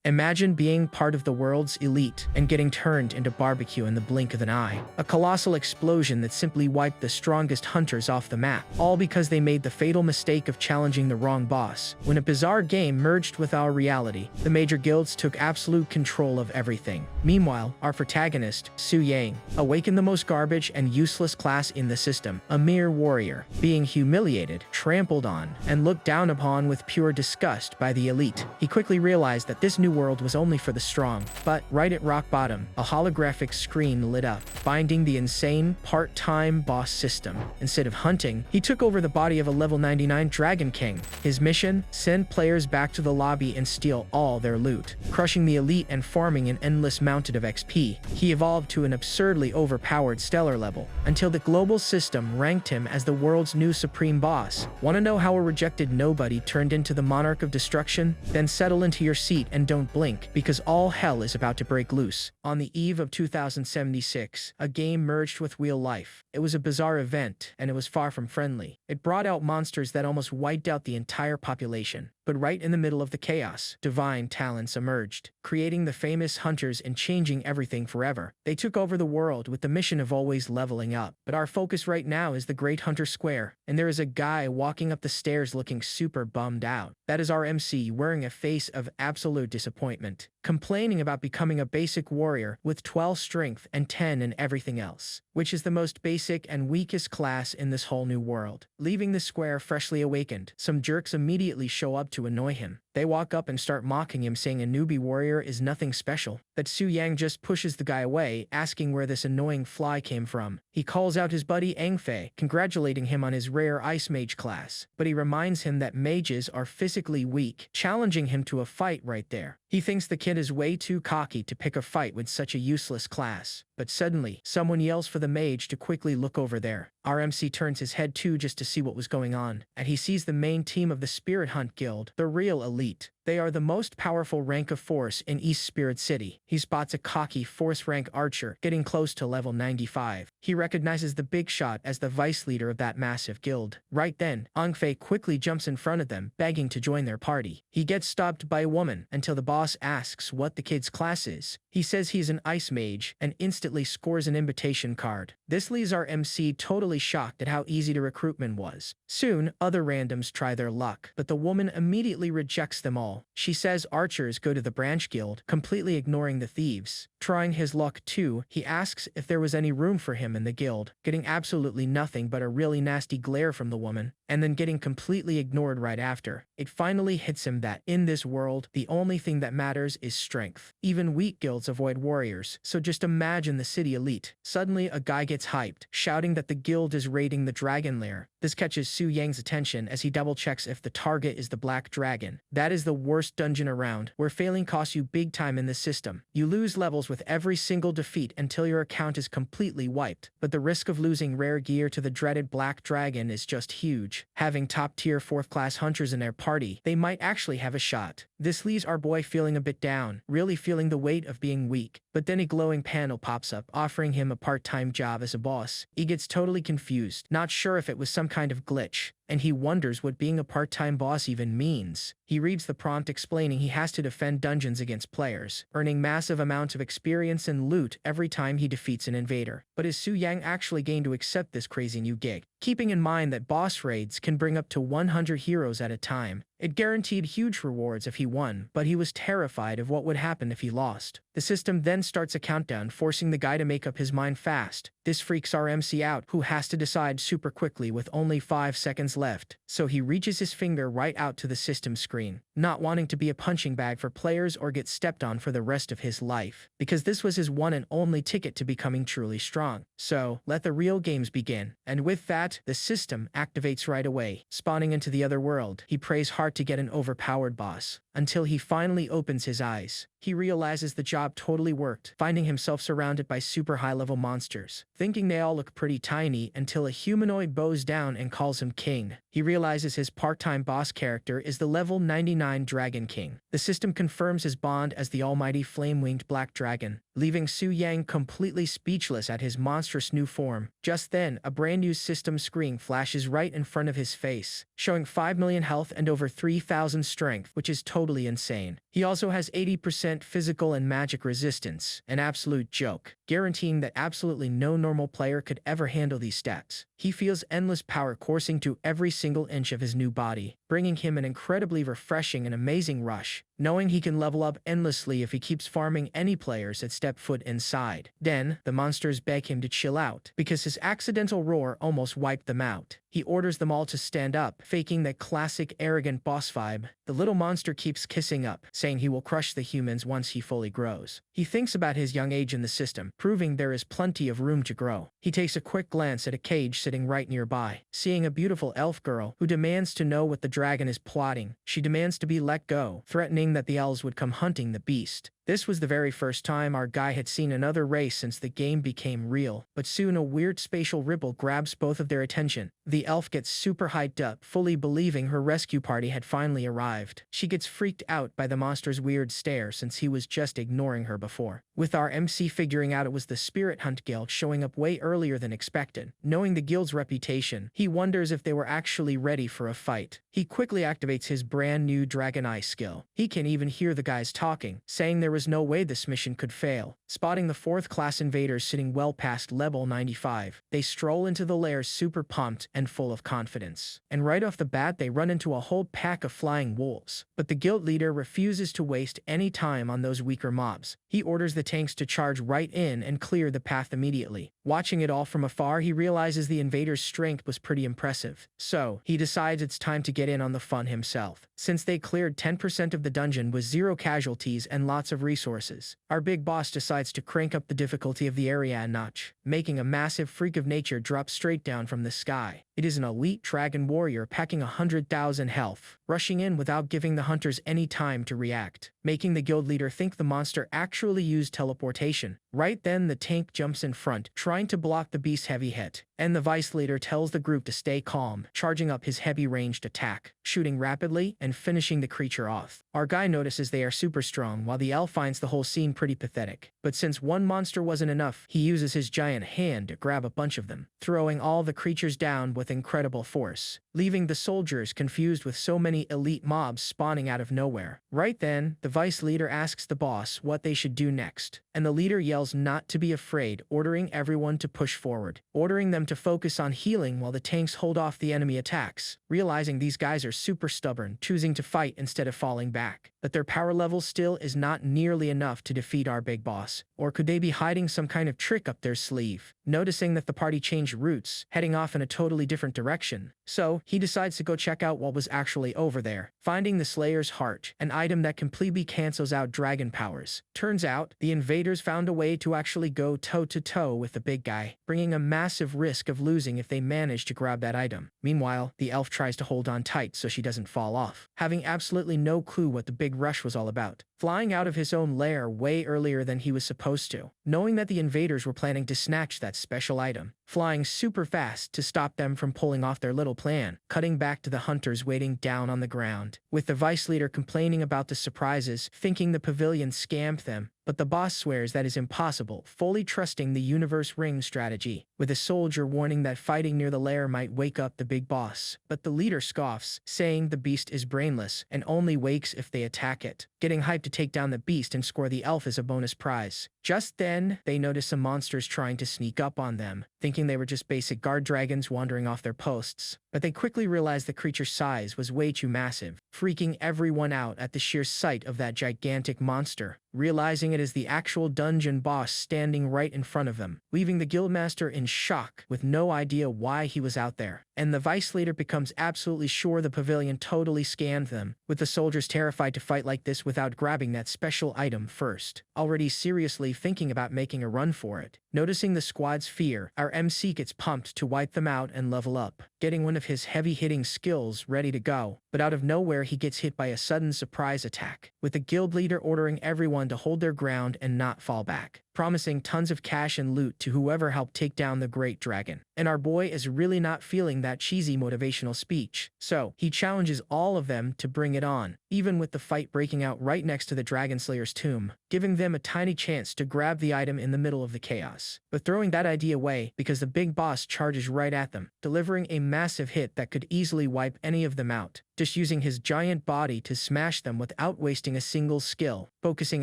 Imagine being part of the world's elite and getting turned into barbecue in the blink of an eye. A colossal explosion that simply wiped the strongest hunters off the map, all because they made the fatal mistake of challenging the wrong boss. When a bizarre game merged with our reality, the major guilds took absolute control of everything. Meanwhile, our protagonist, Su Yang, awakened the most garbage and useless class in the system, a mere warrior, being humiliated, trampled on, and looked down upon with pure disgust by the elite. He quickly realized that this new world was only for the strong. But right at rock bottom, a holographic screen lit up, binding the insane part-time boss system. Instead of hunting, he took over the body of a level 99 Dragon King. His mission? Send players back to the lobby and steal all their loot, crushing the elite and farming an endless mountain of XP. He evolved to an absurdly overpowered stellar level, until the global system ranked him as the world's new supreme boss. Want to know how a rejected nobody turned into the monarch of destruction? Then settle into your seat and don't blink, because all hell is about to break loose. On the eve of 2076, a game merged with real life. It was a bizarre event, and it was far from friendly. It brought out monsters that almost wiped out the entire population. But right in the middle of the chaos, divine talents emerged, creating the famous hunters and changing everything forever. They took over the world with the mission of always leveling up. But our focus right now is the Great Hunter Square, and there is a guy walking up the stairs looking super bummed out. That is our MC, wearing a face of absolute disappointment, complaining about becoming a basic warrior with 12 strength and 10 in everything else, which is the most basic and weakest class in this whole new world. Leaving the square freshly awakened, some jerks immediately show up to annoy him. They walk up and start mocking him, saying a newbie warrior is nothing special. But Su Yang just pushes the guy away, asking where this annoying fly came from. He calls out his buddy Angfei, congratulating him on his rare Ice Mage class, but he reminds him that mages are physically weak, challenging him to a fight right there. He thinks the kid is way too cocky to pick a fight with such a useless class. But suddenly, someone yells for the mage to quickly look over there. Our MC turns his head too just to see what was going on, and he sees the main team of the Spirit Hunt Guild, the real elite. They are the most powerful rank of force in East Spirit City. He spots a cocky force rank archer getting close to level 95. He recognizes the big shot as the vice leader of that massive guild. Right then, Angfei quickly jumps in front of them, begging to join their party. He gets stopped by a woman until the boss asks what the kid's class is. He says he's an ice mage and instantly scores an invitation card. This leaves our MC totally shocked at how easy the recruitment was. Soon, other randoms try their luck, but the woman immediately rejects them all. She says archers go to the branch guild, completely ignoring the thieves. Trying his luck too, he asks if there was any room for him in the guild, getting absolutely nothing but a really nasty glare from the woman, and then getting completely ignored right after. It finally hits him that, in this world, the only thing that matters is strength. Even weak guilds avoid warriors, so just imagine the city elite. Suddenly, a guy gets hyped, shouting that the guild is raiding the dragon lair. This catches Su Yang's attention as he double-checks if the target is the Black Dragon. That is the worst dungeon around, where failing costs you big time in this system. You lose levels with every single defeat until your account is completely wiped, but the risk of losing rare gear to the dreaded Black Dragon is just huge. Having top-tier 4th-class hunters in their party, they might actually have a shot. This leaves our boy feeling a bit down, really feeling the weight of being weak. But then a glowing panel pops up, offering him a part-time job as a boss. He gets totally confused, not sure if it was some kind of glitch, and he wonders what being a part-time boss even means. He reads the prompt explaining he has to defend dungeons against players, earning massive amounts of experience and loot every time he defeats an invader. But is Su Yang actually going to accept this crazy new gig? Keeping in mind that boss raids can bring up to 100 heroes at a time, it guaranteed huge rewards if he won, but he was terrified of what would happen if he lost. The system then starts a countdown, forcing the guy to make up his mind fast. This freaks our MC out, who has to decide super quickly with only 5 seconds left. So he reaches his finger right out to the system screen, not wanting to be a punching bag for players or get stepped on for the rest of his life, because this was his one and only ticket to becoming truly strong. So, let the real games begin. And with that, the system activates right away. Spawning into the other world, he prays hard to get an overpowered boss, until he finally opens his eyes. He realizes the job totally worked, finding himself surrounded by super high-level monsters, thinking they all look pretty tiny until a humanoid bows down and calls him king. He realizes his part-time boss character is the level 99 Dragon King. The system confirms his bond as the almighty flame-winged Black Dragon, leaving Su Yang completely speechless at his monstrous new form. Just then, a brand new system screen flashes right in front of his face, showing 5 million health and over 3,000 strength, which is totally insane. He also has 80% physical and magic resistance, an absolute joke, guaranteeing that absolutely no normal player could ever handle these stats. He feels endless power coursing to every single inch of his new body, bringing him an incredibly refreshing and amazing rush, knowing he can level up endlessly if he keeps farming any players that step foot inside. Then, the monsters beg him to chill out, because his accidental roar almost wiped them out. He orders them all to stand up, faking that classic arrogant boss vibe. The little monster keeps kissing up, saying he will crush the humans once he fully grows. He thinks about his young age in the system, proving there is plenty of room to grow. He takes a quick glance at a cage sitting right nearby, seeing a beautiful elf girl who demands to know what the dragon is plotting. She demands to be let go, threatening that the elves would come hunting the beast. This was the very first time our guy had seen another race since the game became real, but soon a weird spatial ripple grabs both of their attention. The elf gets super hyped up, fully believing her rescue party had finally arrived. She gets freaked out by the monster's weird stare since he was just ignoring her before. With our MC figuring out it was the Spirit Hunt Guild showing up way earlier than expected. Knowing the guild's reputation, he wonders if they were actually ready for a fight. He quickly activates his brand new Dragon Eye skill. He can even hear the guys talking, saying there was no way this mission could fail. Spotting the 4th class invaders sitting well past level 95, they stroll into the lair super pumped and full of confidence. And right off the bat they run into a whole pack of flying wolves. But the guild leader refuses to waste any time on those weaker mobs. He orders the tanks to charge right in and clear the path immediately. Watching it all from afar, he realizes the invaders' strength was pretty impressive. So, he decides it's time to get in on the fun himself. Since they cleared 10% of the dungeon with 0 casualties and lots of resources, our big boss decides to crank up the difficulty of the area a notch, making a massive freak of nature drop straight down from the sky. It is an elite dragon warrior packing 100,000 health, rushing in without giving the hunters any time to react, making the guild leader think the monster actually used teleportation. Right then the tank jumps in front, trying to block the beast's heavy hit, and the vice leader tells the group to stay calm, charging up his heavy ranged attack, shooting rapidly and finishing the creature off. Our guy notices they are super strong while the elf finds the whole scene pretty pathetic. But since one monster wasn't enough, he uses his giant hand to grab a bunch of them, throwing all the creatures down with incredible force, leaving the soldiers confused with so many elite mobs spawning out of nowhere. Right then, the vice leader asks the boss what they should do next, and the leader yells not to be afraid, ordering everyone to push forward, ordering them to focus on healing while the tanks hold off the enemy attacks. Realizing these guys are super stubborn, choosing to fight instead of falling back. But their power level still is not nearly enough to defeat our big boss. Or could they be hiding some kind of trick up their sleeve? Noticing that the party changed routes, heading off in a totally different direction. So, he decides to go check out what was actually over there, finding the Slayer's Heart, an item that completely cancels out dragon powers. Turns out, the invaders found a way to actually go toe-to-toe with the big guy, bringing a massive risk of losing if they manage to grab that item. Meanwhile, the elf tries to hold on tight so she doesn't fall off, having absolutely no clue what the big rush was all about, flying out of his own lair way earlier than he was supposed to, knowing that the invaders were planning to snatch that special item, flying super fast to stop them from pulling off their little plan, cutting back to the hunters waiting down on the ground, with the vice leader complaining about the surprises, thinking the pavilion scammed them. But the boss swears that is impossible, fully trusting the universe ring strategy, with a soldier warning that fighting near the lair might wake up the big boss. But the leader scoffs, saying the beast is brainless and only wakes if they attack it, getting hyped to take down the beast and score the elf as a bonus prize. Just then, they notice some monsters trying to sneak up on them, thinking they were just basic guard dragons wandering off their posts. But they quickly realize the creature's size was way too massive, freaking everyone out at the sheer sight of that gigantic monster, realizing it is the actual dungeon boss standing right in front of them, leaving the guildmaster in shock with no idea why he was out there. And the vice leader becomes absolutely sure the pavilion totally scanned them, with the soldiers terrified to fight like this without grabbing that special item first, already seriously thinking about making a run for it. Noticing the squad's fear, our MC gets pumped to wipe them out and level up, getting one of his heavy-hitting skills ready to go. But out of nowhere he gets hit by a sudden surprise attack, with the guild leader ordering everyone to hold their ground and not fall back. promising tons of cash and loot to whoever helped take down the great dragon. And our boy is really not feeling that cheesy motivational speech, so he challenges all of them to bring it on, even with the fight breaking out right next to the Dragon Slayer's tomb, giving them a tiny chance to grab the item in the middle of the chaos. But throwing that idea away because the big boss charges right at them, delivering a massive hit that could easily wipe any of them out, just using his giant body to smash them without wasting a single skill, focusing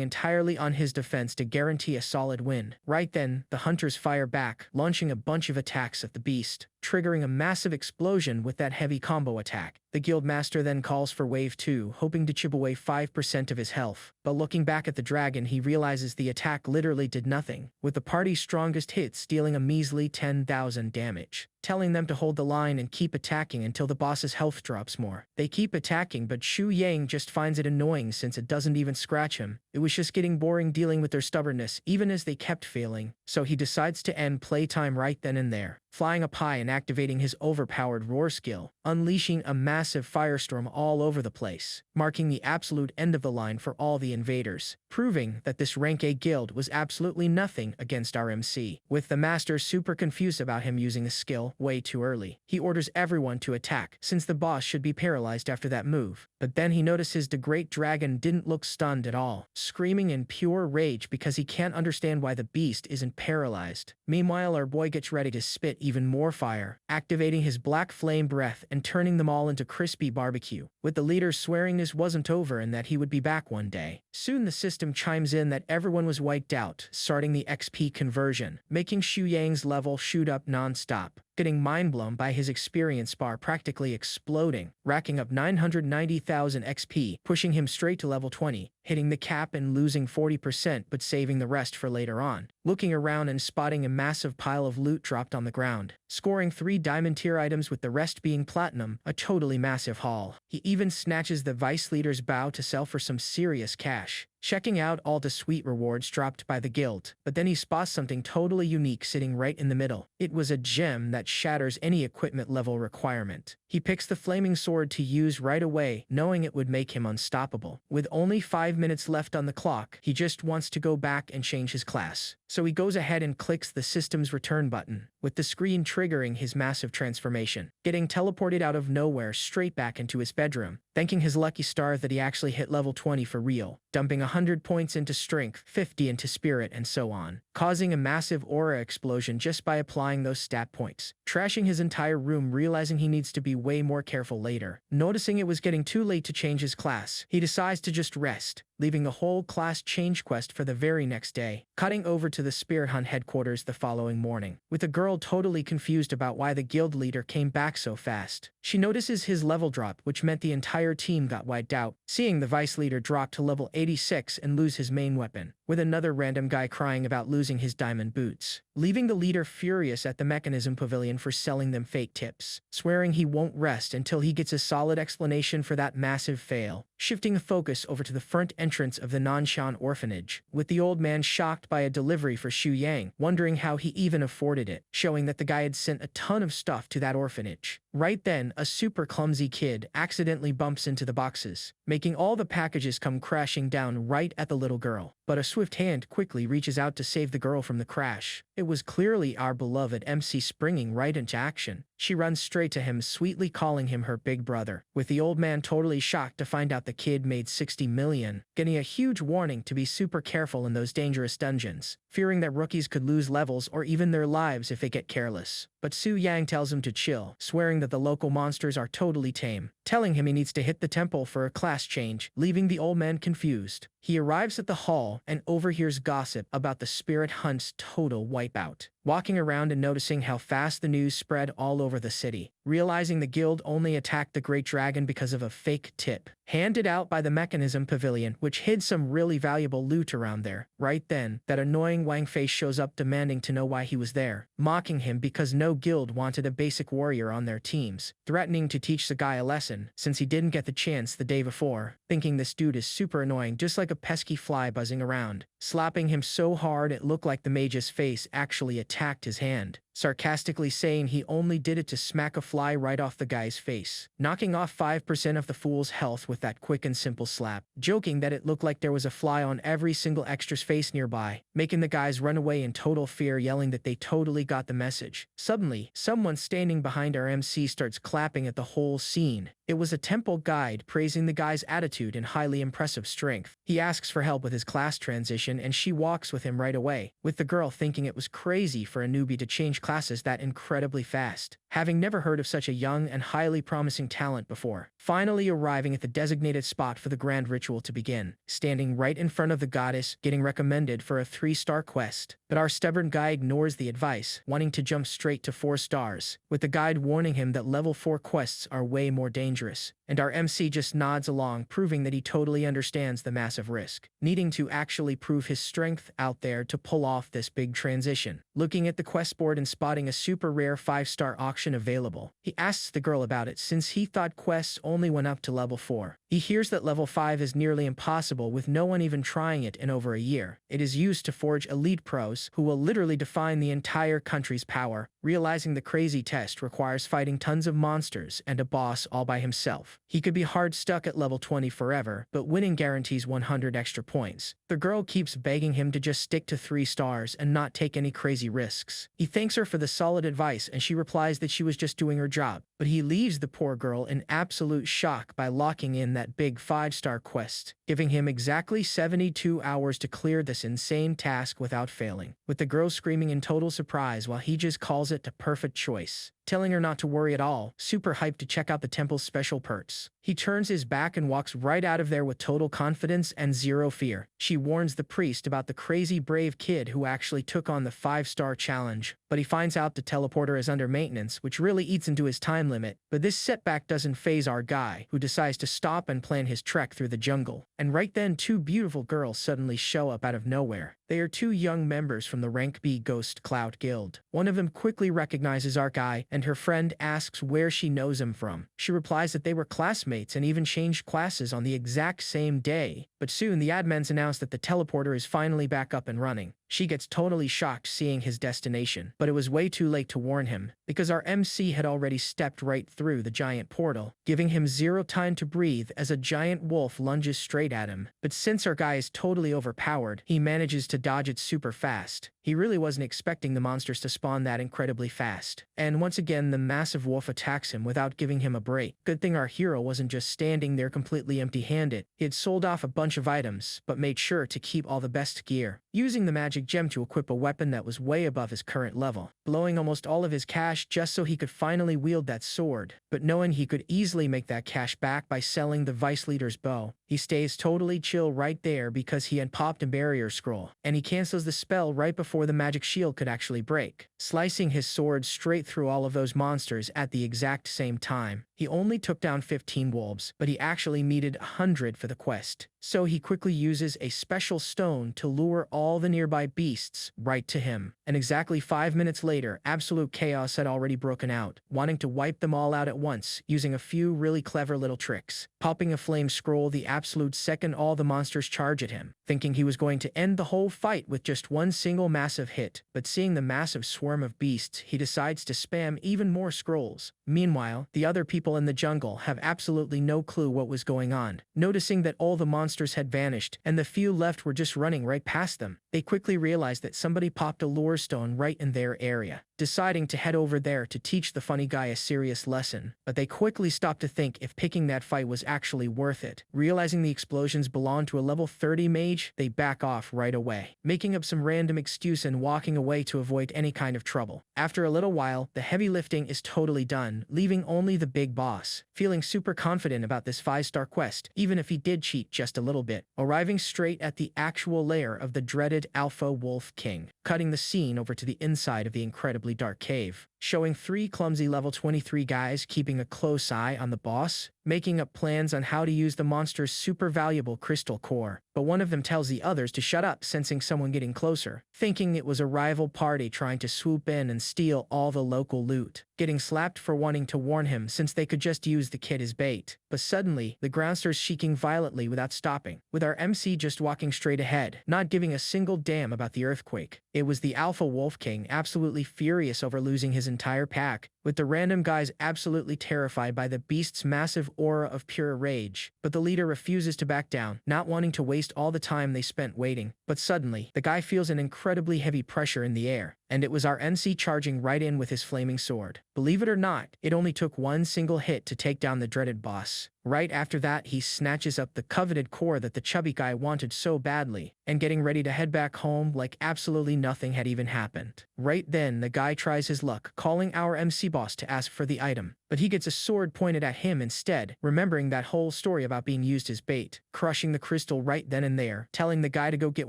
entirely on his defense to guarantee a solid win. Right then, the hunters fire back, launching a bunch of attacks at the beast, triggering a massive explosion with that heavy combo attack. The guildmaster then calls for wave 2, hoping to chip away 5% of his health, but looking back at the dragon he realizes the attack literally did nothing, with the party's strongest hits dealing a measly 10,000 damage, telling them to hold the line and keep attacking until the boss's health drops more. They keep attacking, but Xu Yang just finds it annoying since it doesn't even scratch him. It was just getting boring dealing with their stubbornness even as they kept failing, so he decides to end playtime right then and there, flying up high and activating his overpowered roar skill, unleashing a massive firestorm all over the place, marking the absolute end of the line for all the invaders, proving that this rank A guild was absolutely nothing against our MC. With the master super confused about him using a skill way too early, he orders everyone to attack since the boss should be paralyzed after that move, but then he notices the great dragon didn't look stunned at all, screaming in pure rage because he can't understand why the beast isn't paralyzed. Meanwhile, our boy gets ready to spit even more fire, activating his black flame breath and turning them all into crispy barbecue, with the leader swearing this wasn't over and that he would be back one day. Soon the system chimes in that everyone was wiped out, starting the XP conversion, making Xu Yang's level shoot up non-stop, getting mind-blown by his experience bar practically exploding, racking up 990,000 XP, pushing him straight to level 20, hitting the cap and losing 40% but saving the rest for later on, looking around and spotting a massive pile of loot dropped on the ground, scoring 3 diamond tier items with the rest being platinum, a totally massive haul. He even snatches the vice leader's bow to sell for some serious cash, checking out all the sweet rewards dropped by the guild, but then he spots something totally unique sitting right in the middle. It was a gem that shatters any equipment level requirement. He picks the flaming sword to use right away, knowing it would make him unstoppable. With only 5 minutes left on the clock, he just wants to go back and change his class. So he goes ahead and clicks the system's return button, with the screen triggering his massive transformation, getting teleported out of nowhere straight back into his bedroom, thanking his lucky stars that he actually hit level 20 for real, dumping 100 points into strength, 50 into spirit, and so on, causing a massive aura explosion just by applying those stat points, trashing his entire room, realizing he needs to be way more careful later. Noticing it was getting too late to change his class, he decides to just rest, leaving the whole class change quest for the very next day, cutting over to the Spirit Hunt headquarters the following morning, with the girl totally confused about why the guild leader came back so fast. She notices his level drop, which meant the entire team got wiped out, seeing the vice leader drop to level 86 and lose his main weapon, with another random guy crying about losing his diamond boots, leaving the leader furious at the mechanism pavilion for selling them fake tips, swearing he won't rest until he gets a solid explanation for that massive fail, shifting the focus over to the front entrance of the Nanshan orphanage, with the old man shocked by a delivery for Xu Yang, wondering how he even afforded it, showing that the guy had sent a ton of stuff to that orphanage. Right then, a super clumsy kid accidentally bumps into the boxes, making all the packages come crashing down right at the little girl, but a swift hand quickly reaches out to save the girl from the crash. It was clearly our beloved MC springing right into action. She runs straight to him, sweetly calling him her big brother, with the old man totally shocked to find out the kid made 60 million, getting a huge warning to be super careful in those dangerous dungeons, fearing that rookies could lose levels or even their lives if they get careless. But Xu Yang tells him to chill, swearing that the local monsters are totally tame, telling him he needs to hit the temple for a class change, leaving the old man confused. He arrives at the hall and overhears gossip about the Spirit Hunt's total wipeout, walking around and noticing how fast the news spread all over the city, realizing the guild only attacked the Great Dragon because of a fake tip handed out by the Mechanism Pavilion, which hid some really valuable loot around there. Right then, that annoying Wang face shows up demanding to know why he was there, mocking him because no guild wanted a basic warrior on their teams, threatening to teach the guy a lesson since he didn't get the chance the day before, thinking this dude is super annoying, just like a pesky fly buzzing around, slapping him so hard it looked like the mage's face actually attacked his hand, sarcastically saying he only did it to smack a fly right off the guy's face, knocking off 5% of the fool's health with that quick and simple slap, joking that it looked like there was a fly on every single extra's face nearby, making the guys run away in total fear, yelling that they totally got the message. Suddenly, someone standing behind our MC starts clapping at the whole scene. It was a temple guide praising the guy's attitude and highly impressive strength. He asks for help with his class transition and she walks with him right away, with the girl thinking it was crazy for a newbie to change classes that incredibly fast, having never heard of such a young and highly promising talent before. Finally arriving at the designated spot for the grand ritual to begin, standing right in front of the goddess, getting recommended for a 3-star quest. But our stubborn guy ignores the advice, wanting to jump straight to 4 stars, with the guide warning him that level 4 quests are way more dangerous. And our MC just nods along, proving that he totally understands the massive risk, needing to actually prove his strength out there to pull off this big transition. Looking at the quest board and spotting a super rare 5-star auction available, he asks the girl about it since he thought quests only went up to level 4. He hears that level 5 is nearly impossible, with no one even trying it in over a year. It is used to forge elite pros who will literally define the entire country's power, realizing the crazy test requires fighting tons of monsters and a boss all by himself. He could be hard stuck at level 20 forever, but winning guarantees 100 extra points. The girl keeps begging him to just stick to 3 stars and not take any crazy risks. He thanks her for the solid advice and she replies that she was just doing her job, but he leaves the poor girl in absolute shock by locking in that big 5-star quest, giving him exactly 72 hours to clear this insane task without failing, with the girl screaming in total surprise while he just calls it a perfect choice, telling her not to worry at all, super hyped to check out the temple's special perks. He turns his back and walks right out of there with total confidence and zero fear. She warns the priest about the crazy brave kid who actually took on the 5-star challenge, but he finds out the teleporter is under maintenance, which really eats into his time limit. But this setback doesn't faze our guy, who decides to stop and plan his trek through the jungle. And right then, 2 beautiful girls suddenly show up out of nowhere. They are 2 young members from the Rank B Ghost Cloud Guild. One of them quickly recognizes our guy, and her friend asks where she knows him from. She replies that they were classmates and even changed classes on the exact same day. But soon the admins announce that the teleporter is finally back up and running. She gets totally shocked seeing his destination, but it was way too late to warn him, because our MC had already stepped right through the giant portal, giving him 0 time to breathe as a giant wolf lunges straight at him. But since our guy is totally overpowered, he manages to dodge it super fast. He really wasn't expecting the monsters to spawn that incredibly fast. And once again, the massive wolf attacks him without giving him a break. Good thing our hero wasn't just standing there completely empty-handed. He had sold off a bunch of items, but made sure to keep all the best gear, using the magic gem to equip a weapon that was way above his current level, blowing almost all of his cash just so he could finally wield that sword. But knowing he could easily make that cash back by selling the vice leader's bow, he stays totally chill right there because he had popped a barrier scroll, and he cancels the spell right before the magic shield could actually break, slicing his sword straight through all of those monsters at the exact same time. He only took down 15 wolves, but he actually needed 100 for the quest, so he quickly uses a special stone to lure all the nearby beasts right to him. And exactly 5 minutes later, absolute chaos had already broken out, wanting to wipe them all out at once, using a few really clever little tricks, popping a flame scroll the absolute second all the monsters charge at him, thinking he was going to end the whole fight with just one single massive hit. But seeing the massive swarm of beasts, he decides to spam even more scrolls. Meanwhile, the other people in the jungle have absolutely no clue what was going on, noticing that all the monsters had vanished and the few left were just running right past them. They quickly realized that somebody popped a lure stone right in their area, deciding to head over there to teach the funny guy a serious lesson. But they quickly stopped to think if picking that fight was actually worth it. Realizing the explosions belonged to a level 30 mage, they back off right away, making up some random excuse and walking away to avoid any kind of trouble. After a little while, the heavy lifting is totally done, leaving only the big boss, feeling super confident about this 5-star quest, even if he did cheat just a little bit, arriving straight at the actual lair of the dreaded Alpha Wolf King, cutting the scene over to the inside of the incredibly dark cave, showing 3 clumsy level 23 guys keeping a close eye on the boss, making up plans on how to use the monster's super valuable crystal core. But one of them tells the others to shut up, sensing someone getting closer, thinking it was a rival party trying to swoop in and steal all the local loot, getting slapped for wanting to warn him since they could just use the kid as bait. But but suddenly, the ground starts shaking violently without stopping, with our MC just walking straight ahead, not giving a single damn about the earthquake. It was the Alpha Wolf King, absolutely furious over losing his entire pack, with the random guys absolutely terrified by the beast's massive aura of pure rage. But the leader refuses to back down, not wanting to waste all the time they spent waiting. But suddenly, the guy feels an incredibly heavy pressure in the air, and it was our MC charging right in with his flaming sword. Believe it or not, it only took one single hit to take down the dreaded boss. Right after that, he snatches up the coveted core that the chubby guy wanted so badly, and getting ready to head back home like absolutely nothing had even happened. Right then, the guy tries his luck, calling our MC boss to ask for the item, but he gets a sword pointed at him instead, remembering that whole story about being used as bait, crushing the crystal right then and there, telling the guy to go get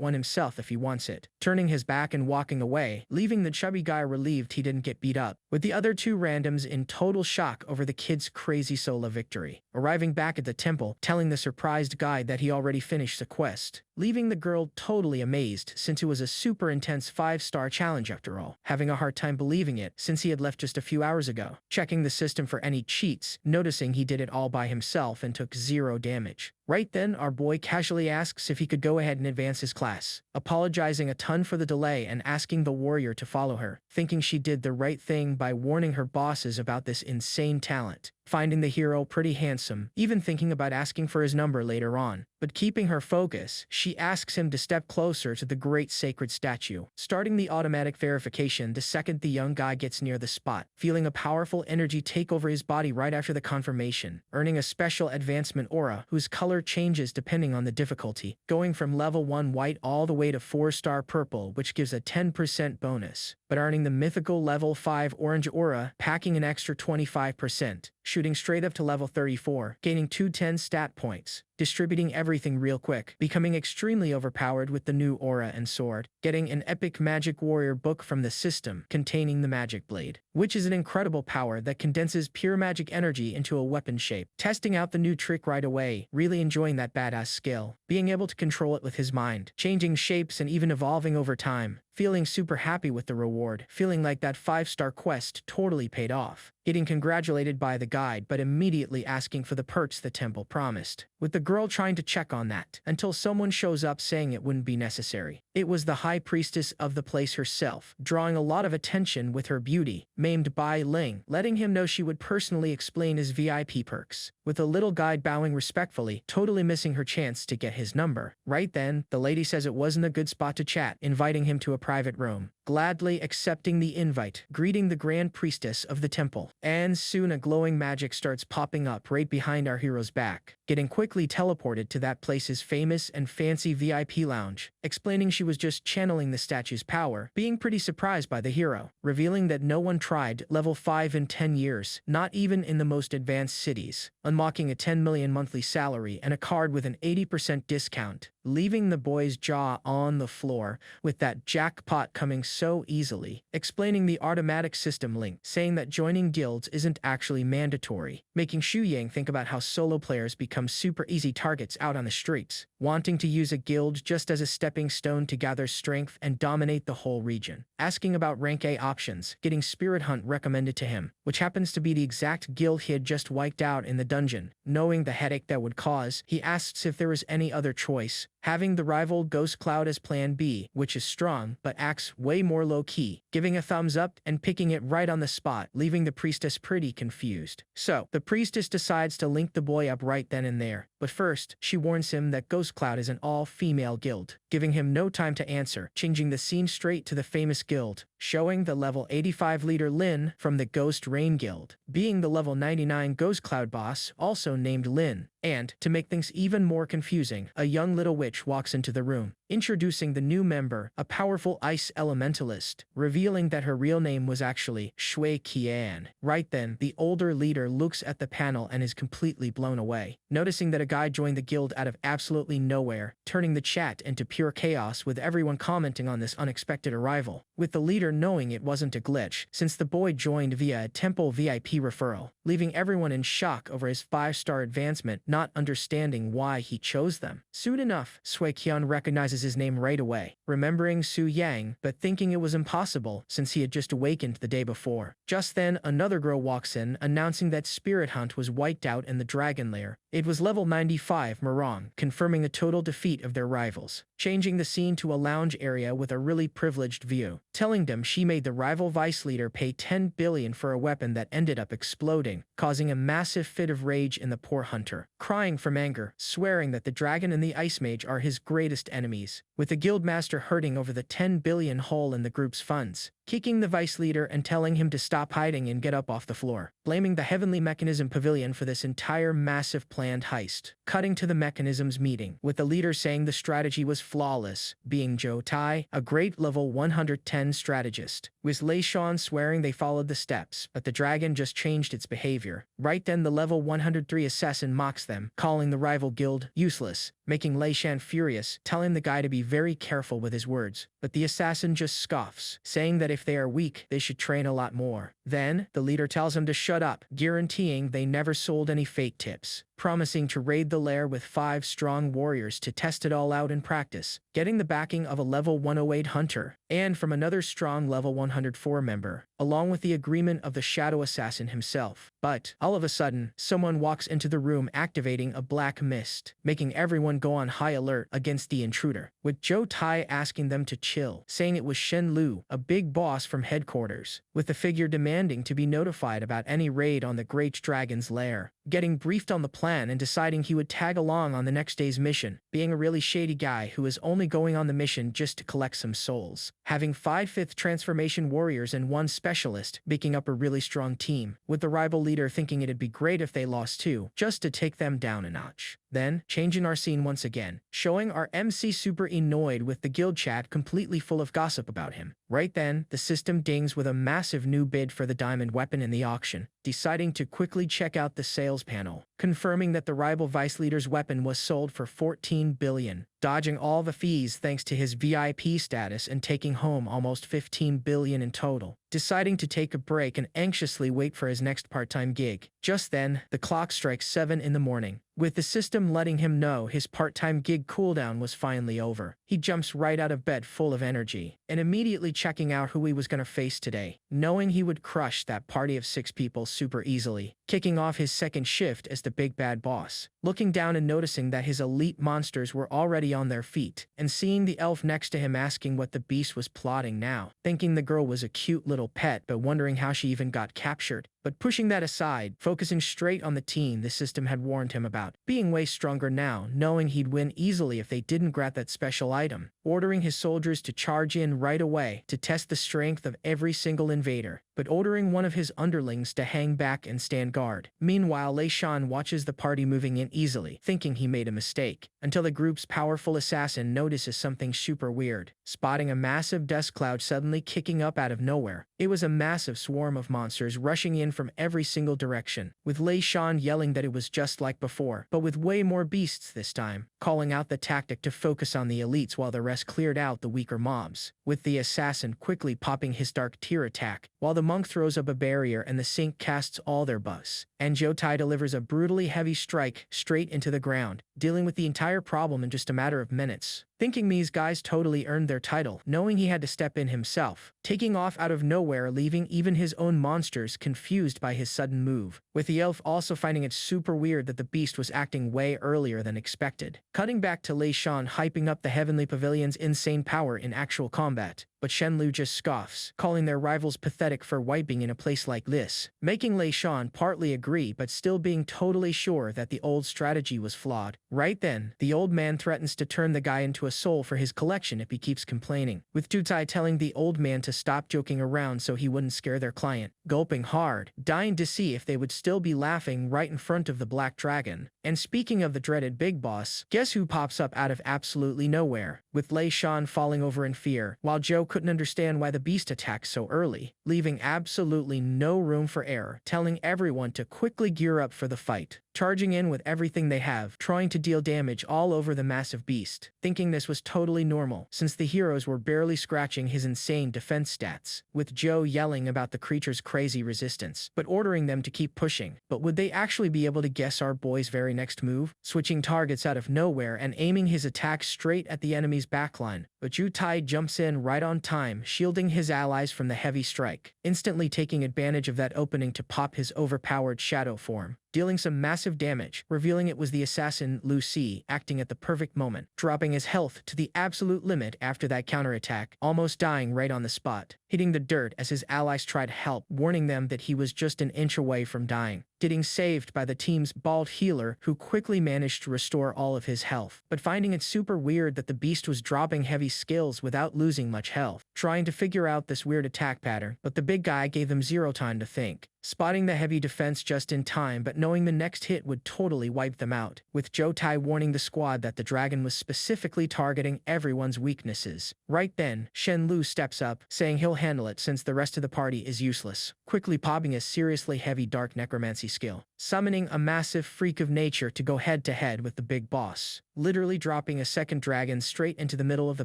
one himself if he wants it, turning his back and walking away, leaving the chubby guy relieved he didn't get beat up, with the other two randoms in total shock over the kid's crazy solo victory. Arriving back at the temple, telling the surprised guide that he already finished the quest, leaving the girl totally amazed since it was a super intense 5-star challenge after all, having a hard time believing it since he had left just a few hours ago, checking the system for any cheats, noticing he did it all by himself and took 0 damage. Right then, our boy casually asks if he could go ahead and advance his class, apologizing a ton for the delay and asking the warrior to follow her, thinking she did the right thing by warning her bosses about this insane talent, finding the hero pretty handsome, even thinking about asking for his number later on. But keeping her focus, she asks him to step closer to the great sacred statue, starting the automatic verification the second the young guy gets near the spot, feeling a powerful energy take over his body right after the confirmation, earning a special advancement aura whose color changes depending on the difficulty, going from level 1 white all the way to 4-star purple, which gives a 10% bonus, but earning the mythical level 5 orange aura, packing an extra 25%, shooting straight up to level 34, gaining 210 stat points, distributing everything real quick, becoming extremely overpowered with the new aura and sword, getting an epic magic warrior book from the system containing the magic blade, which is an incredible power that condenses pure magic energy into a weapon shape, testing out the new trick right away, really enjoying that badass skill, being able to control it with his mind, changing shapes and even evolving over time, feeling super happy with the reward, feeling like that 5-star quest totally paid off, getting congratulated by the guide but immediately asking for the perks the temple promised, with the girl trying to check on that, until someone shows up saying it wouldn't be necessary. It was the high priestess of the place herself, drawing a lot of attention with her beauty, named Bai Ling, letting him know she would personally explain his VIP perks, with the little guide bowing respectfully, totally missing her chance to get his number. Right then, the lady says it wasn't a good spot to chat, inviting him to a private room, gladly accepting the invite, greeting the grand priestess of the temple, and soon a glowing magic starts popping up right behind our hero's back, getting quickly teleported to that place's famous and fancy VIP lounge, explaining she was just channeling the statue's power, being pretty surprised by the hero, revealing that no one tried level 5 in 10 years, not even in the most advanced cities, unlocking a 10 million monthly salary and a card with an 80% discount, leaving the boy's jaw on the floor with that jackpot coming so easily, explaining the automatic system link, saying that joining guilds isn't actually mandatory, making Shu Yang think about how solo players become super easy targets out on the streets, wanting to use a guild just as a stepping stone to gather strength and dominate the whole region, asking about rank A options, getting Spirit Hunt recommended to him, which happens to be the exact guild he had just wiped out in the dungeon. Knowing the headache that would cause, he asks if there was any other choice, having the rival Ghost Cloud as plan B, which is strong but acts way more low-key, giving a thumbs up and picking it right on the spot, leaving the priestess pretty confused. So, the priestess decides to link the boy up right then and there, but first, she warns him that Ghost Cloud is an all-female guild, giving him no time to answer, changing the scene straight to the famous guild, showing the level 85 leader Lin from the Ghost Rain Guild, being the level 99 Ghost Cloud boss, also named Lin. And, to make things even more confusing, a young little witch walks into the room, introducing the new member, a powerful ice elementalist, revealing that her real name was actually Shui Qian. Right then, the older leader looks at the panel and is completely blown away, noticing that a guy joined the guild out of absolutely nowhere, turning the chat into pure chaos with everyone commenting on this unexpected arrival, with the leader knowing it wasn't a glitch, since the boy joined via a temple VIP referral, leaving everyone in shock over his 5-star advancement not understanding why he chose them. Soon enough, Sui Qian recognizes his name right away, remembering Su Yang, but thinking it was impossible since he had just awakened the day before. Just then, another girl walks in, announcing that Spirit Hunt was wiped out in the Dragon Lair. It was level 95 Marong, confirming the total defeat of their rivals, changing the scene to a lounge area with a really privileged view, telling them she made the rival vice leader pay 10 billion for a weapon that ended up exploding, causing a massive fit of rage in the poor hunter, crying from anger, swearing that the dragon and the ice mage are his greatest enemies, with the guildmaster hurting over the 10 billion hole in the group's funds, kicking the vice leader and telling him to stop hiding and get up off the floor, blaming the Heavenly Mechanism Pavilion for this entire massive planned heist. Cutting to the mechanism's meeting, with the leader saying the strategy was flawless, being Zhou Tai, a great level 110 strategist, with Lei Shan swearing they followed the steps, but the dragon just changed its behavior. Right then the level 103 assassin mocks them, calling the rival guild useless, making Lei Shan furious, telling the guy to be very careful with his words, but the assassin just scoffs, saying that if they are weak, they should train a lot more. Then, the leader tells him to shut up, guaranteeing they never sold any fake tips, promising to raid the lair with 5 strong warriors to test it all out in practice, getting the backing of a level 108 hunter, and from another strong level 104 member, along with the agreement of the shadow assassin himself. But, all of a sudden, someone walks into the room activating a black mist, making everyone go on high alert against the intruder, with Zhou Tai asking them to chill, saying it was Shen Lu, a big boss from headquarters, with the figure demanding to be notified about any raid on the Great Dragon's lair, getting briefed on the plan and deciding he would tag along on the next day's mission, being a really shady guy who is only going on the mission just to collect some souls, having 5 5th transformation warriors and 1 specialist, making up a really strong team, with the rival leader thinking it'd be great if they lost too, just to take them down a notch. Then, changing our scene once again, showing our MC super annoyed with the guild chat completely full of gossip about him. Right then, the system dings with a massive new bid for the diamond weapon in the auction, deciding to quickly check out the sales panel, confirming that the rival vice leader's weapon was sold for 14 billion, dodging all the fees thanks to his VIP status and taking home almost 15 billion in total, deciding to take a break and anxiously wait for his next part-time gig. Just then, the clock strikes 7 in the morning, with the system letting him know his part-time gig cooldown was finally over. He jumps right out of bed full of energy, and immediately checking out who he was going to face today, knowing he would crush that party of 6 people super easily, kicking off his second shift as the big bad boss, looking down and noticing that his elite monsters were already on their feet, and seeing the elf next to him asking what the beast was plotting now, thinking the girl was a cute little pet but wondering how she even got captured. But pushing that aside, focusing straight on the team the system had warned him about, being way stronger now, knowing he'd win easily if they didn't grab that special item, ordering his soldiers to charge in right away to test the strength of every single invader, but ordering one of his underlings to hang back and stand guard. Meanwhile, Lei Shan watches the party moving in easily, thinking he made a mistake, until the group's powerful assassin notices something super weird, spotting a massive dust cloud suddenly kicking up out of nowhere. It was a massive swarm of monsters rushing in from every single direction, with Lei Shan yelling that it was just like before, but with way more beasts this time, calling out the tactic to focus on the elites while the rest cleared out the weaker mobs, with the assassin quickly popping his dark tier attack, while the monk throws up a barrier and the sync casts all their buffs, and Zhou Tai delivers a brutally heavy strike straight into the ground, dealing with the entire problem in just a matter of minutes. Thinking these guys totally earned their title, knowing he had to step in himself, taking off out of nowhere, leaving even his own monsters confused by his sudden move, with the elf also finding it super weird that the beast was acting way earlier than expected. Cutting back to Lei Shan hyping up the Heavenly Pavilion's insane power in actual combat, but Shen Lu just scoffs, calling their rivals pathetic for wiping in a place like this, making Lei Shan partly agree but still being totally sure that the old strategy was flawed. Right then, the old man threatens to turn the guy into a soul for his collection if he keeps complaining, with Zhou Tai telling the old man to stop joking around so he wouldn't scare their client, gulping hard, dying to see if they would still be laughing right in front of the Black Dragon. And speaking of the dreaded big boss, guess who pops up out of absolutely nowhere, with Lei Shan falling over in fear, while Zhou couldn't understand why the beast attacked so early, leaving absolutely no room for error, telling everyone to quickly gear up for the fight. charging in with everything they have, trying to deal damage all over the massive beast, thinking this was totally normal since the heroes were barely scratching his insane defense stats, with Joe yelling about the creature's crazy resistance, but ordering them to keep pushing. But would they actually be able to guess our boy's very next move? Switching targets out of nowhere and aiming his attack straight at the enemy's backline, but Jutai jumps in right on time, shielding his allies from the heavy strike, instantly taking advantage of that opening to pop his overpowered shadow form, dealing some massive damage, revealing it was the assassin Lu Si acting at the perfect moment, dropping his health to the absolute limit after that counterattack, almost dying right on the spot, hitting the dirt as his allies tried to help, warning them that he was just an inch away from dying, getting saved by the team's bald healer who quickly managed to restore all of his health, but finding it super weird that the beast was dropping heavy skills without losing much health, trying to figure out this weird attack pattern, but the big guy gave them zero time to think, spotting the heavy defense just in time but knowing the next hit would totally wipe them out, with Jotai warning the squad that the dragon was specifically targeting everyone's weaknesses. Right then, Shen Lu steps up, saying he'll handle it since the rest of the party is useless, quickly popping a seriously heavy dark necromancy skill, summoning a massive freak of nature to go head-to-head with the big boss, literally dropping a second dragon straight into the middle of the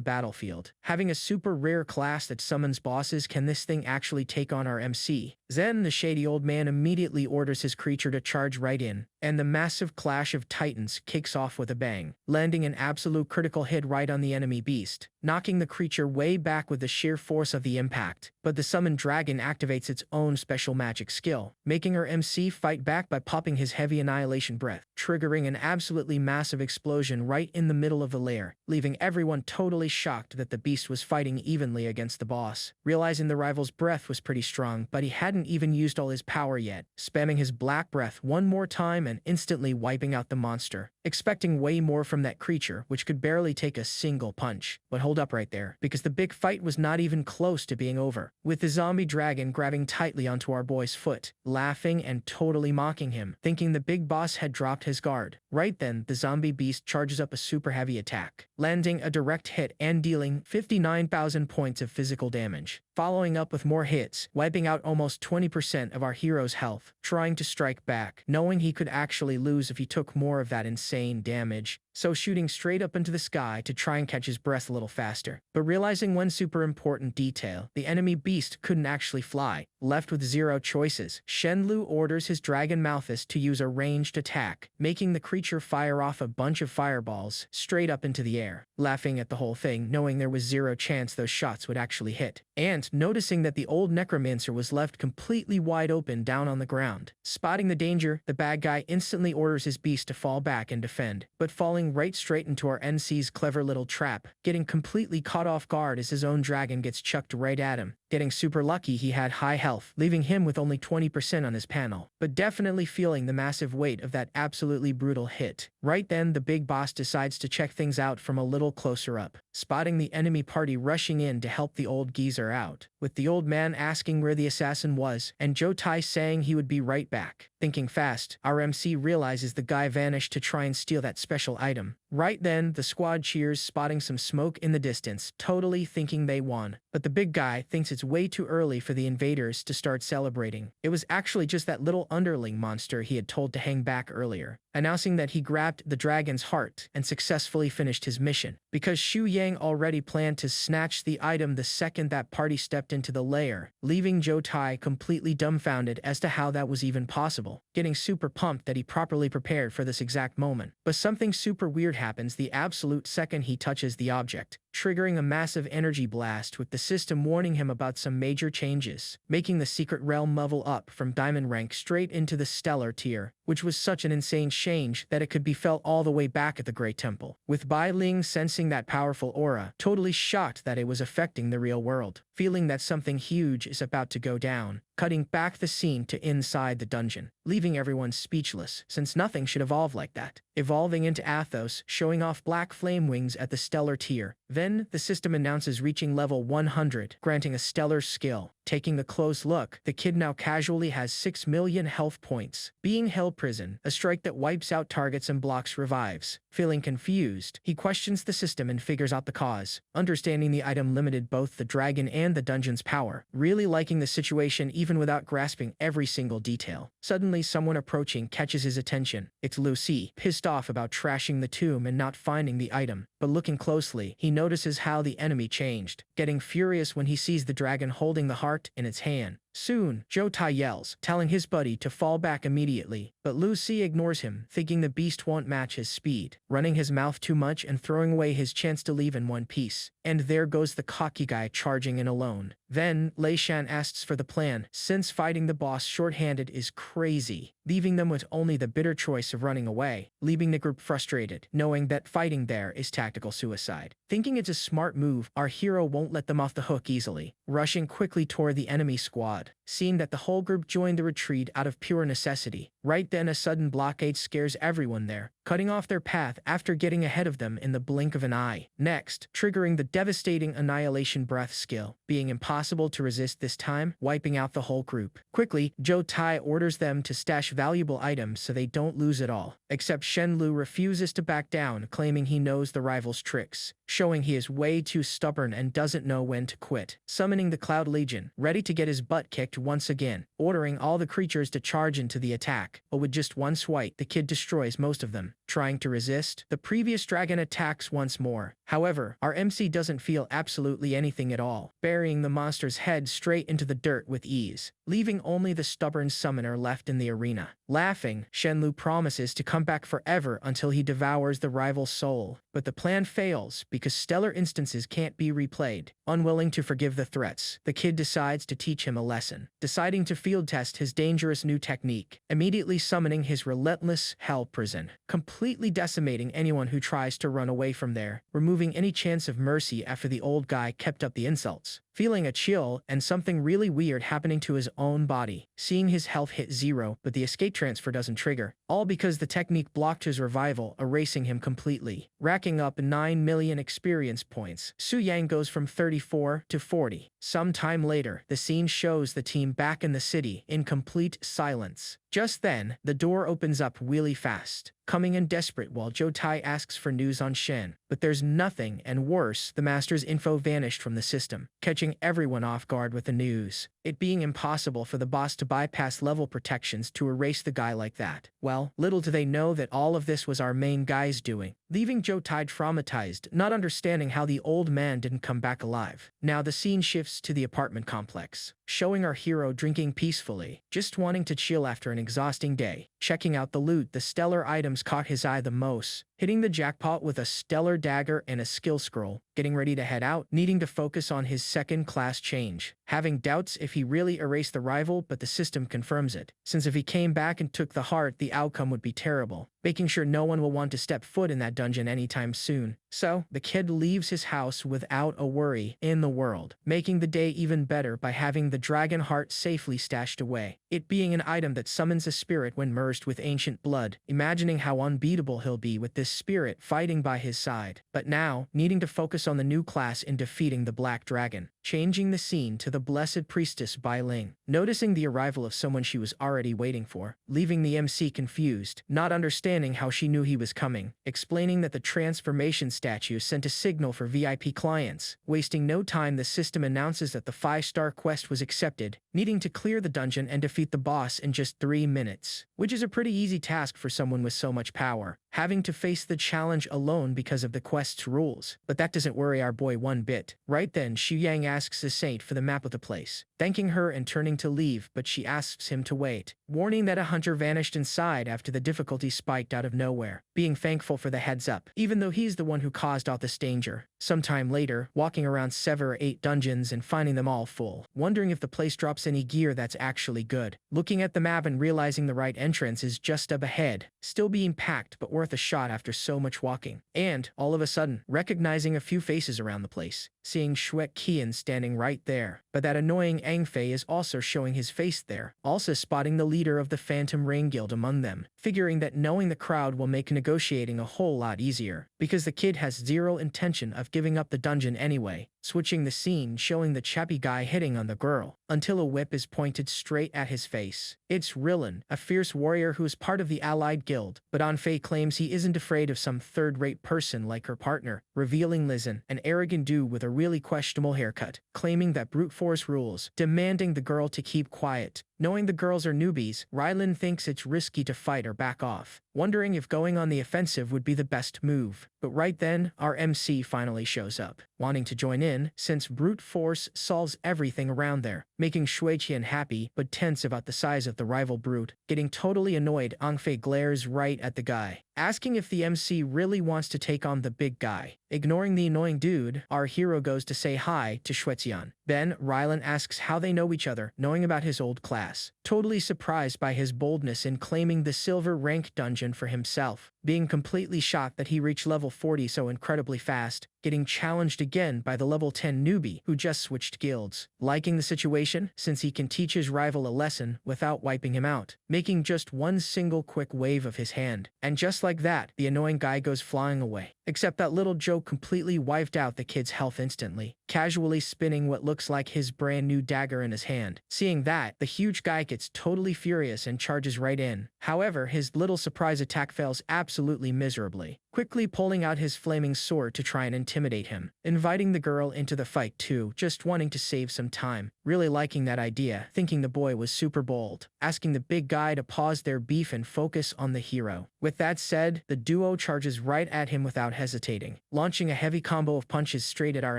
battlefield. Having a super rare class that summons bosses, can this thing actually take on our MC? Then the shady old man immediately orders his creature to charge right in, and the massive clash of titans kicks off with a bang, landing an absolute critical hit right on the enemy beast, knocking the creature way back with the sheer force of the impact. But the summoned dragon activates its own special magic skill, making our MC fight back by popping his heavy annihilation breath, triggering an absolutely massive explosion right in the middle of the lair, leaving everyone totally shocked that the beast was fighting evenly against the boss. Realizing the rival's breath was pretty strong, but he hadn't even used all his power yet, spamming his black breath one more time and instantly wiping out the monster, expecting way more from that creature, which could barely take a single punch. But hold up right there, because the big fight was not even close to being over, with the zombie dragon grabbing tightly onto our boy's foot, laughing and totally mocking him, thinking the big boss had dropped his guard. Right then, the zombie beast charges up a super heavy attack, landing a direct hit and dealing 59,000 points of physical damage, following up with more hits, wiping out almost 20% of our hero's health, trying to strike back, knowing he could actually lose if he took more of that insane damage, so shooting straight up into the sky to try and catch his breath a little faster. But realizing one super important detail, the enemy beast couldn't actually fly. Left with zero choices, Shenlu orders his dragon Malthus to use a ranged attack, making the creature fire off a bunch of fireballs straight up into the air, laughing at the whole thing, knowing there was zero chance those shots would actually hit, and noticing that the old necromancer was left completely wide open down on the ground. Spotting the danger, the bad guy instantly orders his beast to fall back and defend, but falling right straight into our NC's clever little trap, getting completely caught off guard as his own dragon gets chucked right at him. Getting super lucky he had high health, leaving him with only 20% on his panel, but definitely feeling the massive weight of that absolutely brutal hit. Right then, the big boss decides to check things out from a little closer up, spotting the enemy party rushing in to help the old geezer out, with the old man asking where the assassin was, and Jotai saying he would be right back. Thinking fast, our MC realizes the guy vanished to try and steal that special item. Right then, the squad cheers, spotting some smoke in the distance, totally thinking they won. But the big guy thinks it's way too early for the invaders to start celebrating. It was actually just that little underling monster he had told to hang back earlier, announcing that he grabbed the dragon's heart and successfully finished his mission, because Xu Yang already planned to snatch the item the second that party stepped into the lair, leaving Jotai completely dumbfounded as to how that was even possible, getting super pumped that he properly prepared for this exact moment. But something super weird happens the absolute second he touches the object, triggering a massive energy blast with the system warning him about some major changes, making the secret realm level up from diamond rank straight into the stellar tier, which was such an insane change that it could be felt all the way back at the Great Temple, with Bai Ling sensing that powerful aura, totally shocked that it was affecting the real world, feeling that something huge is about to go down, cutting back the scene to inside the dungeon, leaving everyone speechless, since nothing should evolve like that, evolving into Athos, showing off black flame wings at the stellar tier. Then, the system announces reaching level 100, granting a stellar skill, Taking a close look, the kid now casually has 6 million health points. Being held prison, a strike that wipes out targets and blocks revives. Feeling confused, he questions the system and figures out the cause. Understanding the item limited both the dragon and the dungeon's power, really liking the situation even without grasping every single detail. Suddenly, someone approaching catches his attention. It's Lucy, pissed off about trashing the tomb and not finding the item. But looking closely, he notices how the enemy changed, getting furious when he sees the dragon holding the heart in its hand. Soon, Jotai yells, telling his buddy to fall back immediately, but Lucy ignores him, thinking the beast won't match his speed, running his mouth too much and throwing away his chance to leave in one piece. And there goes the cocky guy charging in alone. Then, Lei Shan asks for the plan, since fighting the boss short-handed is crazy, leaving them with only the bitter choice of running away, leaving the group frustrated, knowing that fighting there is tactical suicide. Thinking it's a smart move, our hero won't let them off the hook easily, rushing quickly toward the enemy squad. Seeing that the whole group joined the retreat out of pure necessity. Right then, a sudden blockade scares everyone there, cutting off their path after getting ahead of them in the blink of an eye. Next, triggering the devastating Annihilation Breath skill, being impossible to resist this time, wiping out the whole group. Quickly, Jotai orders them to stash valuable items so they don't lose it all. Except Shenlu refuses to back down, claiming he knows the rival's tricks, showing he is way too stubborn and doesn't know when to quit. Summoning the Cloud Legion, ready to get his butt kicked once again, ordering all the creatures to charge into the attack. But with just one swipe, the kid destroys most of them. Trying to resist, the previous dragon attacks once more. However, our MC doesn't feel absolutely anything at all, burying the monster's head straight into the dirt with ease, leaving only the stubborn summoner left in the arena. Laughing, Shenlu promises to come back forever until he devours the rival's soul. But the plan fails because stellar instances can't be replayed. Unwilling to forgive the threats, the kid decides to teach him a lesson, deciding to field test his dangerous new technique, immediately summoning his relentless hell prison, completely decimating anyone who tries to run away from there, removing any chance of mercy after the old guy kept up the insults. Feeling a chill and something really weird happening to his own body, seeing his health hit 0, but the escape transfer doesn't trigger, all because the technique blocked his revival, erasing him completely. Racking up 9 million experience points, Su Yang goes from 34 to 40. Some time later, the scene shows the team back in the city in complete silence. Just then, the door opens up really fast, coming in desperate while Jotai asks for news on Shen. But there's nothing, and worse, the master's info vanished from the system, catching everyone off guard with the news. It being impossible for the boss to bypass level protections to erase the guy like that. Well, little do they know that all of this was our main guy's doing, leaving Jotai traumatized, not understanding how the old man didn't come back alive. Now the scene shifts to the apartment complex, showing our hero drinking peacefully, just wanting to chill after an exhausting day. Checking out the loot, the stellar items caught his eye the most, hitting the jackpot with a stellar dagger and a skill scroll. Getting ready to head out, needing to focus on his second-class change, having doubts if he really erased the rival, but the system confirms it, since if he came back and took the heart, the outcome would be terrible, making sure no one will want to step foot in that dungeon anytime soon. So, the kid leaves his house without a worry in the world, making the day even better by having the dragon heart safely stashed away, it being an item that summons a spirit when merged with ancient blood, imagining how unbeatable he'll be with this spirit fighting by his side. But now, needing to focus on the new class in defeating the Black Dragon, changing the scene to the Blessed Priestess Bai Ling, noticing the arrival of someone she was already waiting for, leaving the MC confused, not understanding how she knew he was coming, explaining that the transformation statue sent a signal for VIP clients. Wasting no time, the system announces that the 5-star quest was accepted, needing to clear the dungeon and defeat the boss in just 3 minutes, which is a pretty easy task for someone with so much power, having to face the challenge alone because of the quest's rules. But that doesn't worry our boy one bit. Right then, Xu Yang asks the saint for the map of the place, thanking her and turning to leave, but she asks him to wait, warning that a hunter vanished inside after the difficulty spiked out of nowhere, being thankful for the heads up, even though he's the one who caused all this danger. Sometime later, walking around 7 or 8 dungeons and finding them all full, wondering if the place drops any gear that's actually good, looking at the map and realizing the right entrance is just up ahead, still being packed but worth a shot after so much walking, and, all of a sudden, recognizing a few faces around the place, seeing Shwek Kian standing right there. But that annoying Angfei is also showing his face there, also spotting the leader of the Phantom Rain Guild among them, figuring that knowing the crowd will make negotiating a whole lot easier, because the kid has zero intention of giving up the dungeon anyway. Switching the scene, showing the chappy guy hitting on the girl, until a whip is pointed straight at his face. It's Rillan, a fierce warrior who is part of the allied guild, but Anfei claims he isn't afraid of some third-rate person like her partner, revealing Lizen, an arrogant dude with a really questionable haircut, claiming that brute force rules, demanding the girl to keep quiet. Knowing the girls are newbies, Rylan thinks it's risky to fight or back off, wondering if going on the offensive would be the best move. But right then, our MC finally shows up, wanting to join in, since brute force solves everything around there, making Shuiqian happy but tense about the size of the rival brute. Getting totally annoyed, Angfei glares right at the guy, asking if the MC really wants to take on the big guy. Ignoring the annoying dude, our hero goes to say hi to Shuiqian. Then, Rylan asks how they know each other, knowing about his old class, totally surprised by his boldness in claiming the silver rank dungeon for himself, being completely shocked that he reached level 40 so incredibly fast, getting challenged again by the level 10 newbie who just switched guilds, liking the situation since he can teach his rival a lesson without wiping him out, making just one single quick wave of his hand, and just like that, the annoying guy goes flying away. Except that little joke completely wiped out the kid's health instantly, casually spinning what looks like his brand new dagger in his hand. Seeing that, the huge guy gets totally furious and charges right in. However, his little surprise attack fails absolutely miserably, quickly pulling out his flaming sword to try and intimidate him, inviting the girl into the fight too, just wanting to save some time, really liking that idea, thinking the boy was super bold, asking the big guy to pause their beef and focus on the hero. With that said, the duo charges right at him without hesitating, launching a heavy combo of punches straight at our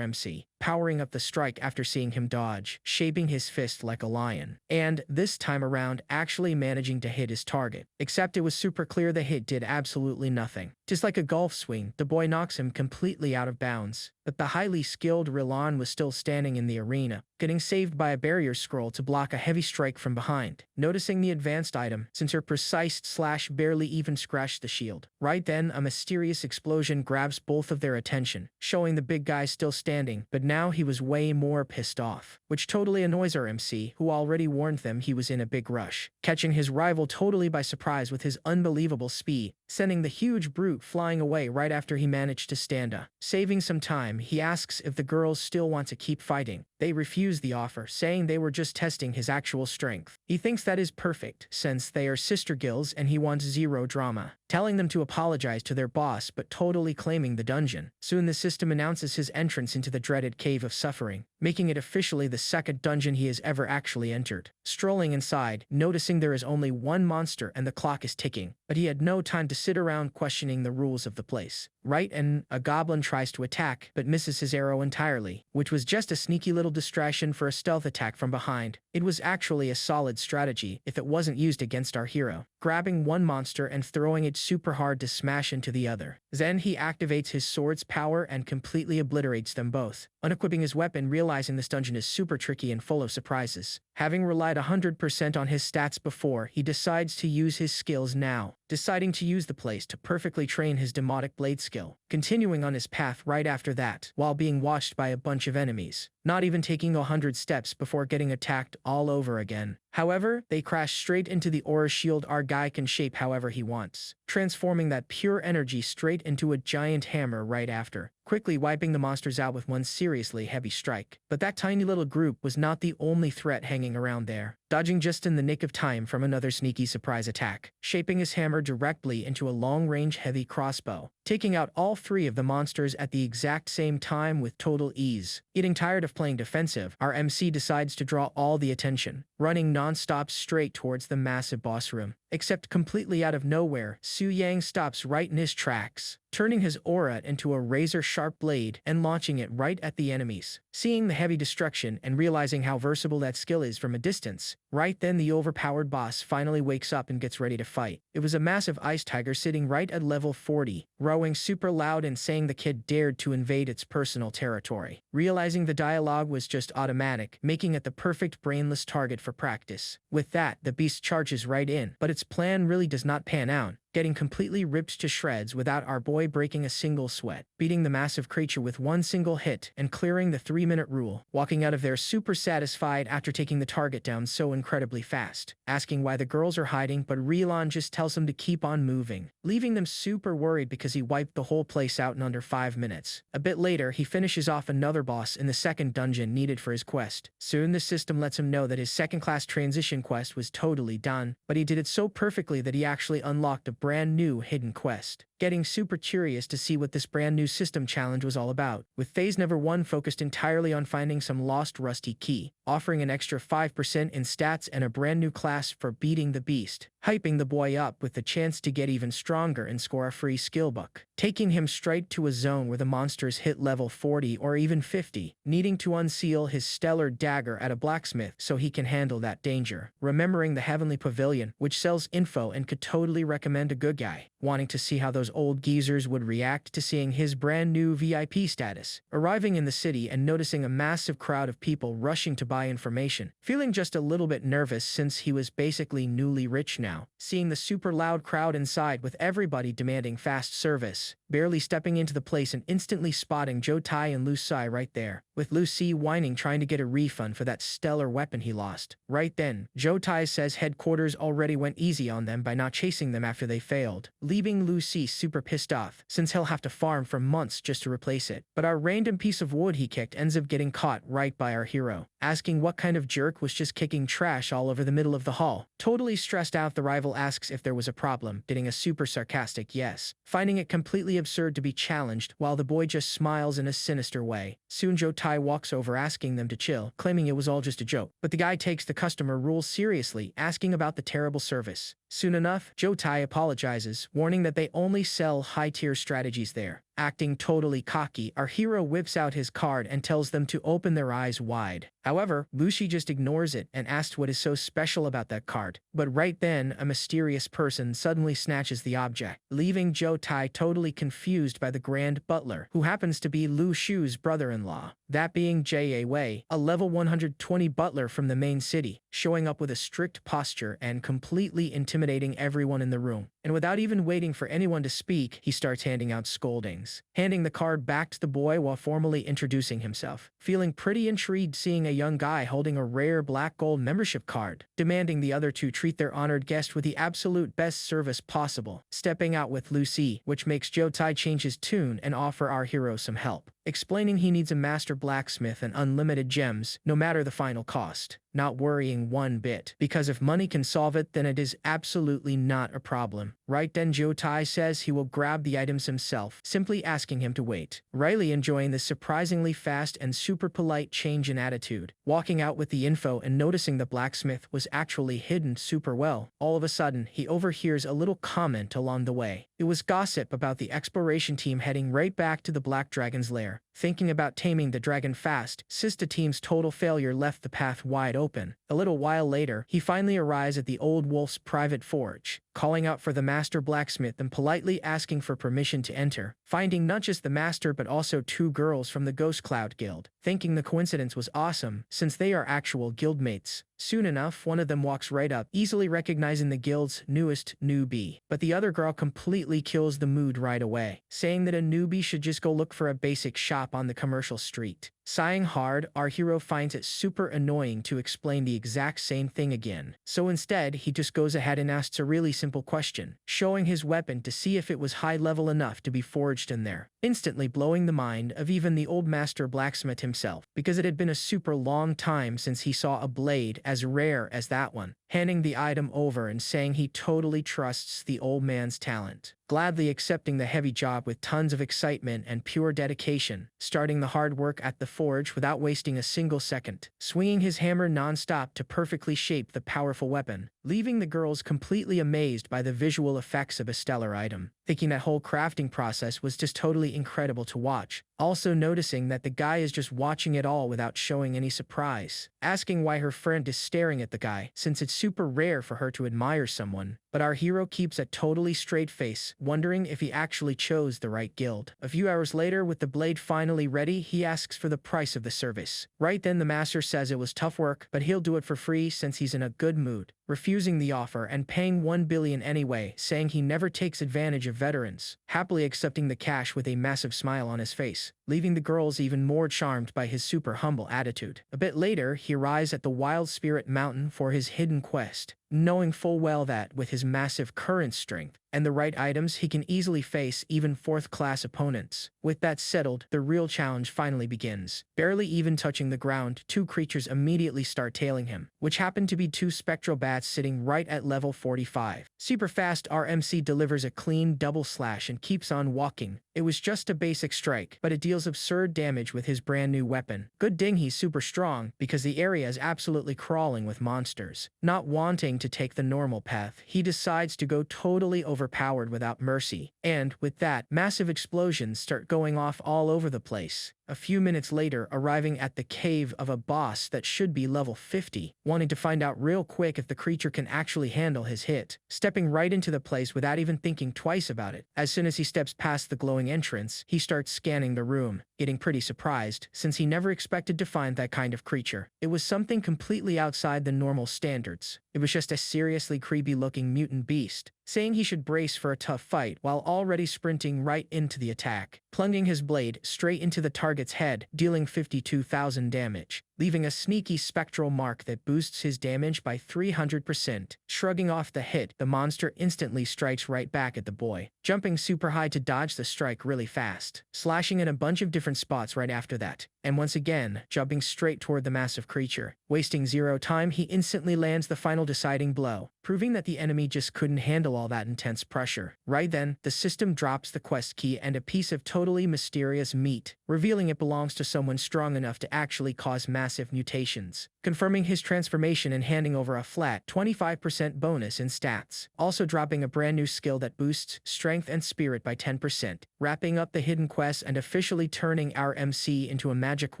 MC, powering up the strike after seeing him dodge, shaping his fist like a lion, and this time around actually managing to hit his target. Except it was super clear the hit did absolutely nothing. Just like a golf swing, the boy knocks him completely out of bounds. But the highly skilled Rillan was still standing in the arena, getting saved by a barrier scroll to block a heavy strike from behind, noticing the advanced item since her precise slash barely even scratched the shield. Right then, a mysterious explosion grabs both of their attention, showing the big guy still standing, but now he was way more pissed off, which totally annoys our MC, who already warned them he was in a big rush, catching his rival totally by surprise with his unbelievable speed, sending the huge brute flying away right after he managed to stand up. Saving some time, he asks if the girls still want to keep fighting. They refuse the offer, saying they were just testing his actual strength. He thinks that is perfect, since they are sister guilds and he wants zero drama, telling them to apologize to their boss but totally claiming the dungeon. Soon the system announces his entrance into the dreaded Cave of Suffering, making it officially the second dungeon he has ever actually entered. Strolling inside, noticing there is only one monster and the clock is ticking, but he had no time to sit around questioning the rules of the place. Right, and a goblin tries to attack, but misses his arrow entirely, which was just a sneaky little distraction for a stealth attack from behind. It was actually a solid strategy if it wasn't used against our hero, grabbing one monster and throwing it super hard to smash into the other. Then he activates his sword's power and completely obliterates them both, unequipping his weapon, realizing this dungeon is super tricky and full of surprises. Having relied 100% on his stats before, he decides to use his skills now, deciding to use the place to perfectly train his demonic blade skill, continuing on his path right after that, while being watched by a bunch of enemies, not even taking 100 steps before getting attacked all over again. However, they crash straight into the aura shield our guy can shape however he wants, transforming that pure energy straight into a giant hammer right after, quickly wiping the monsters out with one seriously heavy strike. But that tiny little group was not the only threat hanging around there, dodging just in the nick of time from another sneaky surprise attack, shaping his hammer directly into a long-range heavy crossbow, taking out all three of the monsters at the exact same time with total ease. Getting tired of playing defensive, our MC decides to draw all the attention, running non-stop straight towards the massive boss room. Except completely out of nowhere, Su Yang stops right in his tracks, turning his aura into a razor-sharp blade and launching it right at the enemies. Seeing the heavy destruction and realizing how versatile that skill is from a distance, right then the overpowered boss finally wakes up and gets ready to fight. It was a massive ice tiger sitting right at level 40, rowing super loud and saying the kid dared to invade its personal territory. Realizing the dialogue was just automatic, making it the perfect brainless target for practice. With that, the beast charges right in, but its plan really does not pan out, getting completely ripped to shreds without our boy breaking a single sweat, beating the massive creature with one single hit and clearing the 3-minute rule, walking out of there super satisfied after taking the target down so incredibly fast, asking why the girls are hiding, but Rylan just tells him to keep on moving, leaving them super worried because he wiped the whole place out in under 5 minutes. A bit later, he finishes off another boss in the second dungeon needed for his quest. Soon the system lets him know that his second-class transition quest was totally done, but he did it so perfectly that he actually unlocked a brand new hidden quest. Getting super curious to see what this brand new system challenge was all about, with Phase Never 1 focused entirely on finding some lost rusty key, offering an extra 5% in stats and a brand new class for beating the beast, hyping the boy up with the chance to get even stronger and score a free skill book, taking him straight to a zone where the monsters hit level 40 or even 50, needing to unseal his stellar dagger at a blacksmith so he can handle that danger, remembering the Heavenly Pavilion, which sells info and could totally recommend a good guy, wanting to see how those old geezers would react to seeing his brand new VIP status, arriving in the city and noticing a massive crowd of people rushing to buy information, feeling just a little bit nervous since he was basically newly rich now, seeing the super loud crowd inside with everybody demanding fast service, barely stepping into the place and instantly spotting Jotai and Lucy right there, with Lucy whining trying to get a refund for that stellar weapon he lost. Right then, Jotai says headquarters already went easy on them by not chasing them after they failed, leaving Lucy super pissed off, since he'll have to farm for months just to replace it. But our random piece of wood he kicked ends up getting caught right by our hero, asking what kind of jerk was just kicking trash all over the middle of the hall. Totally stressed out, the rival asks if there was a problem, getting a super sarcastic yes, finding it completely absurd to be challenged, while the boy just smiles in a sinister way. Soon Jotai walks over asking them to chill, claiming it was all just a joke, but the guy takes the customer rules seriously, asking about the terrible service. Soon enough, Jotai apologizes, warning that they only sell high-tier strategies there. Acting totally cocky, our hero whips out his card and tells them to open their eyes wide. However, Lucy just ignores it and asks what is so special about that card. But right then, a mysterious person suddenly snatches the object, leaving Jotai totally confused by the Grand Butler, who happens to be Lu Shu's brother-in-law. That being Jia Wei, a level 120 butler from the main city, showing up with a strict posture and completely intimidating everyone in the room. And without even waiting for anyone to speak, he starts handing out scoldings, handing the card back to the boy while formally introducing himself, feeling pretty intrigued seeing a young guy holding a rare black gold membership card, demanding the other two treat their honored guest with the absolute best service possible, stepping out with Lucy, which makes Jotai change his tune and offer our hero some help, explaining he needs a master blacksmith and unlimited gems, no matter the final cost. Not worrying one bit, because if money can solve it, then it is absolutely not a problem. Right then, Jotai says he will grab the items himself, simply asking him to wait. Riley enjoying this surprisingly fast and super polite change in attitude, walking out with the info and noticing the blacksmith was actually hidden super well. All of a sudden, he overhears a little comment along the way. It was gossip about the exploration team heading right back to the Black Dragon's lair, thinking about taming the dragon fast, since the team's total failure left the path wide open. A little while later, he finally arrives at the old wolf's private forge, calling out for the master blacksmith and politely asking for permission to enter, finding not just the master but also 2 girls from the Ghost Cloud Guild, thinking the coincidence was awesome since they are actual guildmates. Soon enough, one of them walks right up, easily recognizing the guild's newest newbie, but the other girl completely kills the mood right away, saying that a newbie should just go look for a basic shop on the commercial street. Sighing hard, our hero finds it super annoying to explain the exact same thing again. So instead, he just goes ahead and asks a really simple question, showing his weapon to see if it was high level enough to be forged in there, instantly blowing the mind of even the old master blacksmith himself, because it had been a super long time since he saw a blade as rare as that one, handing the item over and saying he totally trusts the old man's talent, gladly accepting the heavy job with tons of excitement and pure dedication, starting the hard work at the forge without wasting a single second, swinging his hammer non-stop to perfectly shape the powerful weapon, leaving the girls completely amazed by the visual effects of a stellar item. thinking that whole crafting process was just totally incredible to watch. Also noticing that the guy is just watching it all without showing any surprise. Asking why her friend is staring at the guy, since it's super rare for her to admire someone. But our hero keeps a totally straight face, wondering if he actually chose the right guild. A few hours later, with the blade finally ready, he asks for the price of the service. Right then, the master says it was tough work, but he'll do it for free since he's in a good mood, refusing the offer and paying 1 billion anyway, saying he never takes advantage of veterans, happily accepting the cash with a massive smile on his face, leaving the girls even more charmed by his super humble attitude. A bit later, he arrives at the Wild Spirit Mountain for his hidden quest, knowing full well that, with his massive current strength and the right items, he can easily face even fourth-class opponents. With that settled, the real challenge finally begins. Barely even touching the ground, 2 creatures immediately start tailing him, which happen to be 2 spectral bats sitting right at level 45. Super fast, our MC delivers a clean double slash and keeps on walking. It was just a basic strike, but it deals absurd damage with his brand new weapon. Good ding he's super strong, because the area is absolutely crawling with monsters. Not wanting to take the normal path, he decides to go totally overpowered without mercy. And, with that, massive explosions start going off all over the place. A few minutes later, arriving at the cave of a boss that should be level 50, wanting to find out real quick if the creature can actually handle his hit, stepping right into the place without even thinking twice about it. As soon as he steps past the glowing entrance, he starts scanning the room, getting pretty surprised, since he never expected to find that kind of creature. It was something completely outside the normal standards. It was just a seriously creepy-looking mutant beast, saying he should brace for a tough fight while already sprinting right into the attack, plunging his blade straight into the target's head, dealing 52,000 damage, leaving a sneaky spectral mark that boosts his damage by 300%. Shrugging off the hit, the monster instantly strikes right back at the boy, jumping super high to dodge the strike really fast, slashing in a bunch of different spots right after that, and once again, jumping straight toward the massive creature. Wasting zero time, he instantly lands the final deciding blow, proving that the enemy just couldn't handle all that intense pressure. Right then, the system drops the quest key and a piece of totally mysterious meat, revealing it belongs to someone strong enough to actually cause massive mutations, confirming his transformation and handing over a flat 25% bonus in stats, also dropping a brand new skill that boosts strength and spirit by 10%, wrapping up the hidden quest and officially turning our MC into a magic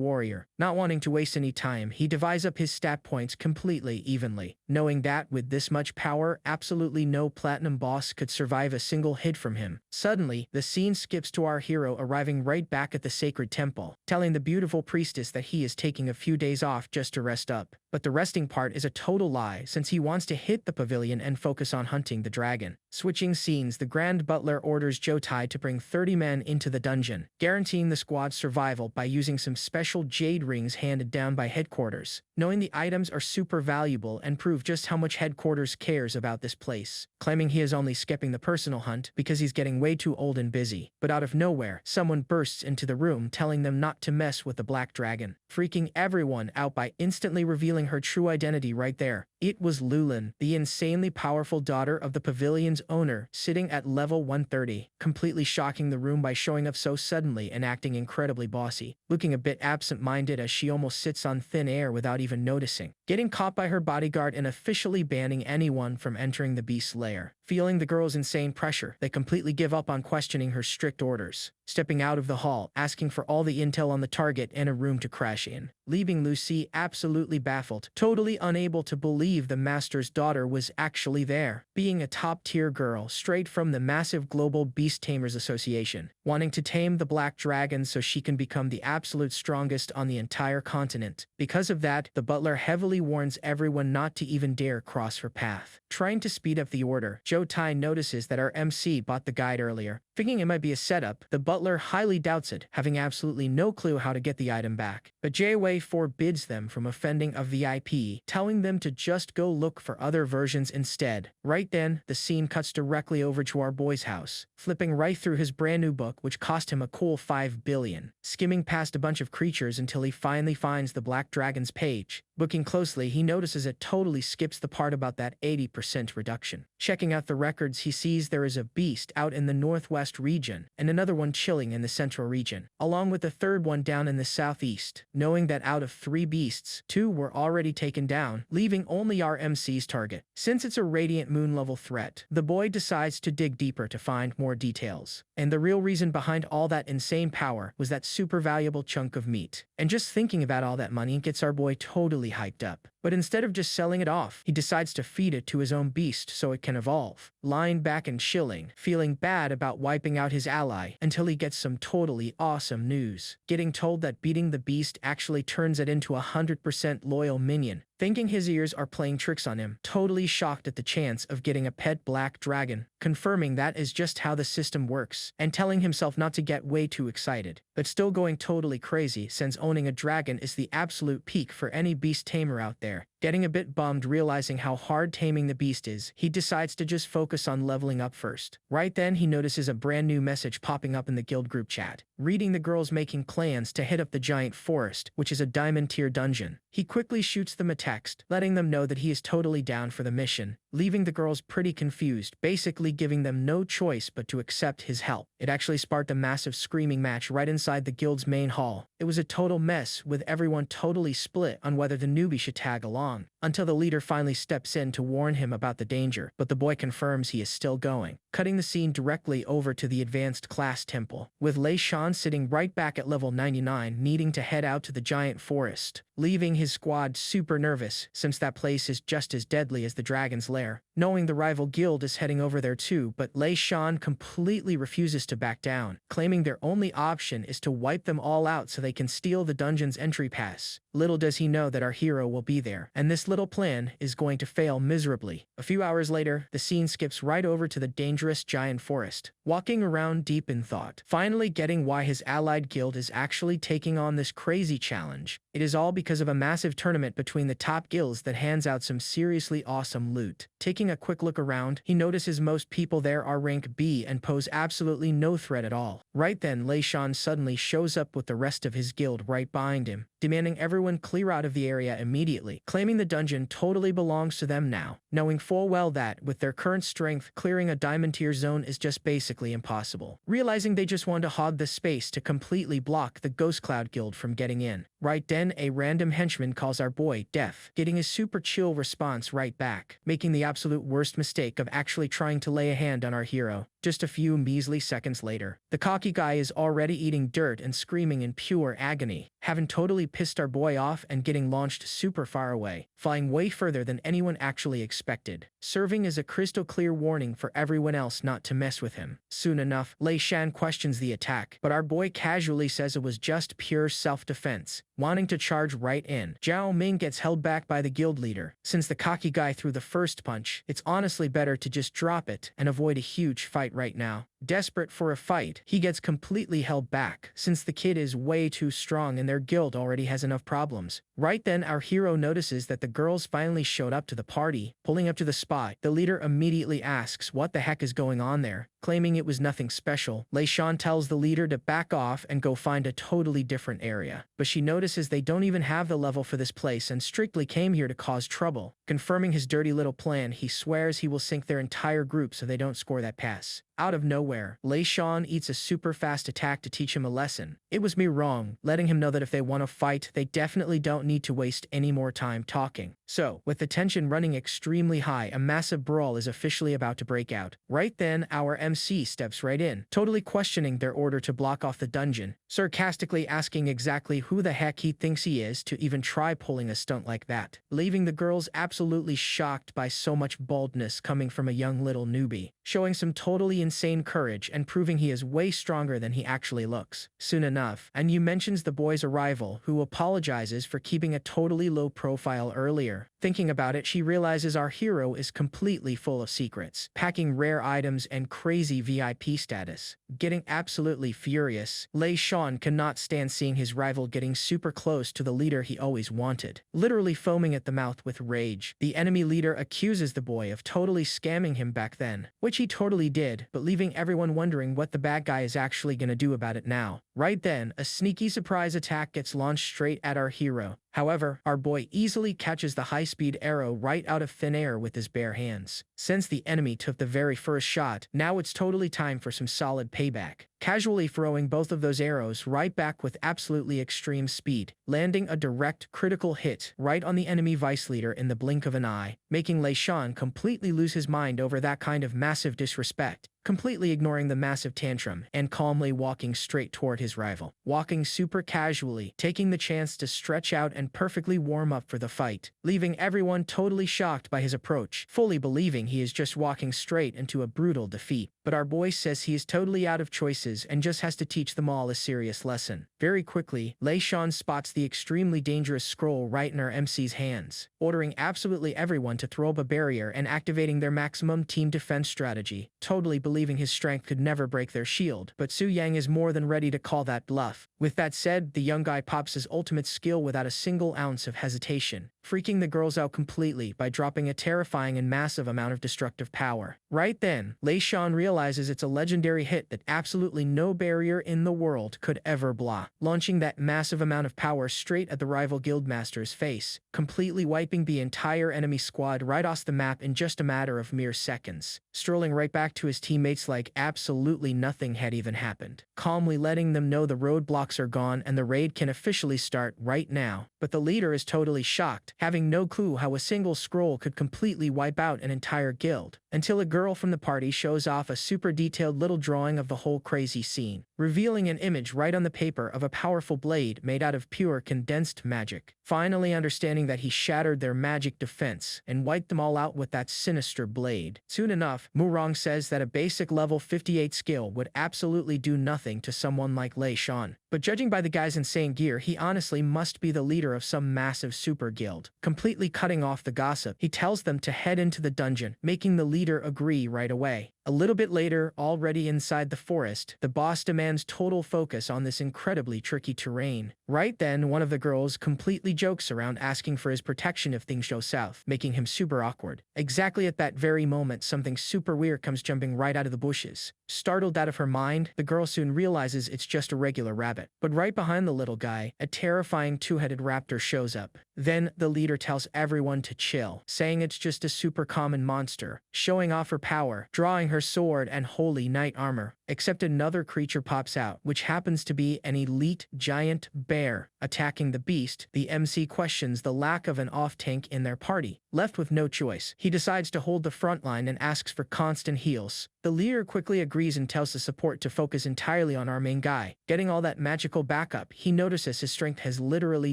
warrior. Not wanting to waste any time, he divides up his stat points completely evenly, knowing that with this much power, absolutely no platinum boss could survive a single hit from him. Suddenly, the scene skips to our hero arriving right back at the sacred temple, telling the beautiful priestess that he is taking a few days off just to rest up. But the resting part is a total lie, since he wants to hit the pavilion and focus on hunting the dragon. Switching scenes, the Grand Butler orders Jotai to bring 30 men into the dungeon, guaranteeing the squad's survival by using some special jade rings handed down by headquarters, knowing the items are super valuable and prove just how much headquarters cares about this place, claiming he is only skipping the personal hunt because he's getting way too old and busy. But out of nowhere, someone bursts into the room telling them not to mess with the black dragon, freaking everyone out by instantly revealing her true identity right there. It was Lulin, the insanely powerful daughter of the pavilion's owner, sitting at level 130, completely shocking the room by showing up so suddenly and acting incredibly bossy, looking a bit absent-minded as she almost sits on thin air without even noticing, getting caught by her bodyguard and officially banning anyone from entering the beast's lair. Feeling the girl's insane pressure, they completely give up on questioning her strict orders, stepping out of the hall, asking for all the intel on the target and a room to crash in, leaving Lucy absolutely baffled, totally unable to believe the master's daughter was actually there, being a top-tier girl straight from the massive global Beast Tamers Association, wanting to tame the black dragon so she can become the absolute strongest on the entire continent. Because of that, the butler heavily warns everyone not to even dare cross her path. Trying to speed up the order, Jotai notices that our MC bought the guide earlier. Thinking it might be a setup, the butler highly doubts it, having absolutely no clue how to get the item back. But Jwei forbids them from offending a VIP, telling them to just go look for other versions instead. Right then, the scene cuts directly over to our boy's house, flipping right through his brand new book which cost him a cool 5 billion, skimming past a bunch of creatures until he finally finds the black dragon's page, Looking closely, he notices it totally skips the part about that 80% reduction. Checking out the records, he sees there is a beast out in the northwest region and another one chilling in the central region, along with a third one down in the southeast. Knowing that out of 3 beasts, 2 were already taken down, leaving only our MC's target. Since it's a Radiant Moon level threat, the boy decides to dig deeper to find more details. And the real reason behind all that insane power was that super valuable chunk of meat. And just thinking about all that money gets our boy totally hyped up. But instead of just selling it off, he decides to feed it to his own beast so it can evolve. Lying back and chilling, feeling bad about wiping out his ally until he gets some totally awesome news. Getting told that beating the beast actually turns it into a 100% loyal minion. Thinking his ears are playing tricks on him, totally shocked at the chance of getting a pet black dragon, confirming that is just how the system works, and telling himself not to get way too excited, but still going totally crazy since owning a dragon is the absolute peak for any beast tamer out there. Getting a bit bummed realizing how hard taming the beast is, he decides to just focus on leveling up first. Right then, he notices a brand new message popping up in the guild group chat, reading the girls making plans to hit up the giant forest, which is a diamond tier dungeon. He quickly shoots them a text, letting them know that he is totally down for the mission, leaving the girls pretty confused, basically giving them no choice but to accept his help. It actually sparked a massive screaming match right inside the guild's main hall. It was a total mess, with everyone totally split on whether the newbie should tag along, until the leader finally steps in to warn him about the danger, but the boy confirms he is still going. Cutting the scene directly over to the advanced class temple, with Lei Shan sitting right back at level 99 needing to head out to the giant forest, leaving his squad super nervous since that place is just as deadly as the dragon's lair. Knowing the rival guild is heading over there too, but Lei Shan completely refuses to back down, claiming their only option is to wipe them all out so they can steal the dungeon's entry pass. Little does he know that our hero will be there, and this little plan is going to fail miserably. A few hours later, the scene skips right over to the dangerous giant forest, walking around deep in thought, finally getting why his allied guild is actually taking on this crazy challenge. It is all because of a massive tournament between the top guilds that hands out some seriously awesome loot. Taking a quick look around, he notices most people there are rank B and pose absolutely no threat at all. Right then, Lei Shan suddenly shows up with the rest of his guild right behind him, demanding everyone clear out of the area immediately, claiming the dungeon totally belongs to them now, knowing full well that, with their current strength, clearing a diamond tier zone is just basically impossible. Realizing they just want to hog the space to completely block the Ghost Cloud Guild from getting in. Right then, a random henchman calls our boy deaf, getting his super chill response right back, making the absolute worst mistake of actually trying to lay a hand on our hero. Just a few measly seconds later, the cocky guy is already eating dirt and screaming in pure agony, having totally pissed our boy off and getting launched super far away, flying way further than anyone actually expected, serving as a crystal clear warning for everyone else not to mess with him. Soon enough, Lei Shan questions the attack, but our boy casually says it was just pure self-defense, wanting to charge right in. Zhao Ming gets held back by the guild leader. Since the cocky guy threw the first punch, it's honestly better to just drop it and avoid a huge fight right now. Desperate for a fight, he gets completely held back, since the kid is way too strong and their guild already has enough problems. Right then, our hero notices that the girls finally showed up to the party. Pulling up to the spot, the leader immediately asks what the heck is going on there, claiming it was nothing special. Lei Shan tells the leader to back off and go find a totally different area, but she notices they don't even have the level for this place and strictly came here to cause trouble. Confirming his dirty little plan, he swears he will sink their entire group so they don't score that pass. Out of nowhere, Lei Shan eats a super fast attack to teach him a lesson. It was me wrong, letting him know that if they want to fight, they definitely don't need to waste any more time talking. So, with the tension running extremely high, a massive brawl is officially about to break out. Right then, our MC steps right in, totally questioning their order to block off the dungeon, sarcastically asking exactly who the heck he thinks he is to even try pulling a stunt like that, leaving the girls absolutely shocked by so much boldness coming from a young little newbie, showing some totally insane courage and proving he is way stronger than he actually looks. Soon enough, Anu mentions the boy's arrival, who apologizes for keeping a totally low profile earlier. Thinking about it, she realizes our hero is completely full of secrets, packing rare items and crazy VIP status. Getting absolutely furious, Lei Shan cannot stand seeing his rival getting super close to the leader he always wanted, literally foaming at the mouth with rage. The enemy leader accuses the boy of totally scamming him back then, which he totally did, but leaving everyone wondering what the bad guy is actually gonna do about it now. Right then, a sneaky surprise attack gets launched straight at our hero. However, our boy easily catches the high-speed arrow right out of thin air with his bare hands. Since the enemy took the very first shot, now it's totally time for some solid payback. Casually throwing both of those arrows right back with absolutely extreme speed, landing a direct critical hit right on the enemy vice leader in the blink of an eye, making Lei Shan completely lose his mind over that kind of massive disrespect, completely ignoring the massive tantrum and calmly walking straight toward his rival. Walking super casually, taking the chance to stretch out and perfectly warm up for the fight, leaving everyone totally shocked by his approach, fully believing he is just walking straight into a brutal defeat. But our boy says he is totally out of choices and just has to teach them all a serious lesson. Very quickly, Lei Shan spots the extremely dangerous scroll right in our MC's hands, ordering absolutely everyone to throw up a barrier and activating their maximum team defense strategy, totally believing his strength could never break their shield. But Su Yang is more than ready to call that bluff. With that said, the young guy pops his ultimate skill without a single ounce of hesitation, freaking the girls out completely by dropping a terrifying and massive amount of destructive power. Right then, Lei Shan realizes it's a legendary hit that absolutely no barrier in the world could ever block, launching that massive amount of power straight at the rival guildmaster's face, completely wiping the entire enemy squad right off the map in just a matter of mere seconds, strolling right back to his teammates like absolutely nothing had even happened, calmly letting them know the roadblocks are gone and the raid can officially start right now. But the leader is totally shocked, having no clue how a single scroll could completely wipe out an entire guild, until a girl from the party shows off a super detailed little drawing of the whole crazy scene, revealing an image right on the paper of a powerful blade made out of pure condensed magic. Finally understanding that he shattered their magic defense and wiped them all out with that sinister blade. Soon enough, Murong says that a basic level 58 skill would absolutely do nothing to someone like Lei Shan. But judging by the guy's insane gear, he honestly must be the leader of some massive super guild. Completely cutting off the gossip, he tells them to head into the dungeon, making the leader agree right away. A little bit later, already inside the forest, the boss demands total focus on this incredibly tricky terrain. Right then, one of the girls completely jokes around asking for his protection if things go south, making him super awkward. Exactly at that very moment, something super weird comes jumping right out of the bushes. Startled out of her mind, the girl soon realizes it's just a regular rabbit. But right behind the little guy, a terrifying two-headed raptor shows up. Then, the leader tells everyone to chill, saying it's just a super common monster, showing off her power, drawing her sword and holy knight armor. Except another creature pops out, which happens to be an elite giant bear. Attacking the beast, the MC questions the lack of an off-tank in their party. Left with no choice, he decides to hold the front line and asks for constant heals. The leader quickly agrees and tells the support to focus entirely on our main guy. Getting all that magical backup, he notices his strength has literally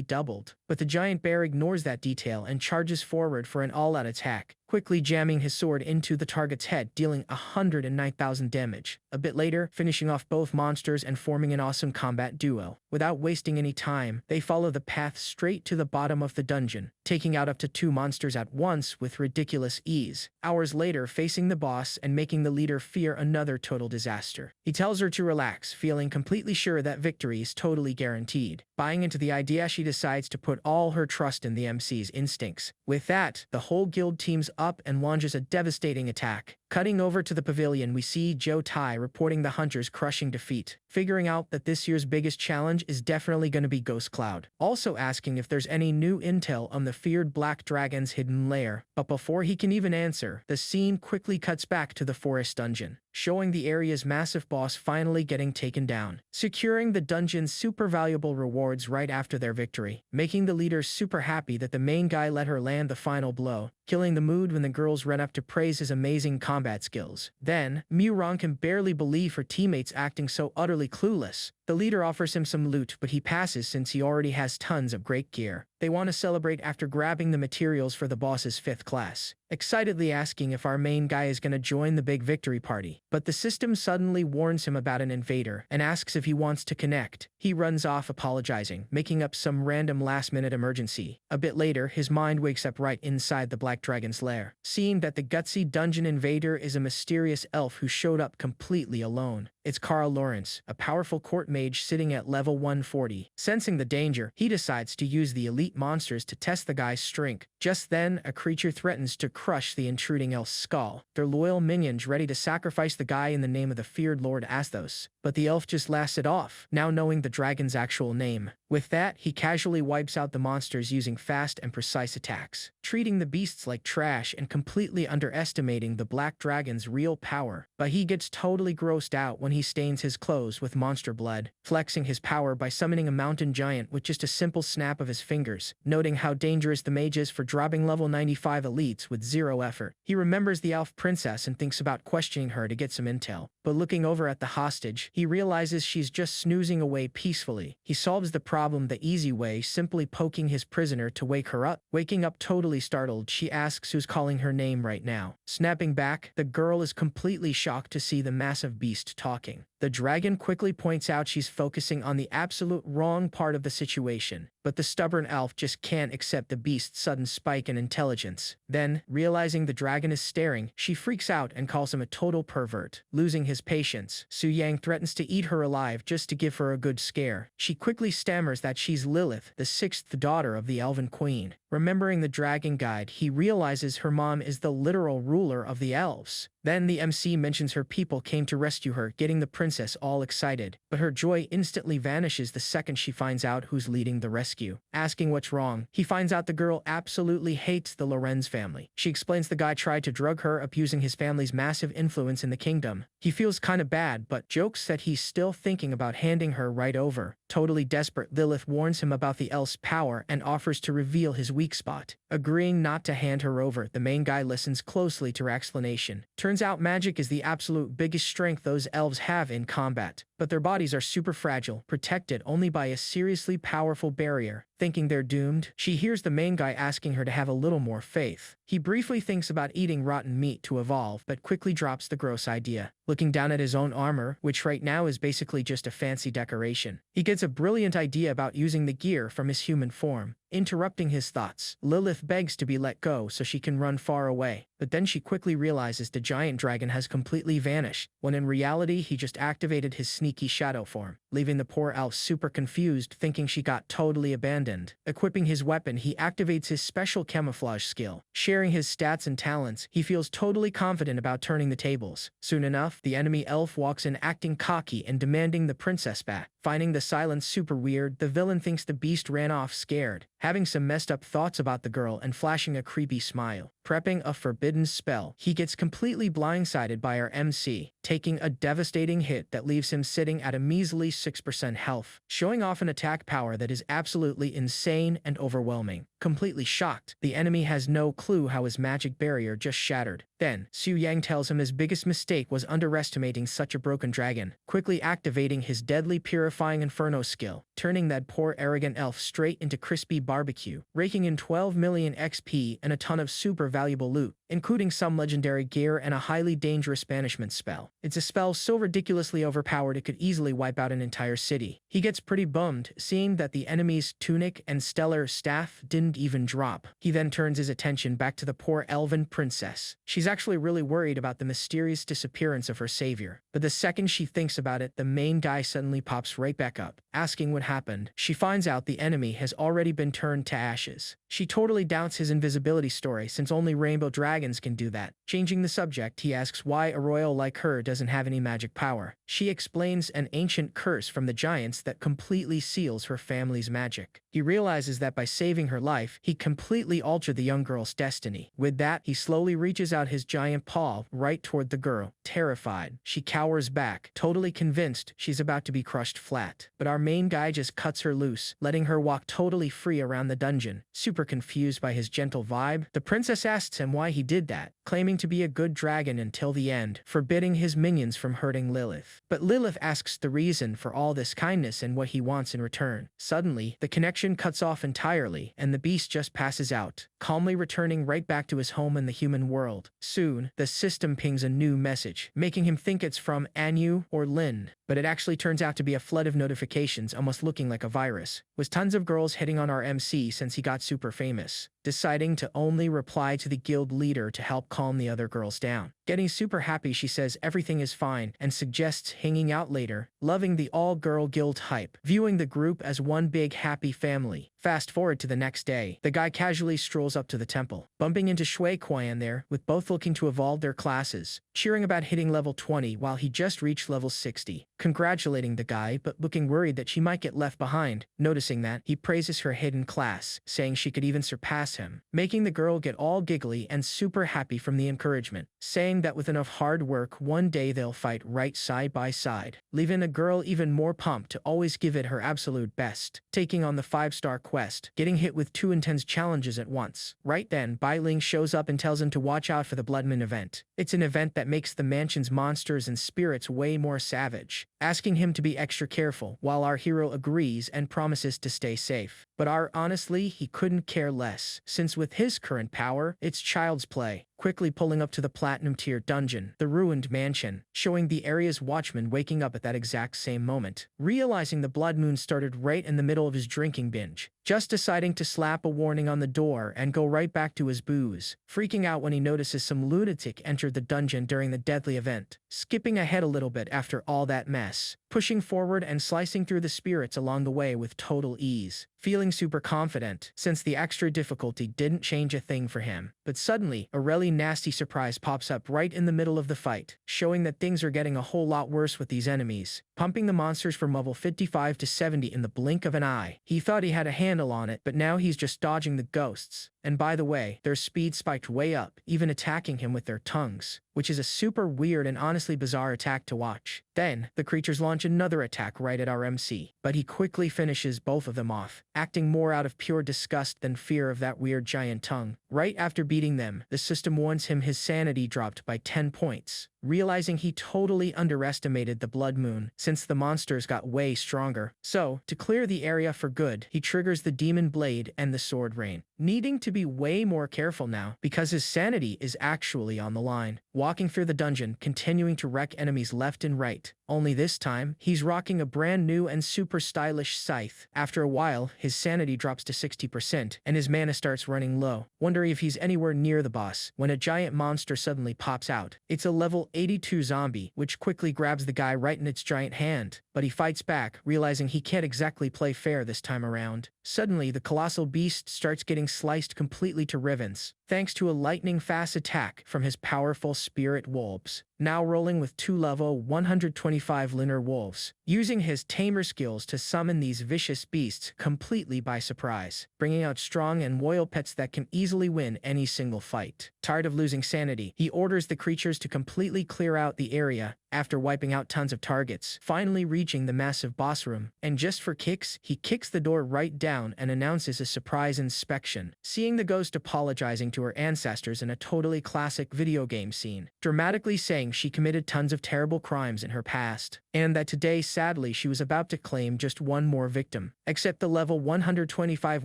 doubled. But the giant bear ignores that detail and charges forward for an all-out attack, quickly jamming his sword into the target's head, dealing 109,000 damage. A bit later, finishing off both monsters and forming an awesome combat duo. Without wasting any time, they follow the path straight to the bottom of the dungeon, taking out up to 2 monsters at once with ridiculous ease. Hours later, facing the boss and making the leader fear another total disaster. He tells her to relax, feeling completely sure that victory is totally guaranteed. Buying into the idea, she decides to put all her trust in the MC's instincts. With that, the whole guild teams up and launches a devastating attack. Cutting over to the pavilion, we see Joe Tai reporting the hunters' crushing defeat, figuring out that this year's biggest challenge is definitely going to be Ghost Cloud, also asking if there's any new intel on the feared Black Dragon's hidden lair. But before he can even answer, the scene quickly cuts back to the forest dungeon, showing the area's massive boss finally getting taken down, securing the dungeon's super valuable rewards right after their victory, making the leader super happy that the main guy let her land the final blow, killing the mood when the girls run up to praise his amazing combat skills. Then, Murong can barely believe her teammates acting so utterly clueless. The leader offers him some loot, but he passes since he already has tons of great gear. They want to celebrate after grabbing the materials for the boss's 5th class, excitedly asking if our main guy is going to join the big victory party. But the system suddenly warns him about an invader and asks if he wants to connect. He runs off apologizing, making up some random last-minute emergency. A bit later, his mind wakes up right inside the Black Dragon's lair, seeing that the gutsy dungeon invader is a mysterious elf who showed up completely alone. It's Carl Lawrence, a powerful court mage sitting at level 140. Sensing the danger, he decides to use the elite monsters to test the guy's strength. Just then, a creature threatens to crush the intruding elf's skull, their loyal minions ready to sacrifice the guy in the name of the feared Lord Asthos. But the elf just laughs it off, now knowing the dragon's actual name. With that, he casually wipes out the monsters using fast and precise attacks, treating the beasts like trash and completely underestimating the black dragon's real power. But he gets totally grossed out when he stains his clothes with monster blood, flexing his power by summoning a mountain giant with just a simple snap of his fingers, noting how dangerous the mage is for dropping level 95 elites with zero effort. He remembers the elf princess and thinks about questioning her to get some intel, but looking over at the hostage, he realizes she's just snoozing away peacefully. He solves the problem the easy way, simply poking his prisoner to wake her up. Waking up totally startled, she asks who's calling her name right now. Snapping back, the girl is completely shocked to see the massive beast talking. The dragon quickly points out she's focusing on the absolute wrong part of the situation, but the stubborn elf just can't accept the beast's sudden spike in intelligence. Then, realizing the dragon is staring, she freaks out and calls him a total pervert. Losing his patience, Su Yang threatens to eat her alive just to give her a good scare. She quickly stammers that she's Lilith, the sixth daughter of the Elven Queen. Remembering the dragon guide, he realizes her mom is the literal ruler of the elves. Then the MC mentions her people came to rescue her, getting the princess all excited, but her joy instantly vanishes the second she finds out who's leading the rescue. Asking what's wrong, he finds out the girl absolutely hates the Lorenz family. She explains the guy tried to drug her, abusing his family's massive influence in the kingdom. He feels kinda bad, but jokes that he's still thinking about handing her right over. Totally desperate, Lilith warns him about the elf's power and offers to reveal his weak spot. Agreeing not to hand her over, the main guy listens closely to her explanation. Turns out magic is the absolute biggest strength those elves have in combat, but their bodies are super fragile, protected only by a seriously powerful barrier. Thinking they're doomed, she hears the main guy asking her to have a little more faith. He briefly thinks about eating rotten meat to evolve, but quickly drops the gross idea. Looking down at his own armor, which right now is basically just a fancy decoration, he gets a brilliant idea about using the gear from his human form. Interrupting his thoughts, Lilith begs to be let go so she can run far away, but then she quickly realizes the giant dragon has completely vanished, when in reality he just activated his sneaky shadow form, leaving the poor elf super confused, thinking she got totally abandoned. Equipping his weapon, he activates his special camouflage skill. Sharing his stats and talents, he feels totally confident about turning the tables. Soon enough, the enemy elf walks in acting cocky and demanding the princess back. Finding the silence super weird, the villain thinks the beast ran off scared, having some messed up thoughts about the girl and flashing a creepy smile. Prepping a forbidden spell, he gets completely blindsided by our MC, taking a devastating hit that leaves him sitting at a measly 6% health, showing off an attack power that is absolutely insane and overwhelming. Completely shocked, the enemy has no clue how his magic barrier just shattered. Then, Su Yang tells him his biggest mistake was underestimating such a broken dragon, quickly activating his deadly purifying inferno skill, turning that poor arrogant elf straight into crispy barbecue, raking in 12 million XP and a ton of super valuable loot, including some legendary gear and a highly dangerous banishment spell. It's a spell so ridiculously overpowered it could easily wipe out an entire city. He gets pretty bummed, seeing that the enemy's tunic and stellar staff didn't even drop. He then turns his attention back to the poor elven princess. She's actually really worried about the mysterious disappearance of her savior, but the second she thinks about it, the main guy suddenly pops right back up, asking what happened. She finds out the enemy has already been turned to ashes. She totally doubts his invisibility story, since only rainbow dragons can do that. Changing the subject, he asks why a royal like her doesn't have any magic power. She explains an ancient curse from the giants that completely seals her family's magic. He realizes that by saving her life, he completely altered the young girl's destiny. With that, he slowly reaches out his giant paw right toward the girl. Terrified, she cowers back, totally convinced she's about to be crushed flat. But our main guy just cuts her loose, letting her walk totally free around the dungeon. Super confused by his gentle vibe, the princess asks him why he did that, claiming to be a good dragon until the end, forbidding his minions from hurting Lilith. But Lilith asks the reason for all this kindness and what he wants in return. Suddenly, the connection cuts off entirely, and the beast just passes out, calmly returning right back to his home in the human world. Soon, the system pings a new message, making him think it's from Anu or Lin, but it actually turns out to be a flood of notifications almost looking like a virus, with tons of girls hitting on our MC since he got super famous. Deciding to only reply to the guild leader to help calm the other girls down. Getting super happy, she says everything is fine and suggests hanging out later, loving the all-girl guild hype, viewing the group as one big happy family. Fast forward to the next day, the guy casually strolls up to the temple, bumping into Shui Qian there, with both looking to evolve their classes, cheering about hitting level 20 while he just reached level 60, congratulating the guy but looking worried that she might get left behind. Noticing that, he praises her hidden class, saying she could even surpass him, making the girl get all giggly and super happy from the encouragement, saying that with enough hard work, one day they'll fight right side by side, leaving the girl even more pumped to always give it her absolute best, taking on the 5-star quest, getting hit with 2 intense challenges at once. Right then, Bai Ling shows up and tells him to watch out for the Blood Moon event. It's an event that makes the mansion's monsters and spirits way more savage, asking him to be extra careful, while our hero agrees and promises to stay safe. But honestly, he couldn't care less, since with his current power, it's child's play. Quickly pulling up to the Platinum Tier dungeon, the ruined mansion, showing the area's watchman waking up at that exact same moment, realizing the blood moon started right in the middle of his drinking binge, just deciding to slap a warning on the door and go right back to his booze, freaking out when he notices some lunatic entered the dungeon during the deadly event, skipping ahead a little bit after all that mess, pushing forward and slicing through the spirits along the way with total ease, feeling super confident, since the extra difficulty didn't change a thing for him. But suddenly, a really nasty surprise pops up right in the middle of the fight, showing that things are getting a whole lot worse with these enemies, pumping the monsters from level 55 to 70 in the blink of an eye. He thought he had a handle on it, but now he's just dodging the ghosts. And by the way, their speed spiked way up, even attacking him with their tongues, which is a super weird and honestly bizarre attack to watch. Then, the creatures launch another attack right at our MC, but he quickly finishes both of them off, acting more out of pure disgust than fear of that weird giant tongue. Right after beating them, the system warns him his sanity dropped by 10 points, realizing he totally underestimated the blood moon, since the monsters got way stronger. So, to clear the area for good, he triggers the demon blade and the sword rain, needing to be way more careful now, because his sanity is actually on the line. Walking through the dungeon, continuing to wreck enemies left and right, only this time, he's rocking a brand new and super stylish scythe. After a while, his sanity drops to 60%, and his mana starts running low, wondering if he's anywhere near the boss, when a giant monster suddenly pops out. It's a level 82 zombie, which quickly grabs the guy right in its giant hand, but he fights back, realizing he can't exactly play fair this time around. Suddenly, the colossal beast starts getting sliced completely to ribbons, thanks to a lightning-fast attack from his powerful spirit wolves, now rolling with 2 level 125 lunar wolves, using his tamer skills to summon these vicious beasts completely by surprise, bringing out strong and loyal pets that can easily win any single fight. Tired of losing sanity, he orders the creatures to completely clear out the area, after wiping out tons of targets, finally reaching the massive boss room, and just for kicks, he kicks the door right down and announces a surprise inspection, seeing the ghost apologizing to her ancestors in a totally classic video game scene, dramatically saying she committed tons of terrible crimes in her past, and that today sadly she was about to claim just one more victim, except the level 125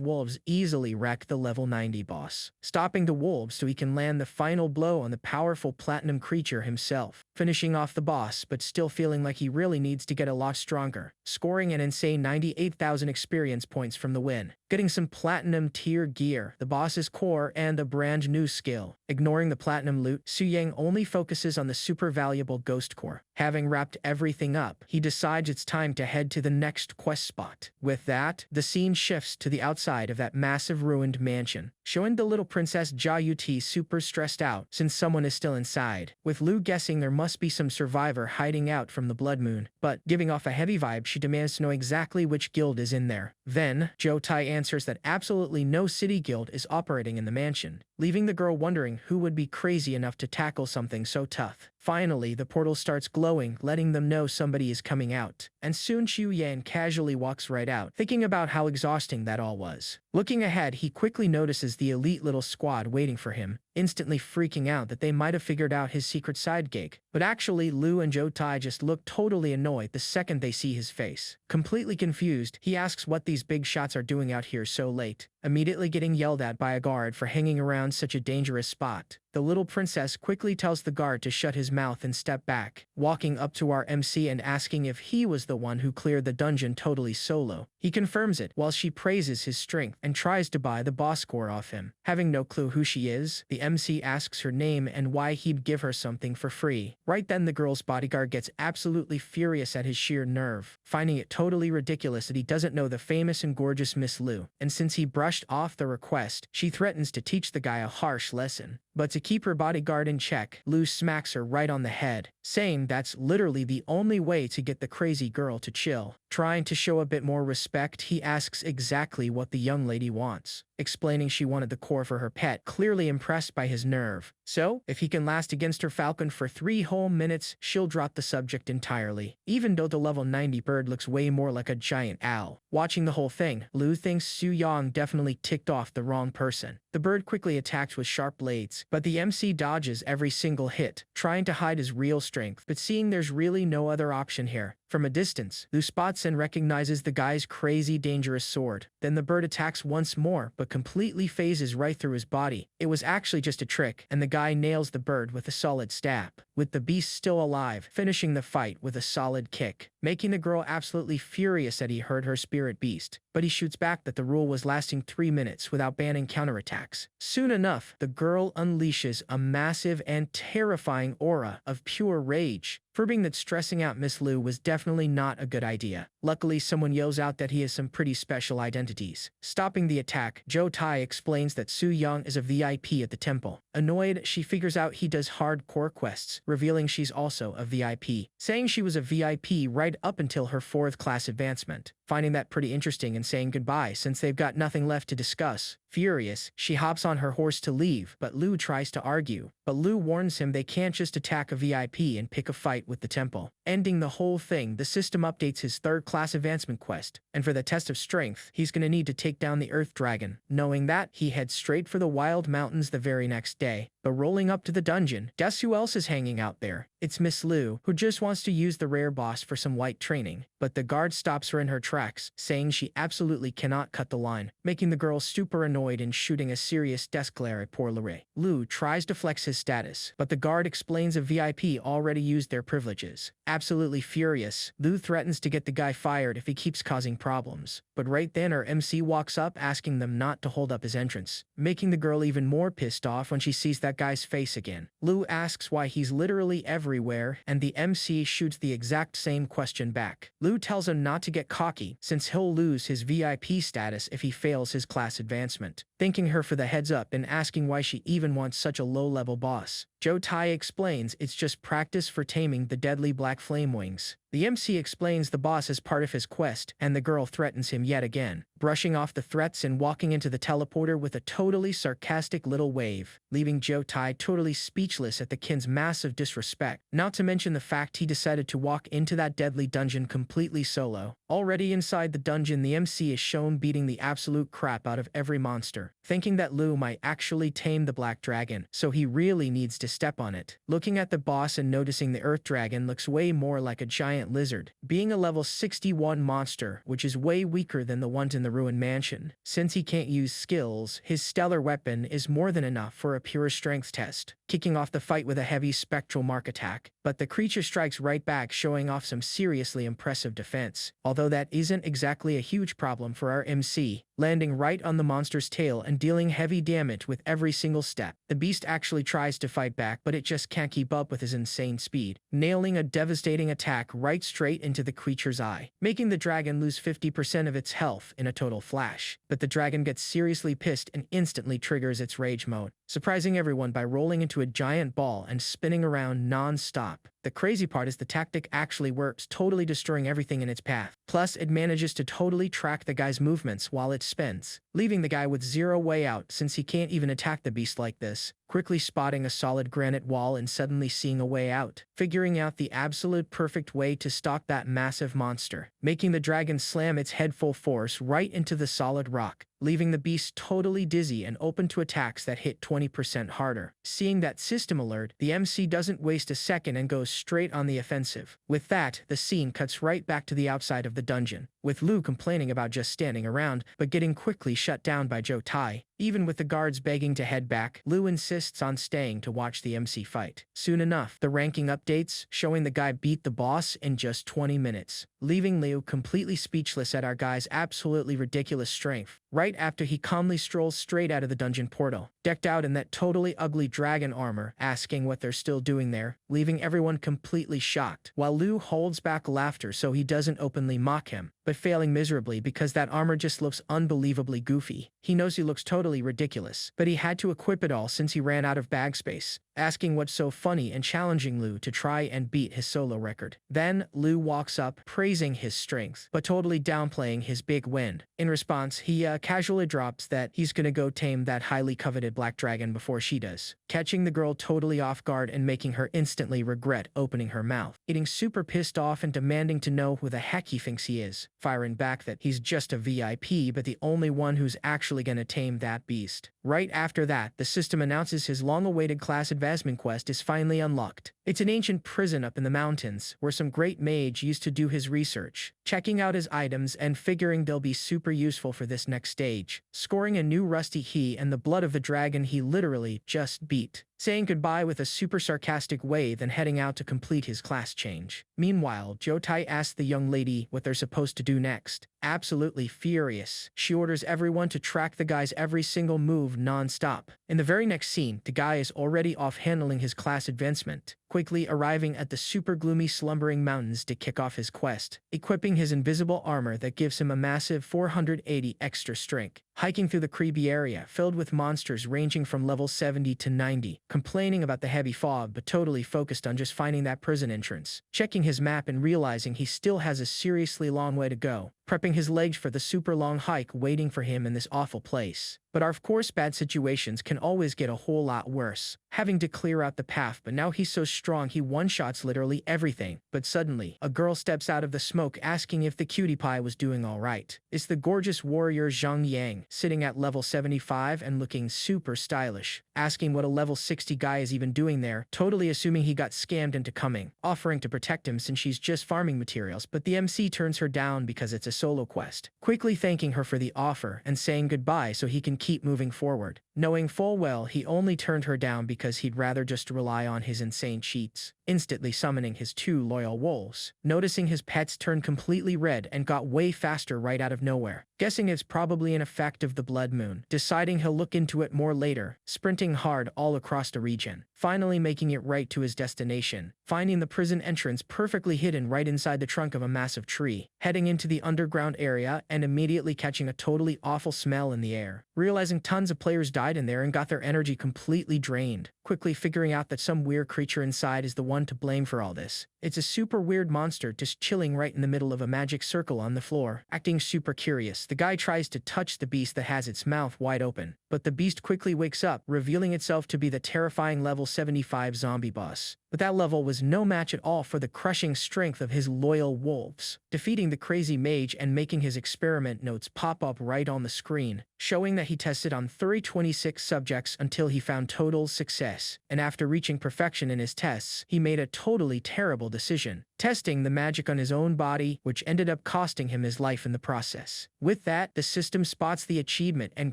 wolves easily wreck the level 90 boss, stopping the wolves so he can land the final blow on the powerful platinum creature himself, finishing off the boss but still feeling like he really needs to get a lot stronger, scoring an insane 98,000 experience points from the win, getting some platinum tier gear, the boss's core, and a brand new skill. Ignoring the platinum loot, Su Yang only focuses on the super valuable ghost core. Having wrapped everything up, he decides it's time to head to the next quest spot. With that, the scene shifts to the outside of that massive ruined mansion, showing the little princess Jia Yuti super stressed out since someone is still inside, with Lu guessing there must be some survivor hiding out from the blood moon, but giving off a heavy vibe, she demands to know exactly which guild is in there. Then, Zhou Tai answers that absolutely no city guild is operating in the mansion, leaving the girl wondering who would be crazy enough to tackle something so tough. Finally, the portal starts glowing, letting them know somebody is coming out, and soon Xiu Yan casually walks right out, thinking about how exhausting that all was. Looking ahead, he quickly notices the elite little squad waiting for him, instantly freaking out that they might have figured out his secret side gig. But actually, Lu and Zhou Tai just look totally annoyed the second they see his face. Completely confused, he asks what these big shots are doing out here so late, immediately getting yelled at by a guard for hanging around around such a dangerous spot. The little princess quickly tells the guard to shut his mouth and step back, walking up to our MC and asking if he was the one who cleared the dungeon totally solo. He confirms it while she praises his strength and tries to buy the boss score off him. Having no clue who she is, the MC asks her name and why he'd give her something for free. Right then the girl's bodyguard gets absolutely furious at his sheer nerve, finding it totally ridiculous that he doesn't know the famous and gorgeous Miss Lu. And since he brushed off the request, she threatens to teach the guy a harsh lesson. But to keep her bodyguard in check, Lu smacks her right on the head, saying that's literally the only way to get the crazy girl to chill. Trying to show a bit more respect, he asks exactly what the young lady wants, explaining she wanted the core for her pet, clearly impressed by his nerve. So, if he can last against her falcon for 3 whole minutes, she'll drop the subject entirely, even though the level 90 bird looks way more like a giant owl. Watching the whole thing, Lu thinks Su Yang definitely ticked off the wrong person. The bird quickly attacks with sharp blades, but the MC dodges every single hit, trying to hide his real strength, but seeing there's really no other option here. From a distance, Lu spots and recognizes the guy's crazy dangerous sword. Then the bird attacks once more, but completely phases right through his body. It was actually just a trick, and the guy nails the bird with a solid stab, with the beast still alive, finishing the fight with a solid kick, making the girl absolutely furious that he hurt her spirit beast. But he shoots back that the rule was lasting 3 minutes without banning counterattacks. Soon enough, the girl unleashes a massive and terrifying aura of pure rage, proving that stressing out Miss Lu was definitely not a good idea. Luckily, someone yells out that he has some pretty special identities. Stopping the attack, Joe Tai explains that Su Yang is a VIP at the temple. Annoyed, she figures out he does hardcore quests, revealing she's also a VIP, saying she was a VIP right up until her 4th class advancement. Finding that pretty interesting and saying goodbye since they've got nothing left to discuss. Furious, she hops on her horse to leave, but Lu tries to argue. But Lu warns him they can't just attack a VIP and pick a fight with the temple. Ending the whole thing, the system updates his 3rd class advancement quest, and for the test of strength, he's gonna need to take down the Earth Dragon. Knowing that, he heads straight for the Wild Mountains the very next day. But rolling up to the dungeon, guess who else is hanging out there? It's Miss Lu, who just wants to use the rare boss for some white training. But the guard stops her in her tracks, saying she absolutely cannot cut the line, making the girl super annoyed and shooting a serious death glare at poor Lorraine. Lu tries to flex his status, but the guard explains a VIP already used their privileges. Absolutely furious, Lu threatens to get the guy fired if he keeps causing problems. But right then our MC walks up asking them not to hold up his entrance, making the girl even more pissed off when she sees that guy's face again. Lu asks why he's literally everywhere, and the MC shoots the exact same question back. Lu tells him not to get cocky, since he'll lose his VIP status if he fails his class advancement, thanking her for the heads up and asking why she even wants such a low-level boss. Joe Tai explains it's just practice for taming the deadly black flame wings. The MC explains the boss is part of his quest, and the girl threatens him yet again, brushing off the threats and walking into the teleporter with a totally sarcastic little wave, leaving Joe Tai totally speechless at the kin's massive disrespect, not to mention the fact he decided to walk into that deadly dungeon completely solo. Already inside the dungeon, the MC is shown beating the absolute crap out of every monster, thinking that Lu might actually tame the black dragon, so he really needs to step on it. Looking at the boss and noticing the earth dragon looks way more like a giant lizard, being a level 61 monster, which is way weaker than the ones in the ruined mansion. Since he can't use skills, his stellar weapon is more than enough for a pure strength test, kicking off the fight with a heavy spectral mark attack. But the creature strikes right back, showing off some seriously impressive defense, although that isn't exactly a huge problem for our MC, landing right on the monster's tail and dealing heavy damage with every single step. The beast actually tries to fight back, but it just can't keep up with his insane speed, nailing a devastating attack right straight into the creature's eye, making the dragon lose 50% of its health in a total flash. But the dragon gets seriously pissed and instantly triggers its rage mode, surprising everyone by rolling into a giant ball and spinning around non-stop. The crazy part is the tactic actually works, totally destroying everything in its path. Plus, it manages to totally track the guy's movements while it spins, leaving the guy with zero way out since he can't even attack the beast like this. Quickly spotting a solid granite wall and suddenly seeing a way out, figuring out the absolute perfect way to stalk that massive monster, making the dragon slam its head full force right into the solid rock, leaving the beast totally dizzy and open to attacks that hit 20% harder. Seeing that system alert, the MC doesn't waste a second and goes straight on the offensive. With that, the scene cuts right back to the outside of the dungeon, with Lu complaining about just standing around, but getting quickly shut down by Joe Tai. Even with the guards begging to head back, Lu insists on staying to watch the MC fight. Soon enough, the ranking updates showing the guy beat the boss in just 20 minutes, leaving Liu completely speechless at our guy's absolutely ridiculous strength. Right after he calmly strolls straight out of the dungeon portal, decked out in that totally ugly dragon armor, asking what they're still doing there, leaving everyone completely shocked, while Liu holds back laughter so he doesn't openly mock him, but failing miserably because that armor just looks unbelievably goofy. He knows he looks totally ridiculous, but he had to equip it all since he ran out of bag space, asking what's so funny and challenging Liu to try and beat his solo record. Then, Liu walks up, praising his strength, but totally downplaying his big win. In response, he casually drops that he's gonna go tame that highly coveted black dragon before she does, catching the girl totally off guard and making her instantly regret opening her mouth, getting super pissed off and demanding to know who the heck he thinks he is, firing back that he's just a VIP but the only one who's actually gonna tame that beast. Right after that, the system announces his long-awaited class advancement quest is finally unlocked. It's an ancient prison up in the mountains, where some great mage used to do his research, checking out his items and figuring they'll be super useful for this next stage, scoring a new rusty key and the blood of the dragon he literally just beat, saying goodbye with a super sarcastic way, then heading out to complete his class change. Meanwhile, Joe Tai asks the young lady what they're supposed to do next. Absolutely furious, she orders everyone to track the guy's every single move non-stop. In the very next scene, the guy is already off handling his class advancement, quickly arriving at the super gloomy slumbering mountains to kick off his quest, equipping his invisible armor that gives him a massive 480 extra strength, hiking through the creepy area filled with monsters ranging from level 70 to 90, complaining about the heavy fog but totally focused on just finding that prison entrance, checking his map and realizing he still has a seriously long way to go, prepping his legs for the super long hike waiting for him in this awful place. But of course bad situations can always get a whole lot worse, having to clear out the path, but now he's so strong he one-shots literally everything. But suddenly, a girl steps out of the smoke asking if the cutie pie was doing alright. It's the gorgeous warrior Zhang Yang, sitting at level 75 and looking super stylish, asking what a level 60 guy is even doing there, totally assuming he got scammed into coming, offering to protect him since she's just farming materials, but the MC turns her down because it's a solo quest, quickly thanking her for the offer and saying goodbye so he can keep moving forward, knowing full well he only turned her down because he'd rather just rely on his insane cheats, instantly summoning his 2 loyal wolves, noticing his pets turned completely red and got way faster right out of nowhere, guessing it's probably an effect of the blood moon, deciding he'll look into it more later, sprinting hard all across the region, finally making it right to his destination, finding the prison entrance perfectly hidden right inside the trunk of a massive tree, heading into the underground area and immediately catching a totally awful smell in the air, realizing tons of players died in there and got their energy completely drained, quickly figuring out that some weird creature inside is the one to blame for all this. It's a super weird monster just chilling right in the middle of a magic circle on the floor. Acting super curious, the guy tries to touch the beast that has its mouth wide open, but the beast quickly wakes up, revealing itself to be the terrifying level 75 zombie boss. But that level was no match at all for the crushing strength of his loyal wolves, defeating the crazy mage and making his experiment notes pop up right on the screen, showing that he tested on 326 subjects until he found total success, and after reaching perfection in his tests, he made a totally terrible decision, testing the magic on his own body, which ended up costing him his life in the process. With that, the system spots the achievement and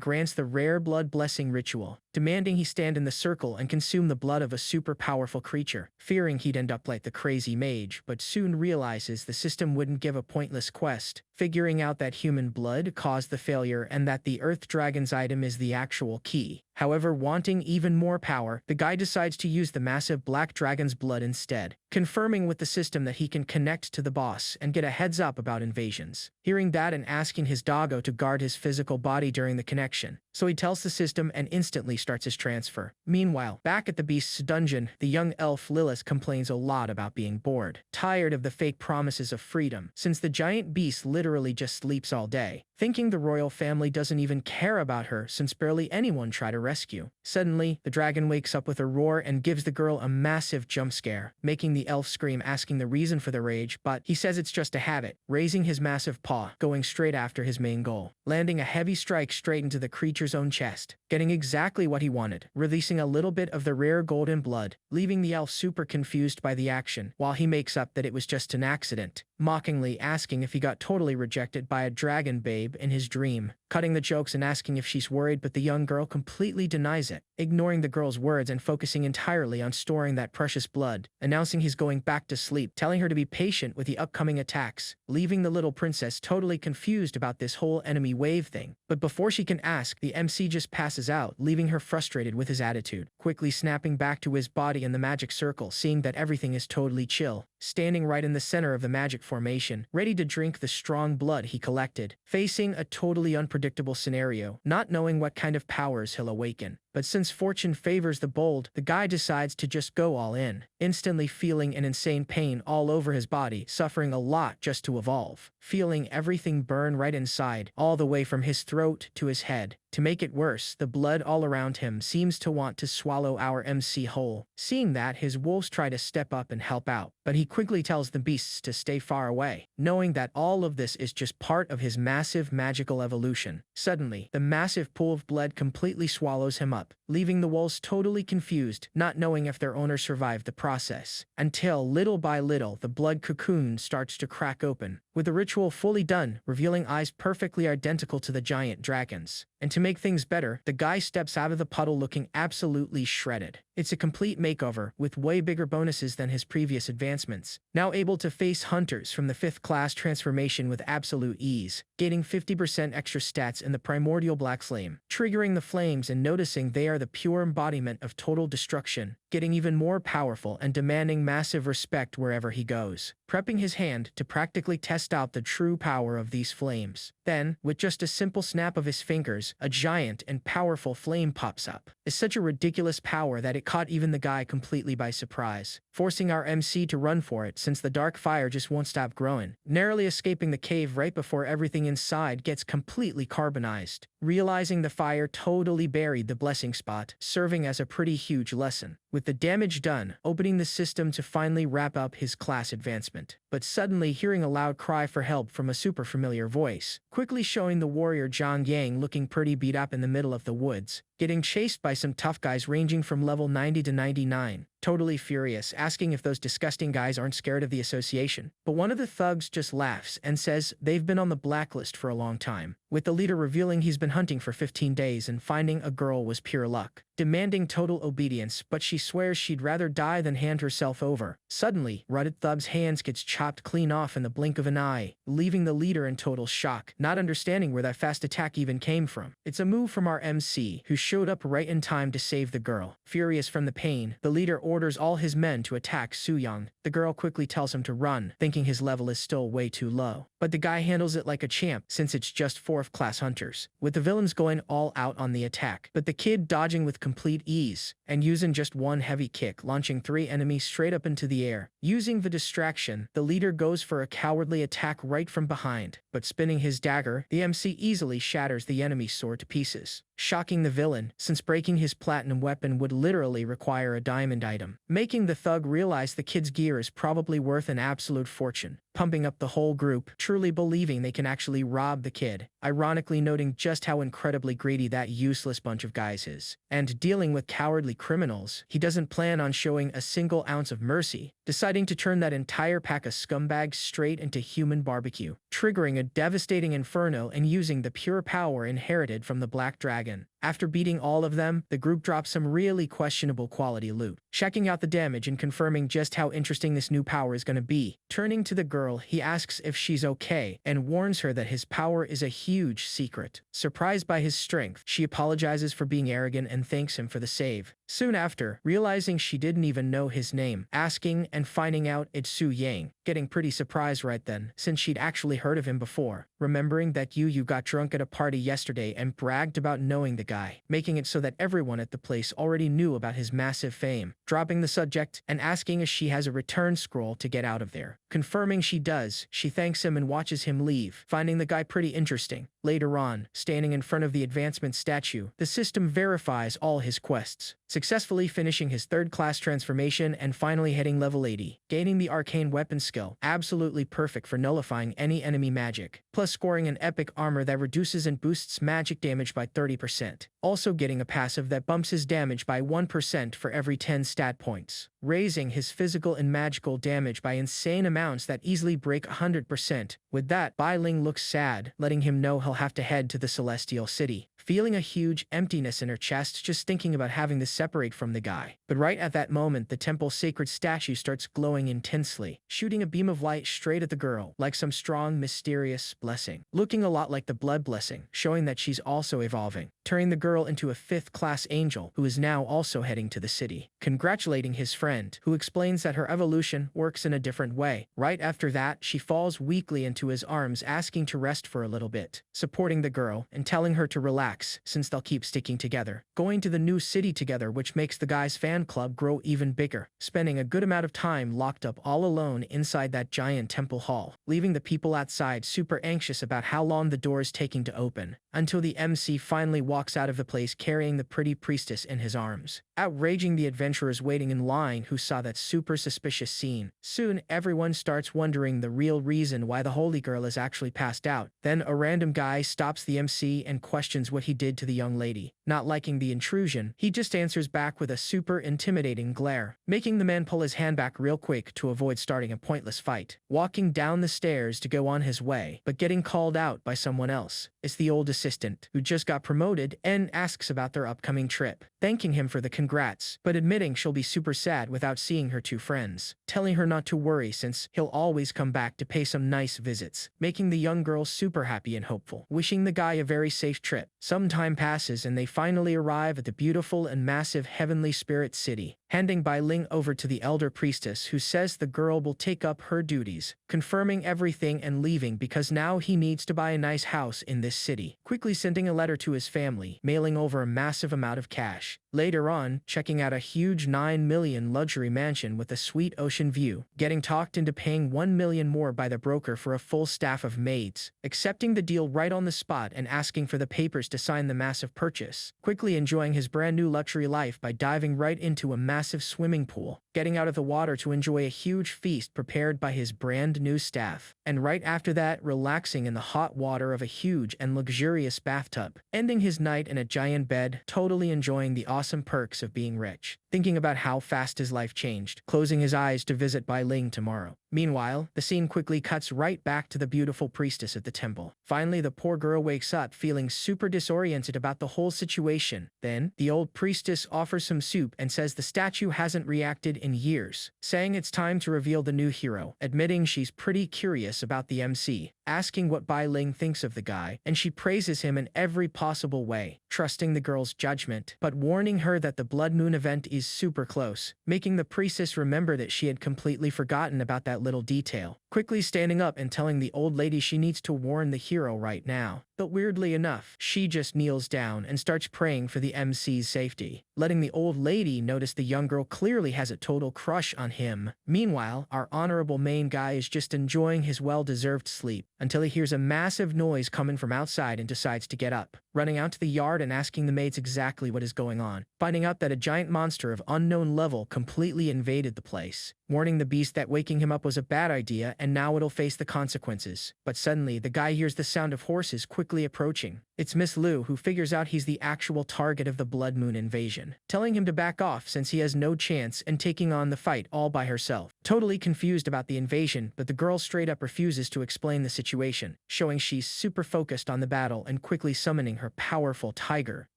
grants the rare blood blessing ritual, demanding he stand in the circle and consume the blood of a super powerful creature, fearing he'd end up like the crazy mage, but soon realizes the system wouldn't give a pointless quest, figuring out that human blood caused the failure and that the Earth Dragon's item is the actual key. However, wanting even more power, the guy decides to use the massive black dragon's blood instead, confirming with the system that he can connect to the boss and get a heads up about invasions. Hearing that and asking his doggo to guard his physical body during the connection, so he tells the system and instantly starts his transfer. Meanwhile, back at the beast's dungeon, the young elf Lilith complains a lot about being bored, tired of the fake promises of freedom, since the giant beast literally just sleeps all day, thinking the royal family doesn't even care about her since barely anyone tried to rescue. Suddenly, the dragon wakes up with a roar and gives the girl a massive jump scare, making the elf scream, asking the reason for the rage, but he says it's just a habit, raising his massive paw, going straight after his main goal, landing a heavy strike straight into the creature's own chest, getting exactly what he wanted, releasing a little bit of the rare golden blood, leaving the elf super confused by the action, while he makes up that it was just an accident, mockingly asking if he got totally rejected by a dragon babe in his dream, cutting the jokes and asking if she's worried, but the young girl completely denies it, ignoring the girl's words and focusing entirely on storing that precious blood, announcing he's going back to sleep, telling her to be patient with the upcoming attacks, leaving the little princess totally confused about this whole enemy wave thing. But before she can ask, the MC just passes out, leaving her frustrated with his attitude, quickly snapping back to his body in the magic circle, seeing that everything is totally chill, standing right in the center of the magic formation, ready to drink the strong blood he collected, facing a totally unpredictable scenario, not knowing what kind of powers he'll awaken. But since fortune favors the bold, the guy decides to just go all in, instantly feeling an insane pain all over his body, suffering a lot just to evolve, feeling everything burn right inside, all the way from his throat to his head. To make it worse, the blood all around him seems to want to swallow our MC whole. Seeing that, his wolves try to step up and help out, but he quickly tells the beasts to stay far away, knowing that all of this is just part of his massive magical evolution. Suddenly, the massive pool of blood completely swallows him up, leaving the wolves totally confused, not knowing if their owner survived the process, until little by little the blood cocoon starts to crack open, with the ritual fully done, revealing eyes perfectly identical to the giant dragons. And to make things better, the guy steps out of the puddle looking absolutely shredded. It's a complete makeover, with way bigger bonuses than his previous advancements. Now able to face hunters from the 5th class transformation with absolute ease, gaining 50% extra stats in the primordial black flame, triggering the flames and noticing they are the pure embodiment of total destruction, getting even more powerful and demanding massive respect wherever he goes, prepping his hand to practically test out the true power of these flames. Then, with just a simple snap of his fingers, a giant and powerful flame pops up. It's such a ridiculous power that it caught even the guy completely by surprise, forcing our MC to run for it since the dark fire just won't stop growing, narrowly escaping the cave right before everything inside gets completely carbonized, realizing the fire totally buried the blessing spot, serving as a pretty huge lesson. With the damage done, opening the system to finally wrap up his class advancement, but suddenly hearing a loud cry for help from a super familiar voice, quickly showing the warrior Zhang Yang looking pretty beat up in the middle of the woods, getting chased by some tough guys ranging from level 90 to 99, totally furious, asking if those disgusting guys aren't scared of the association. But one of the thugs just laughs and says they've been on the blacklist for a long time, with the leader revealing he's been hunting for 15 days and finding a girl was pure luck, demanding total obedience, but she swears she'd rather die than hand herself over. Suddenly, Rutted Thug's hands gets chopped clean off in the blink of an eye, leaving the leader in total shock, not understanding where that fast attack even came from. It's a move from our MC, who showed up right in time to save the girl. Furious from the pain, the leader orders all his men to attack Suyang. The girl quickly tells him to run, thinking his level is still way too low. But the guy handles it like a champ, since it's just 4th class hunters, with the villains going all out on the attack, but the kid dodging with complete ease, and using just one heavy kick, launching 3 enemies straight up into the air. Using the distraction, the leader goes for a cowardly attack right from behind, but spinning his dagger, the MC easily shatters the enemy's sword to pieces, shocking the villain, since breaking his platinum weapon would literally require a diamond item, making the thug realize the kid's gear is probably worth an absolute fortune, pumping up the whole group, truly believing they can actually rob the kid, ironically noting just how incredibly greedy that useless bunch of guys is. And dealing with cowardly criminals, he doesn't plan on showing a single ounce of mercy, deciding to turn that entire pack of scumbags straight into human barbecue, triggering a devastating inferno and using the pure power inherited from the Black Dragon. After beating all of them, the group drops some really questionable quality loot, checking out the damage and confirming just how interesting this new power is going to be. Turning to the girl, he asks if she's okay and warns her that his power is a huge secret. Surprised by his strength, she apologizes for being arrogant and thanks him for the save. Soon after, realizing she didn't even know his name, asking and finding out it's Su Yang, getting pretty surprised right then, since she'd actually heard of him before, remembering that you got drunk at a party yesterday and bragged about knowing the guy, making it so that everyone at the place already knew about his massive fame, dropping the subject and asking if she has a return scroll to get out of there. Confirming she does, she thanks him and watches him leave, finding the guy pretty interesting, Later on, standing in front of the advancement statue, the system verifies all his quests, successfully finishing his third-class transformation and finally hitting level 80, gaining the arcane weapon skill, absolutely perfect for nullifying any enemy magic, plus scoring an epic armor that reduces and boosts magic damage by 30%, also getting a passive that bumps his damage by 1% for every 10 stat points, raising his physical and magical damage by insane amounts that easily break 100%. With that, Bai Ling looks sad, letting him know he'll have to head to the Celestial City, feeling a huge emptiness in her chest just thinking about having to separate from the guy. But right at that moment, the temple's sacred statue starts glowing intensely, shooting a beam of light straight at the girl, like some strong, mysterious blessing, looking a lot like the blood blessing, showing that she's also evolving, turning the girl into a 5th-class angel who is now also heading to the city, congratulating his friend, who explains that her evolution works in a different way. Right after that, she falls weakly into his arms, asking to rest for a little bit, supporting the girl and telling her to relax since they'll keep sticking together, going to the new city together, which makes the guy's fan club grow even bigger, spending a good amount of time locked up all alone inside that giant temple hall, leaving the people outside super anxious about how long the door is taking to open, until the MC finally walks out of the place carrying the pretty priestess in his arms, outraging the adventurers waiting in line who saw that super suspicious scene. Soon, everyone starts wondering the real reason why the holy girl is actually passed out. Then a random guy stops the MC and questions what he did to the young lady. Not liking the intrusion, he just answers back with a super intimidating glare, making the man pull his hand back real quick to avoid starting a pointless fight. Walking down the stairs to go on his way, but getting called out by someone else. It's the old assistant, who just got promoted, and asks about their upcoming trip, thanking him for the congrats, but admitting she'll be super sad without seeing her two friends, telling her not to worry since he'll always come back to pay some nice visits, making the young girl super happy and hopeful, wishing the guy a very safe trip. Some time passes and they finally arrive at the beautiful and massive Heavenly Spirit City, handing Bai Ling over to the elder priestess, who says the girl will take up her duties, confirming everything and leaving because now he needs to buy a nice house in this city, quickly sending a letter to his family, mailing over a massive amount of cash. Later on, checking out a huge 9 million luxury mansion with a sweet ocean view, getting talked into paying 1 million more by the broker for a full staff of maids, accepting the deal right on the spot and asking for the papers to sign the massive purchase, quickly enjoying his brand new luxury life by diving right into a massive swimming pool, getting out of the water to enjoy a huge feast prepared by his brand new staff, and right after that, relaxing in the hot water of a huge and luxurious bathtub, ending his night in a giant bed, totally enjoying the awesome perks of being rich, thinking about how fast his life changed, closing his eyes to visit Bai Ling tomorrow. Meanwhile, the scene quickly cuts right back to the beautiful priestess at the temple. Finally, the poor girl wakes up feeling super disoriented about the whole situation. Then, the old priestess offers some soup and says the statue hasn't reacted in years, saying it's time to reveal the new hero, admitting she's pretty curious about the MC, asking what Bai Ling thinks of the guy, and she praises him in every possible way, trusting the girl's judgment, but warning her that the Blood Moon event is super close, making the priestess remember that she had completely forgotten about that little detail, quickly standing up and telling the old lady she needs to warn the hero right now. But weirdly enough, she just kneels down and starts praying for the MC's safety, letting the old lady notice the young girl clearly has a total crush on him. Meanwhile, our honorable main guy is just enjoying his well-deserved sleep, until he hears a massive noise coming from outside and decides to get up, running out to the yard and asking the maids exactly what is going on, finding out that a giant monster of unknown level completely invaded the place, warning the beast that waking him up was a bad idea and now it'll face the consequences. But suddenly, the guy hears the sound of horses quickly approaching. It's Miss Lu, who figures out he's the actual target of the Blood Moon invasion, telling him to back off since he has no chance and taking on the fight all by herself. Totally confused about the invasion, but the girl straight up refuses to explain the situation, showing she's super focused on the battle and quickly summoning her powerful tiger,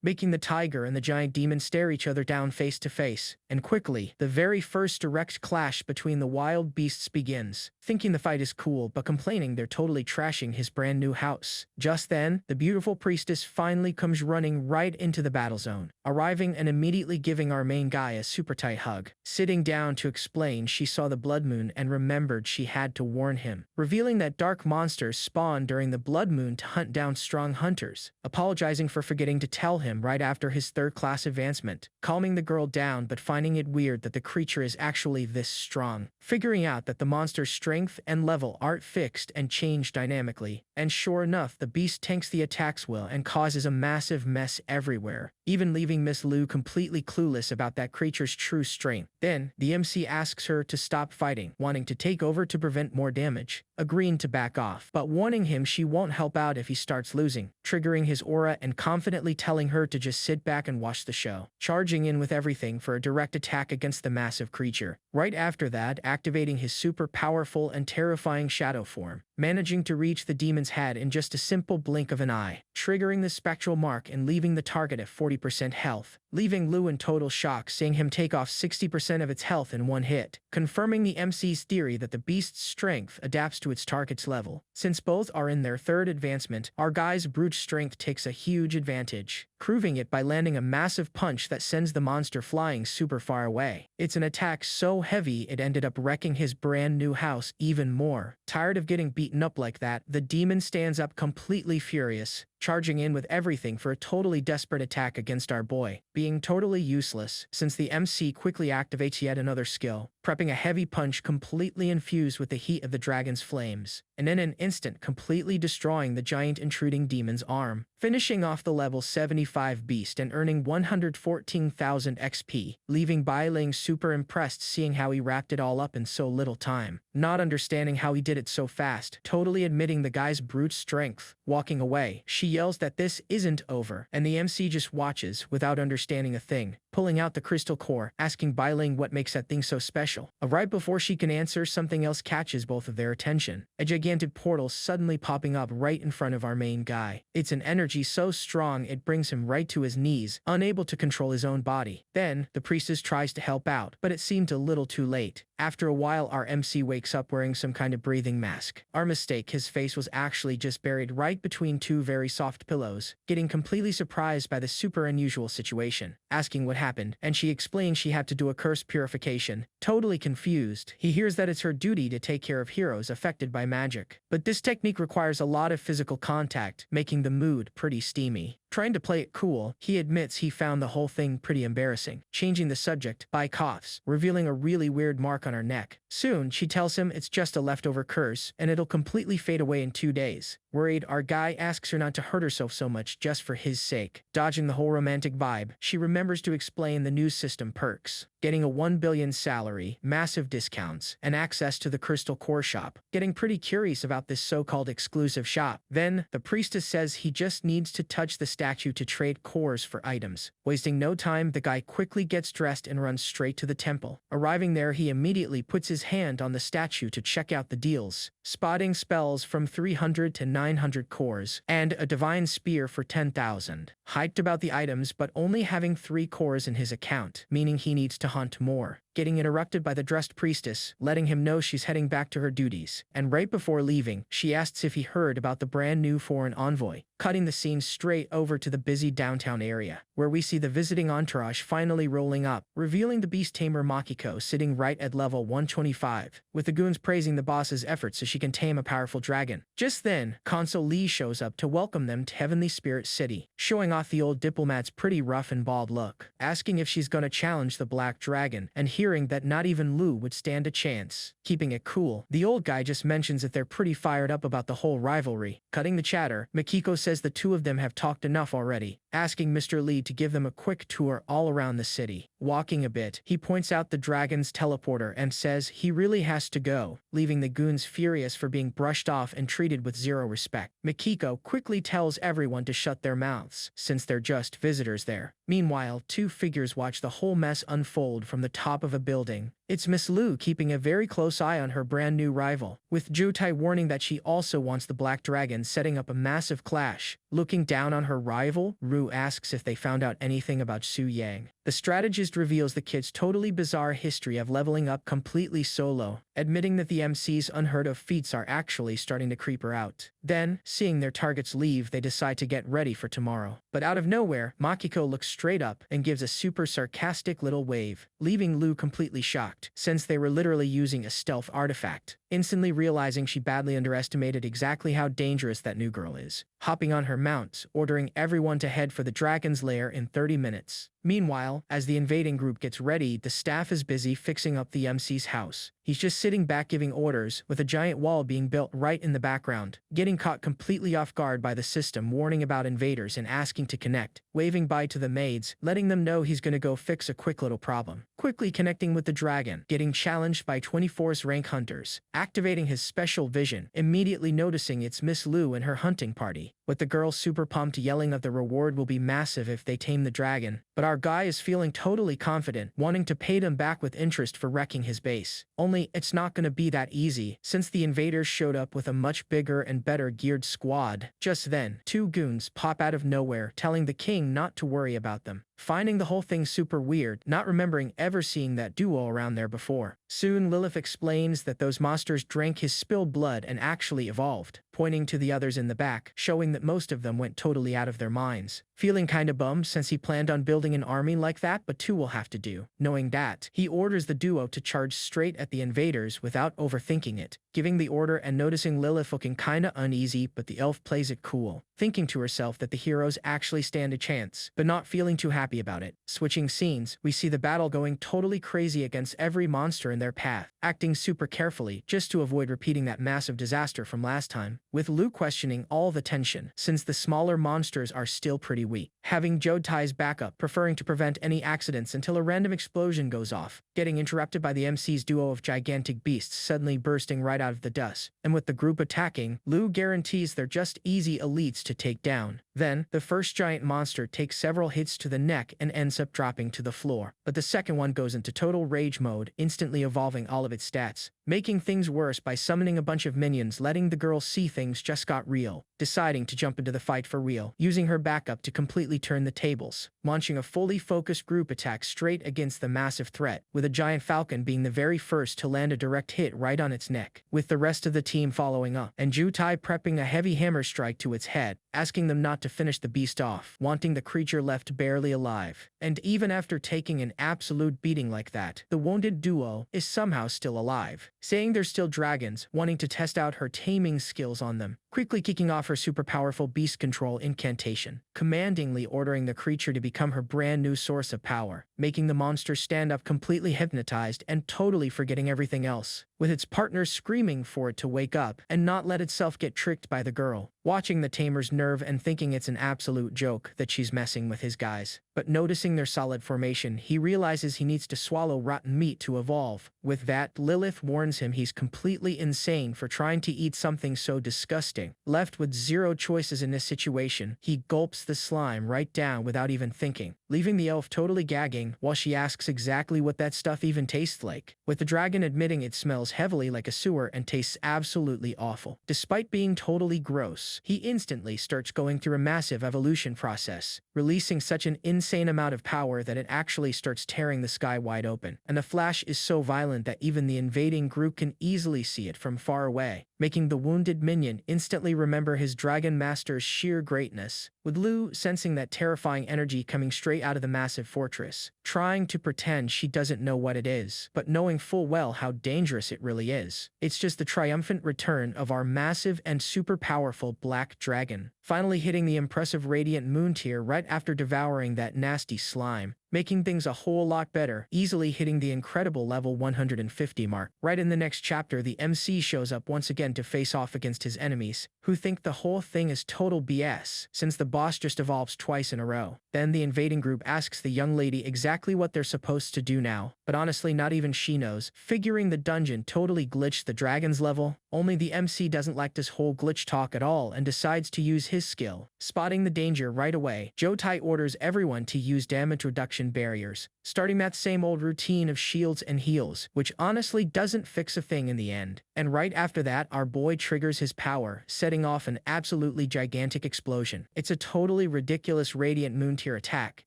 making the tiger and the giant demon stare each other down face to face. And quickly, the very first direct clash between the wild beasts begins, thinking the fight is cool but complaining they're totally trashing his brand new house. Just then, the beautiful priestess finally comes running right into the battle zone, arriving and immediately giving our main guy a super tight hug, sitting down to explain she saw the blood moon and remembered she had to warn him, revealing that dark monsters spawn during the blood moon to hunt down strong hunters, apologizing apologizing for forgetting to tell him right after his third-class advancement, calming the girl down but finding it weird that the creature is actually this strong, figuring out that the monster's strength and level aren't fixed and change dynamically, and sure enough the beast tanks the attacks well and causes a massive mess everywhere, even leaving Miss Lu completely clueless about that creature's true strength. Then, the MC asks her to stop fighting, wanting to take over to prevent more damage, agreeing to back off, but warning him she won't help out if he starts losing, triggering his aura and confidently telling her to just sit back and watch the show, charging in with everything for a direct attack against the massive creature. Right after that, activating his super powerful and terrifying shadow form, managing to reach the demon's head in just a simple blink of an eye, triggering the spectral mark and leaving the target at 40% health, leaving Lu in total shock seeing him take off 60% of its health in one hit, confirming the MC's theory that the beast's strength adapts to its target's level. Since both are in their third advancement, our guy's brute strength takes a huge advantage, proving it by landing a massive punch that sends the monster flying super far away. It's an attack so heavy it ended up wrecking his brand new house even more. Tired of getting beaten up like that, the demon stands up completely furious, charging in with everything for a totally desperate attack against our boy, being totally useless since the MC quickly activates yet another skill, prepping a heavy punch completely infused with the heat of the dragon's flames, and in an instant completely destroying the giant intruding demon's arm, finishing off the level 75 beast and earning 114,000 XP, leaving Bai Ling super impressed seeing how he wrapped it all up in so little time, not understanding how he did it so fast, totally admitting the guy's brute strength. Walking away, she yells that this isn't over, and the MC just watches without understanding a thing, pulling out the crystal core, asking Bai Ling what makes that thing so special. Right before she can answer, something else catches both of their attention. A gigantic portal suddenly popping up right in front of our main guy. It's an energy so strong it brings him right to his knees, unable to control his own body. Then, the priestess tries to help out, but it seemed a little too late. After a while, our MC wakes up wearing some kind of breathing mask. Our mistake, his face was actually just buried right between two very soft pillows, getting completely surprised by the super unusual situation, asking what happened, and she explains she had to do a curse purification. Totally confused, he hears that it's her duty to take care of heroes affected by magic. But this technique requires a lot of physical contact, making the mood pretty steamy. Trying to play it cool, he admits he found the whole thing pretty embarrassing, changing the subject by coughs, revealing a really weird mark on her neck. Soon, she tells him it's just a leftover curse, and it'll completely fade away in 2 days. Worried, our guy asks her not to hurt herself so much just for his sake. Dodging the whole romantic vibe, she remembers to explain the new system perks, getting a 1 billion salary, massive discounts, and access to the Crystal Core shop, getting pretty curious about this so-called exclusive shop. Then, the priestess says he just needs to touch the statue to trade cores for items. Wasting no time, the guy quickly gets dressed and runs straight to the temple. Arriving there, he immediately puts his hand on the statue to check out the deals, spotting spells from 300 to 900 cores, and a divine spear for 10,000. Hyped about the items but only having 3 cores in his account, meaning he needs to hunt more. Getting interrupted by the dressed priestess, letting him know she's heading back to her duties, and right before leaving, she asks if he heard about the brand new foreign envoy, cutting the scene straight over to the busy downtown area, where we see the visiting entourage finally rolling up, revealing the beast tamer Makiko sitting right at level 125, with the goons praising the boss's efforts so she can tame a powerful dragon. Just then, Consul Lee shows up to welcome them to Heavenly Spirit City, showing off the old diplomat's pretty rough and bald look, asking if she's gonna challenge the Black Dragon, and hearing that not even Lu would stand a chance. Keeping it cool, the old guy just mentions that they're pretty fired up about the whole rivalry. Cutting the chatter, Makiko says the two of them have talked enough already, asking Mr. Lee to give them a quick tour all around the city. Walking a bit, he points out the dragon's teleporter and says he really has to go, leaving the goons furious for being brushed off and treated with zero respect. Makiko quickly tells everyone to shut their mouths, since they're just visitors there. Meanwhile, two figures watch the whole mess unfold from the top of a building. It's Miss Lu keeping a very close eye on her brand new rival, with Jutai warning that she also wants the Black Dragon, setting up a massive clash. Looking down on her rival, Ru asks if they found out anything about Su Yang. The strategist reveals the kid's totally bizarre history of leveling up completely solo, admitting that the MC's unheard of feats are actually starting to creep her out. Then, seeing their targets leave, they decide to get ready for tomorrow. But out of nowhere, Makiko looks straight up and gives a super sarcastic little wave, leaving Lu completely shocked, since they were literally using a stealth artifact. instantly realizing she badly underestimated exactly how dangerous that new girl is. Hopping on her mount, ordering everyone to head for the dragon's lair in 30 minutes. Meanwhile, as the invading group gets ready, the staff is busy fixing up the MC's house. He's just sitting back giving orders, with a giant wall being built right in the background, getting caught completely off guard by the system warning about invaders and asking to connect, waving bye to the maids, letting them know he's gonna go fix a quick little problem. Quickly connecting with the dragon, getting challenged by 24's rank hunters, activating his special vision, immediately noticing it's Miss Lu and her hunting party, with the girl super pumped yelling that the reward will be massive if they tame the dragon. But our guy is feeling totally confident, wanting to pay them back with interest for wrecking his base. Only, it's not gonna be that easy, since the invaders showed up with a much bigger and better geared squad. Just then, 2 goons pop out of nowhere, telling the king not to worry about them. Finding the whole thing super weird, not remembering ever seeing that duo around there before. Soon Lilith explains that those monsters drank his spilled blood and actually evolved, pointing to the others in the back, showing that most of them went totally out of their minds. Feeling kinda bummed since he planned on building an army like that, but 2 will have to do. Knowing that, he orders the duo to charge straight at the invaders without overthinking it, giving the order and noticing Lilith looking kinda uneasy, but the elf plays it cool, thinking to herself that the heroes actually stand a chance, but not feeling too happy about it. Switching scenes, we see the battle going totally crazy against every monster in their path, acting super carefully just to avoid repeating that massive disaster from last time, with Lu questioning all the tension, since the smaller monsters are still pretty weak. Having Jotai's backup, preferring to prevent any accidents until a random explosion goes off, getting interrupted by the MC's duo of gigantic beasts suddenly bursting right out of the dust. And with the group attacking, Lu guarantees they're just easy elites to take down. Then, the first giant monster takes several hits to the neck and ends up dropping to the floor. But the second one goes into total rage mode, instantly evolving all of its stats, making things worse by summoning a bunch of minions, letting the girl see things just got real, deciding to jump into the fight for real, using her backup to completely turn the tables, launching a fully focused group attack straight against the massive threat, with a giant falcon being the very first to land a direct hit right on its neck, with the rest of the team following up, and Jotai prepping a heavy hammer strike to its head, asking them not to finish the beast off, wanting the creature left barely alive. And even after taking an absolute beating like that, the wounded duo is somehow still alive, saying they're still dragons, wanting to test out her taming skills on them, quickly kicking off her super powerful beast control incantation, commandingly ordering the creature to become her brand new source of power, making the monster stand up completely hypnotized and totally forgetting everything else, with its partners screaming for it to wake up and not let itself get tricked by the girl, watching the tamer's nerve and thinking it's an absolute joke that she's messing with his guys. But noticing their solid formation, he realizes he needs to swallow rotten meat to evolve. With that, Lilith warns him he's completely insane for trying to eat something so disgusting. Left with zero choices in this situation, he gulps the slime right down without even thinking, leaving the elf totally gagging while she asks exactly what that stuff even tastes like, with the dragon admitting it smells heavily like a sewer and tastes absolutely awful. Despite being totally gross, he instantly starts going through a massive evolution process, releasing such an insane amount of power that it actually starts tearing the sky wide open, and the flash is so violent that even the invading group can easily see it from far away, making the wounded minion instantly remember his dragon master's sheer greatness, with Lu sensing that terrifying energy coming straight out of the massive fortress, trying to pretend she doesn't know what it is, but knowing full well how dangerous it really is. It's just the triumphant return of our massive and super powerful black dragon, finally hitting the impressive radiant moon tier right after devouring that nasty slime, making things a whole lot better, easily hitting the incredible level 150 mark. Right in the next chapter, the MC shows up once again to face off against his enemies, who think the whole thing is total BS, since the boss just evolves twice in a row. Then the invading group asks the young lady exactly what they're supposed to do now, but honestly not even she knows, figuring the dungeon totally glitched the dragon's level. Only the MC doesn't like this whole glitch talk at all and decides to use his skill. Spotting the danger right away, Jotai orders everyone to use damage reduction barriers, starting that same old routine of shields and heals, which honestly doesn't fix a thing in the end. And right after that, our boy triggers his power, setting off an absolutely gigantic explosion. It's a totally ridiculous radiant moon tier attack,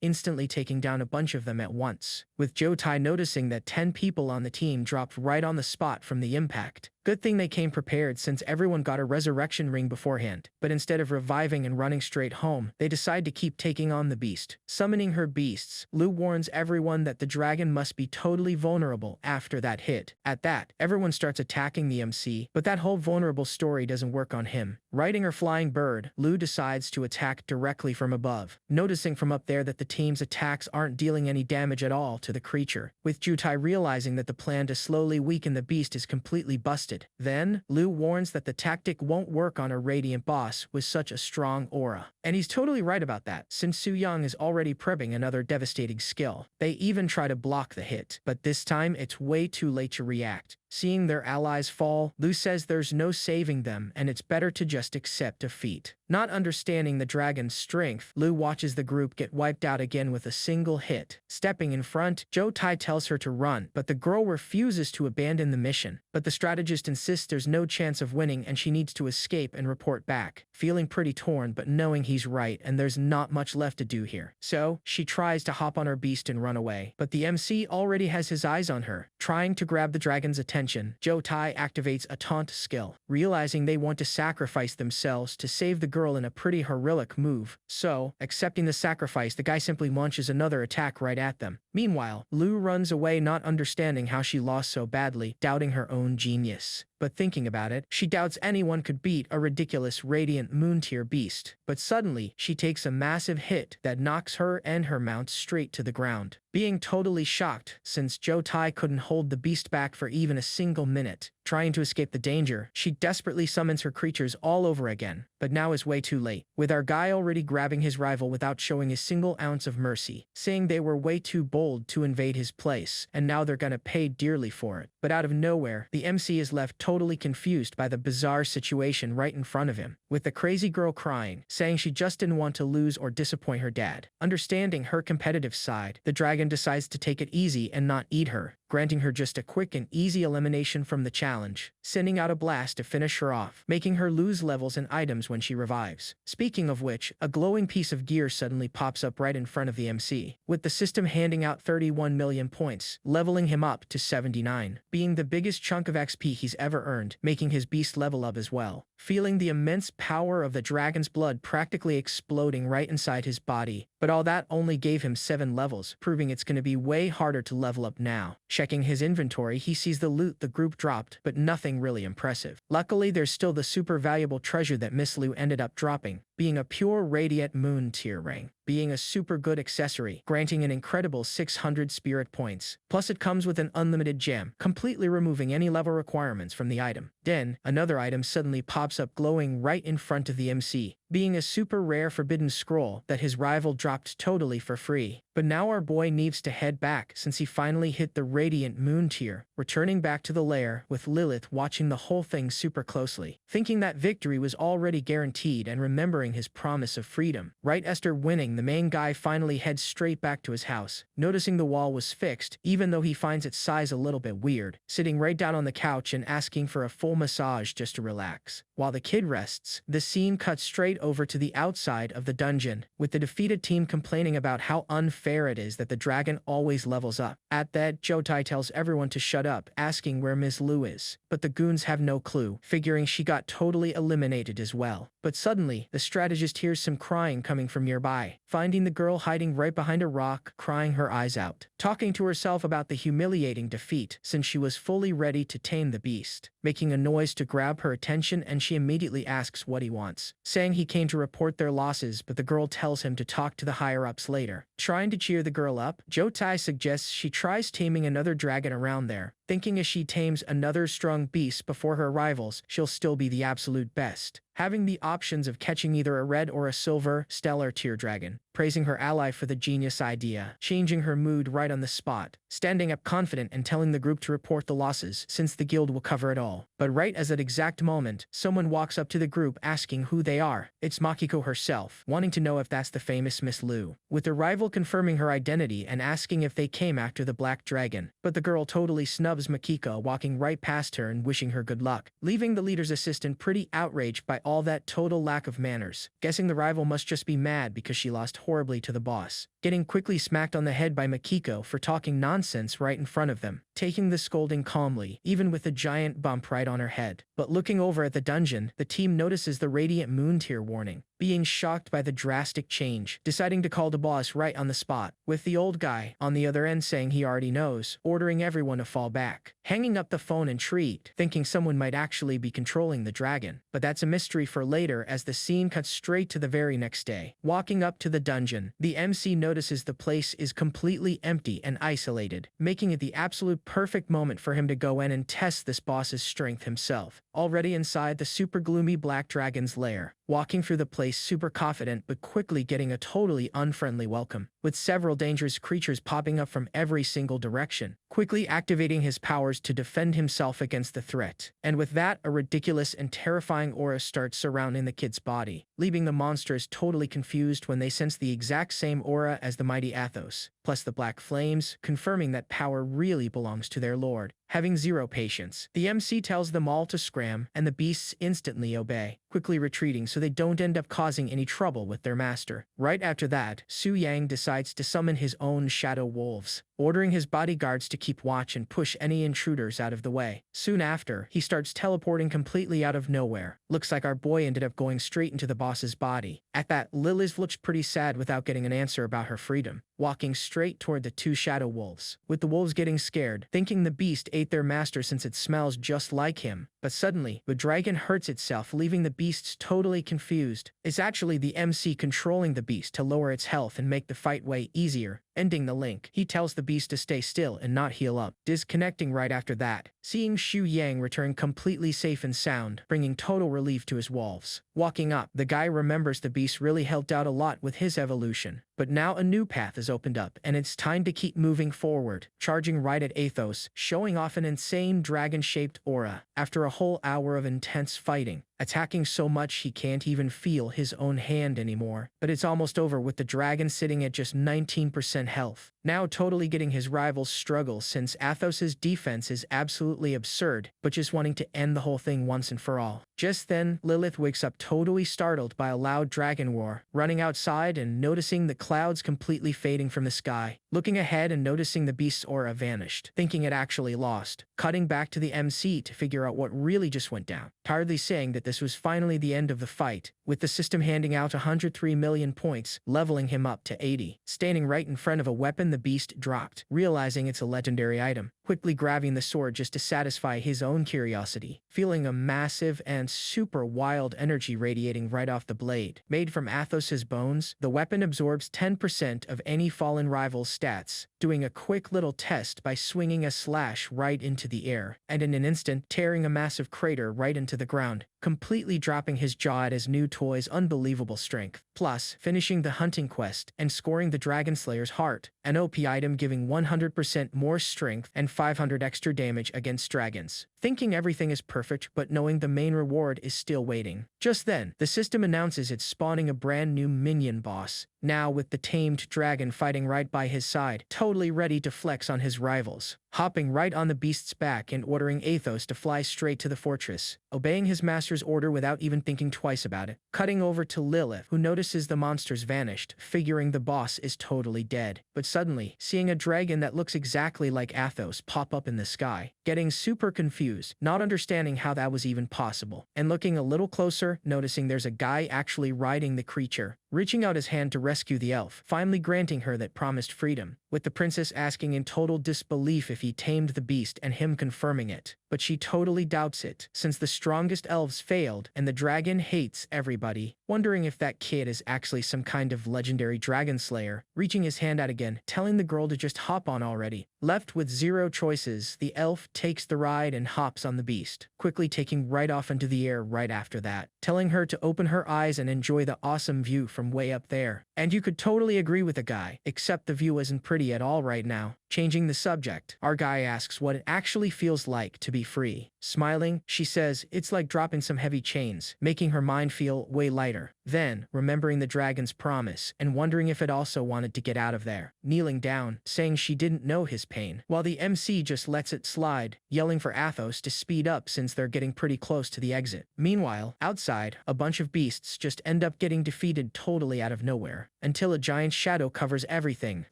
instantly taking down a bunch of them at once, with Jotai noticing that 10 people on the team dropped right on the spot from the impact, Good thing they came prepared since everyone got a resurrection ring beforehand, but instead of reviving and running straight home, they decide to keep taking on the beast. Summoning her beasts, Lu warns everyone that the dragon must be totally vulnerable after that hit. At that, everyone starts attacking the MC, but that whole vulnerable story doesn't work on him. Riding her flying bird, Lu decides to attack directly from above, noticing from up there that the team's attacks aren't dealing any damage at all to the creature, with Jutai realizing that the plan to slowly weaken the beast is completely busted. Then, Lu warns that the tactic won't work on a radiant boss with such a strong aura. And he's totally right about that, since Su Yang is already prepping another devastating skill. They even try to block the hit, but this time it's way too late to react. Seeing their allies fall, Lu says there's no saving them and it's better to just accept defeat. Not understanding the dragon's strength, Lu watches the group get wiped out again with a single hit. Stepping in front, Jutai tells her to run, but the girl refuses to abandon the mission. But the strategist insists there's no chance of winning and she needs to escape and report back. Feeling pretty torn but knowing he's right and there's not much left to do here. So, she tries to hop on her beast and run away, but the MC already has his eyes on her. Trying to grab the dragon's attention, Jutai activates a taunt skill, realizing they want to sacrifice themselves to save the girl in a pretty heroic move. So, accepting the sacrifice, the guy simply launches another attack right at them. Meanwhile, Lu runs away, not understanding how she lost so badly, doubting her own genius. But thinking about it, she doubts anyone could beat a ridiculous radiant moon-tier beast. But suddenly, she takes a massive hit that knocks her and her mount straight to the ground. Being totally shocked, since Jutai couldn't hold the beast back for even a single minute. Trying to escape the danger, she desperately summons her creatures all over again, but now is way too late, with our guy already grabbing his rival without showing a single ounce of mercy, saying they were way too bold to invade his place, and now they're gonna pay dearly for it. But out of nowhere, the MC is left totally confused by the bizarre situation right in front of him, with the crazy girl crying, saying she just didn't want to lose or disappoint her dad. Understanding her competitive side, the dragon decides to take it easy and not eat her, granting her just a quick and easy elimination from the challenge, sending out a blast to finish her off, making her lose levels and items when she revives. Speaking of which, a glowing piece of gear suddenly pops up right in front of the MC, with the system handing out 31 million points, leveling him up to 79, being the biggest chunk of XP he's ever earned, making his beast level up as well. Feeling the immense power of the dragon's blood practically exploding right inside his body, but all that only gave him 7 levels, proving it's going to be way harder to level up now. Checking his inventory, he sees the loot the group dropped, but nothing really impressive. Luckily, there's still the super valuable treasure that Miss Lu ended up dropping, being a pure radiant moon tier ring, being a super good accessory, granting an incredible 600 spirit points. Plus it comes with an unlimited gem, completely removing any level requirements from the item. Then, another item suddenly pops up glowing right in front of the MC, being a super rare forbidden scroll that his rival dropped totally for free. But now our boy needs to head back since he finally hit the radiant moon tier, returning back to the lair with Lilith watching the whole thing super closely, thinking that victory was already guaranteed and remembering his promise of freedom. Right Esther winning, the main guy finally heads straight back to his house, noticing the wall was fixed even though he finds its size a little bit weird, sitting right down on the couch and asking for a full massage just to relax. While the kid rests, the scene cuts straight over to the outside of the dungeon, with the defeated team complaining about how unfair it is that the dragon always levels up. At that, Jutai tells everyone to shut up, asking where Miss Lu is, but the goons have no clue, figuring she got totally eliminated as well. But suddenly, the strategist hears some crying coming from nearby, finding the girl hiding right behind a rock, crying her eyes out, talking to herself about the humiliating defeat since she was fully ready to tame the beast, making a noise to grab her attention, and she immediately asks what he wants, saying he came to report their losses, but the girl tells him to talk to the higher-ups later. Trying to cheer the girl up, Jutai suggests she tries taming another dragon around there, thinking as she tames another strong beast before her rivals, she'll still be the absolute best, having the options of catching either a red or a silver stellar tier dragon, praising her ally for the genius idea, changing her mood right on the spot, standing up confident and telling the group to report the losses since the guild will cover it all. But right as that exact moment, someone walks up to the group asking who they are. It's Makiko herself, wanting to know if that's the famous Miss Lu, with the rival confirming her identity and asking if they came after the black dragon. But the girl totally snubs Makiko, walking right past her and wishing her good luck, leaving the leader's assistant pretty outraged by all that total lack of manners, guessing the rival must just be mad because she lost horribly to the boss. getting quickly smacked on the head by Makiko for talking nonsense right in front of them, taking the scolding calmly, even with a giant bump right on her head. But looking over at the dungeon, the team notices the radiant moon tier warning, being shocked by the drastic change, deciding to call the boss right on the spot, with the old guy on the other end saying he already knows, ordering everyone to fall back. Hanging up the phone intrigued, thinking someone might actually be controlling the dragon. But that's a mystery for later as the scene cuts straight to the very next day. Walking up to the dungeon, the MC notices the place is completely empty and isolated, making it the absolute perfect moment for him to go in and test this boss's strength himself. Already inside the super gloomy black dragon's lair, walking through the place super confident but quickly getting a totally unfriendly welcome, with several dangerous creatures popping up from every single direction, quickly activating his powers to defend himself against the threat. And with that, a ridiculous and terrifying aura starts surrounding the kid's body, leaving the monsters totally confused when they sense the exact same aura as the mighty Athos, plus the black flames, confirming that power really belongs to their lord. Having zero patience, the MC tells them all to scram, and the beasts instantly obey, quickly retreating so they don't end up causing any trouble with their master. Right after that, Su Yang decides to summon his own shadow wolves, ordering his bodyguards to keep watch and push any intruders out of the way. Soon after, he starts teleporting completely out of nowhere. Looks like our boy ended up going straight into the boss's body. At that, Lilith looks pretty sad without getting an answer about her freedom, walking straight toward the two shadow wolves, with the wolves getting scared, thinking the beast ate their master since it smells just like him. But suddenly, the dragon hurts itself, leaving the beasts totally confused. It's actually the MC controlling the beast to lower its health and make the fight way easier, ending the link. He tells the beast to stay still and not heal up, disconnecting right after that, seeing Xu Yang return completely safe and sound, bringing total relief to his wolves. Walking up, the guy remembers the beast really helped out a lot with his evolution. But now a new path is opened up, and it's time to keep moving forward, charging right at Athos, showing off an insane dragon-shaped aura, after a whole hour of intense fighting, attacking so much he can't even feel his own hand anymore. But it's almost over with the dragon sitting at just 19% health, now totally getting his rival's struggle since Athos's defense is absolutely absurd, but just wanting to end the whole thing once and for all. Just then, Lilith wakes up totally startled by a loud dragon roar, running outside and noticing the clouds completely fading from the sky, looking ahead and noticing the beast's aura vanished, thinking it actually lost, cutting back to the MC to figure out what really just went down, tiredly saying that this was finally the end of the fight, with the system handing out 103 million points, leveling him up to 80. Standing right in front of a weapon the beast dropped, realizing it's a legendary item, quickly grabbing the sword just to satisfy his own curiosity, feeling a massive and super wild energy radiating right off the blade. Made from Athos's bones, the weapon absorbs 10% of any fallen rival's stats, doing a quick little test by swinging a slash right into the air, and in an instant tearing a massive crater right into the ground, completely dropping his jaw at his new toy's unbelievable strength. Plus, finishing the hunting quest and scoring the Dragon Slayer's heart, an OP item giving 100% more strength and 500 extra damage against dragons. Thinking everything is perfect, but knowing the main reward is still waiting. Just then, the system announces it's spawning a brand new minion boss, now with the tamed dragon fighting right by his side, totally ready to flex on his rivals, hopping right on the beast's back and ordering Athos to fly straight to the fortress, obeying his master's order without even thinking twice about it. Cutting over to Lilith, who notices the monsters vanished, figuring the boss is totally dead, but suddenly, seeing a dragon that looks exactly like Athos pop up in the sky, getting super confused, not understanding how that was even possible, and looking a little closer, noticing there's a guy actually riding the creature, reaching out his hand to rescue the elf, finally granting her that promised freedom, with the princess asking in total disbelief if he tamed the beast and him confirming it. But she totally doubts it, since the strongest elves failed and the dragon hates everybody, wondering if that kid is actually some kind of legendary dragon slayer, reaching his hand out again, telling the girl to just hop on already. Left with zero choices, the elf takes the ride and hops on the beast, quickly taking right off into the air right after that, telling her to open her eyes and enjoy the awesome view from way up there. And you could totally agree with the guy, except the view isn't pretty at all right now. Changing the subject, our guy asks what it actually feels like to be free. Smiling, she says it's like dropping some heavy chains, making her mind feel way lighter. Then, remembering the dragon's promise and wondering if it also wanted to get out of there. Kneeling down, saying she didn't know his pain, while the MC just lets it slide, yelling for Athos to speed up since they're getting pretty close to the exit. Meanwhile, outside, a bunch of beasts just end up getting defeated totally out of nowhere, until a giant shadow covers everything,